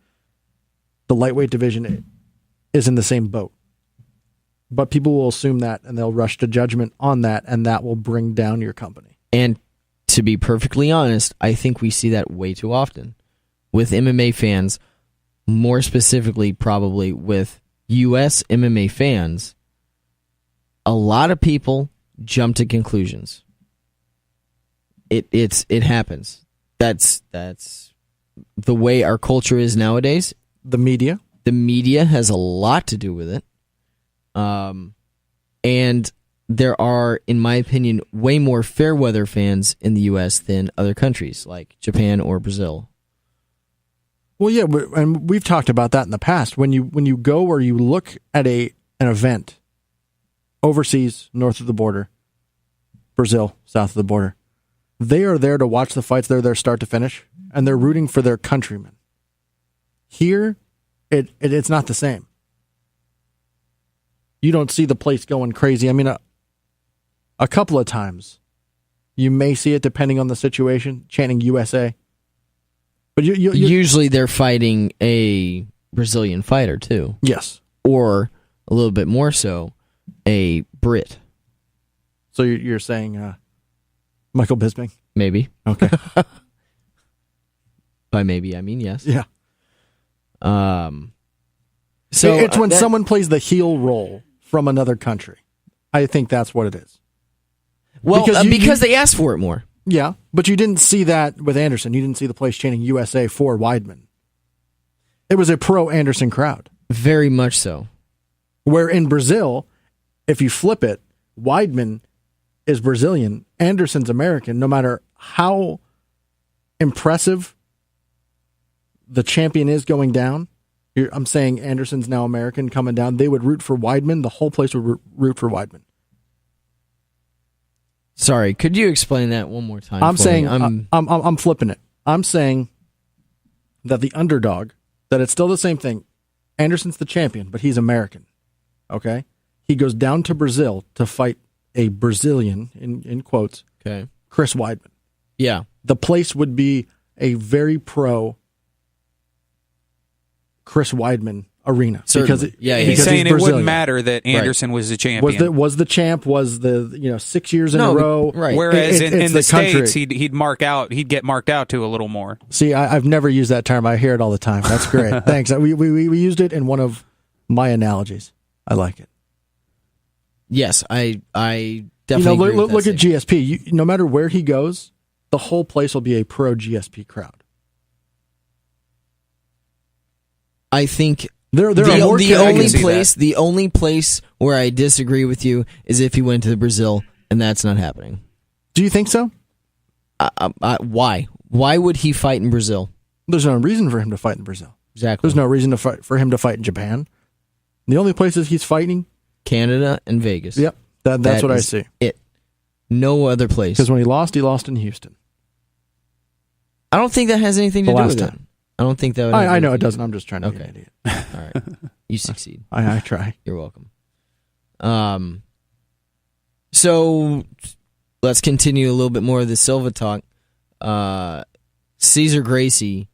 S5: the lightweight division is in the same boat. But people will assume that, and they'll rush to judgment on that, and that will bring down your company.
S6: And to be perfectly honest, I think we see that way too often with MMA fans, more specifically probably with U.S. MMA fans. A lot of people jump to conclusions. It happens. That's the way our culture is nowadays.
S5: The media
S6: has a lot to do with it. And there are, in my opinion, way more fair weather fans in the U.S. than other countries like Japan or Brazil.
S5: Well, yeah, and we've talked about that in the past. When you go or you look at an event overseas, north of the border, Brazil, south of the border, they are there to watch the fights. They're there start to finish, and they're rooting for their countrymen. Here, it's not the same. You don't see the place going crazy. I mean, a couple of times, you may see it depending on the situation, chanting USA. But you
S6: usually they're fighting a Brazilian fighter too.
S5: Yes,
S6: or a little bit more so, a Brit.
S5: So you're saying Michael Bisping?
S6: Maybe.
S5: Okay.
S6: By maybe I mean yes.
S5: Yeah.
S6: So
S5: it's when someone plays the heel role from another country. I think that's what it is.
S6: Well, because they asked for it more.
S5: Yeah, but you didn't see that with Anderson. You didn't see the place chanting USA for Weidman. It was a pro-Anderson crowd.
S6: Very much so.
S5: Where in Brazil, if you flip it, Weidman is Brazilian, Anderson's American, no matter how impressive the champion is going down, I'm saying Anderson's now American coming down, they would root for Weidman. The whole place would root for Weidman.
S6: Sorry, could you explain that one more time?
S5: I'm saying I'm flipping it. I'm saying that the underdog, that it's still the same thing. Anderson's the champion, but he's American. Okay? He goes down to Brazil to fight a Brazilian, in quotes,
S6: okay,
S5: Chris Weidman.
S6: Yeah.
S5: The place would be a very pro Chris Weidman arena.
S6: Certainly.
S5: Because
S3: he's saying it
S5: Brazilian.
S3: wouldn't matter that Anderson was the champion.
S5: Was the champ, 6 years in a row.
S6: Right.
S3: Whereas in the
S5: country.
S3: States, he'd get marked out to a little more.
S5: See, I've never used that term. I hear it all the time. That's great. Thanks. We used it in one of my analogies. I like it.
S6: Yes, I definitely agree with
S5: look
S6: that
S5: at GSP. No matter where he goes, the whole place will be a pro GSP crowd.
S6: I think
S5: the
S6: only place where I disagree with you is if he went to Brazil, and that's not happening.
S5: Do you think so?
S6: Why? Why would he fight in Brazil?
S5: There's no reason for him to fight in Brazil.
S6: Exactly.
S5: There's no reason for him to fight in Japan. The only places he's fighting,
S6: Canada and Vegas.
S5: Yep, that's what I see.
S6: It. No other place.
S5: Because when he lost in Houston.
S6: I don't think that has anything to do with it. I don't think that would.
S5: I know it doesn't. I'm just trying to be an idiot.
S6: All right. You succeed.
S5: I try.
S6: You're welcome. So let's continue a little bit more of the Silva talk. Cesar Gracie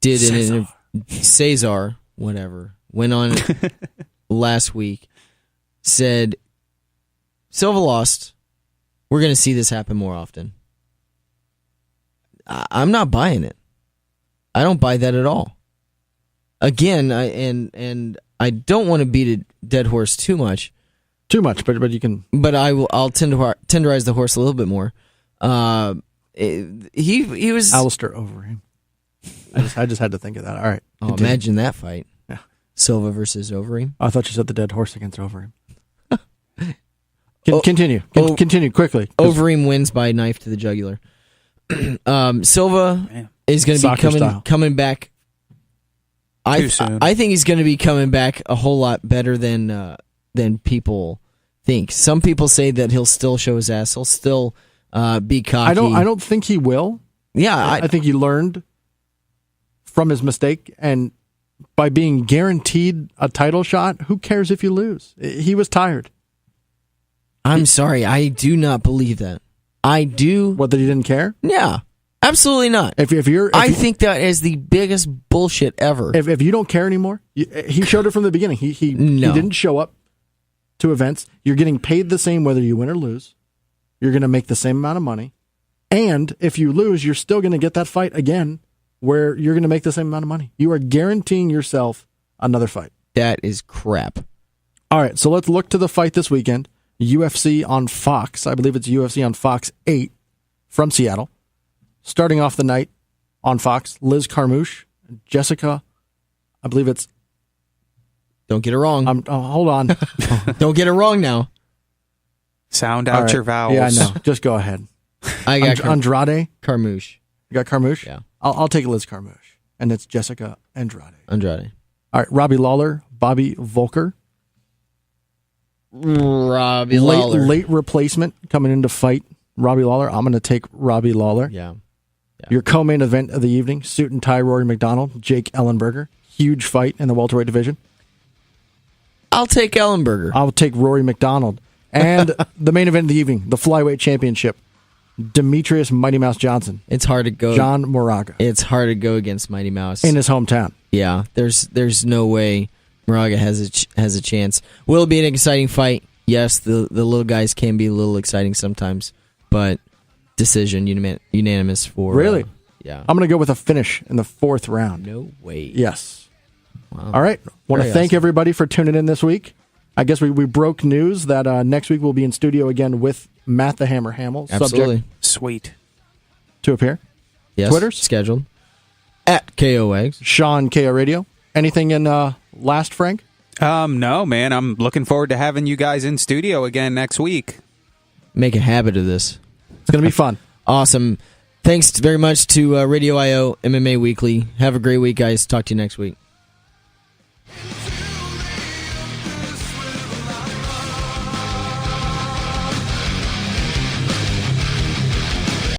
S6: did Cesar, whatever, went on last week, said Silva lost. We're going to see this happen more often. I'm not buying it. I don't buy that at all. Again, I don't want to beat a dead horse too much,
S5: but you can.
S6: But I'll tenderize the horse a little bit more. He was
S5: Alistair Overeem. I just had to think of that. All right.
S6: Oh, imagine that fight.
S5: Yeah.
S6: Silva versus Overeem.
S5: I thought you said the dead horse against Overeem. Continue. Continue quickly.
S6: Overeem wins by knife to the jugular. Silva is going to be coming back. I think he's going to be coming back a whole lot better than people think. Some people say that he'll still show his ass. He'll still be cocky.
S5: I don't think he will.
S6: Yeah,
S5: I think he learned from his mistake, and by being guaranteed a title shot, who cares if you lose? He was tired.
S6: I'm sorry, I do not believe that. I do.
S5: What, that he didn't care?
S6: Yeah, absolutely not. I think that is the biggest bullshit ever.
S5: If you don't care anymore, he showed it from the beginning. He didn't show up to events. You're getting paid the same whether you win or lose. You're going to make the same amount of money. And if you lose, you're still going to get that fight again where you're going to make the same amount of money. You are guaranteeing yourself another fight.
S6: That is crap.
S5: All right, so let's look to the fight this weekend. UFC on Fox. I believe it's UFC on Fox 8 from Seattle. Starting off the night on Fox, Liz Carmouche, Jessica, I believe it's...
S6: Don't get it wrong.
S5: Hold on.
S6: Don't get it wrong now.
S3: Sound out your vowels.
S5: Yeah, I know. Just go ahead.
S6: I got
S5: Andrade.
S6: Carmouche.
S5: You got Carmouche?
S6: Yeah.
S5: I'll take Liz Carmouche. And it's Jessica Andrade.
S6: Andrade.
S5: All right, Robbie Lawler, Bobby Volker.
S6: Robbie Lawler.
S5: Late replacement coming in to fight Robbie Lawler. I'm going to take Robbie Lawler.
S6: Yeah.
S5: Your co-main event of the evening, suit and tie Rory McDonald, Jake Ellenberger. Huge fight in the welterweight division.
S6: I'll take Ellenberger.
S5: I'll take Rory McDonald. And the main event of the evening, the flyweight championship, Demetrius Mighty Mouse Johnson.
S6: It's hard to go.
S5: John Moraga.
S6: It's hard to go against Mighty Mouse
S5: in his hometown.
S6: Yeah, there's no way Moraga has a chance. Will it be an exciting fight? Yes, the little guys can be a little exciting sometimes, but decision unanimous for
S5: really.
S6: Yeah,
S5: I'm going to go with a finish in the 4th round.
S6: No way.
S5: Yes.
S6: Wow.
S5: All right. Want to thank everybody for tuning in this week. I guess we broke news that next week we'll be in studio again with Matt the Hammer Hamill.
S6: Absolutely.
S5: Subject
S3: Sweet.
S5: to appear.
S6: Yes.
S5: Twitter's
S6: scheduled at KO Wegs.
S5: Sean KO Radio. Anything in last, Frank?
S3: No, man. I'm looking forward to having you guys in studio again next week.
S6: Make a habit of this.
S5: It's going to be fun.
S6: Awesome. Thanks very much to Radio IO MMA Weekly. Have a great week, guys. Talk to you next week.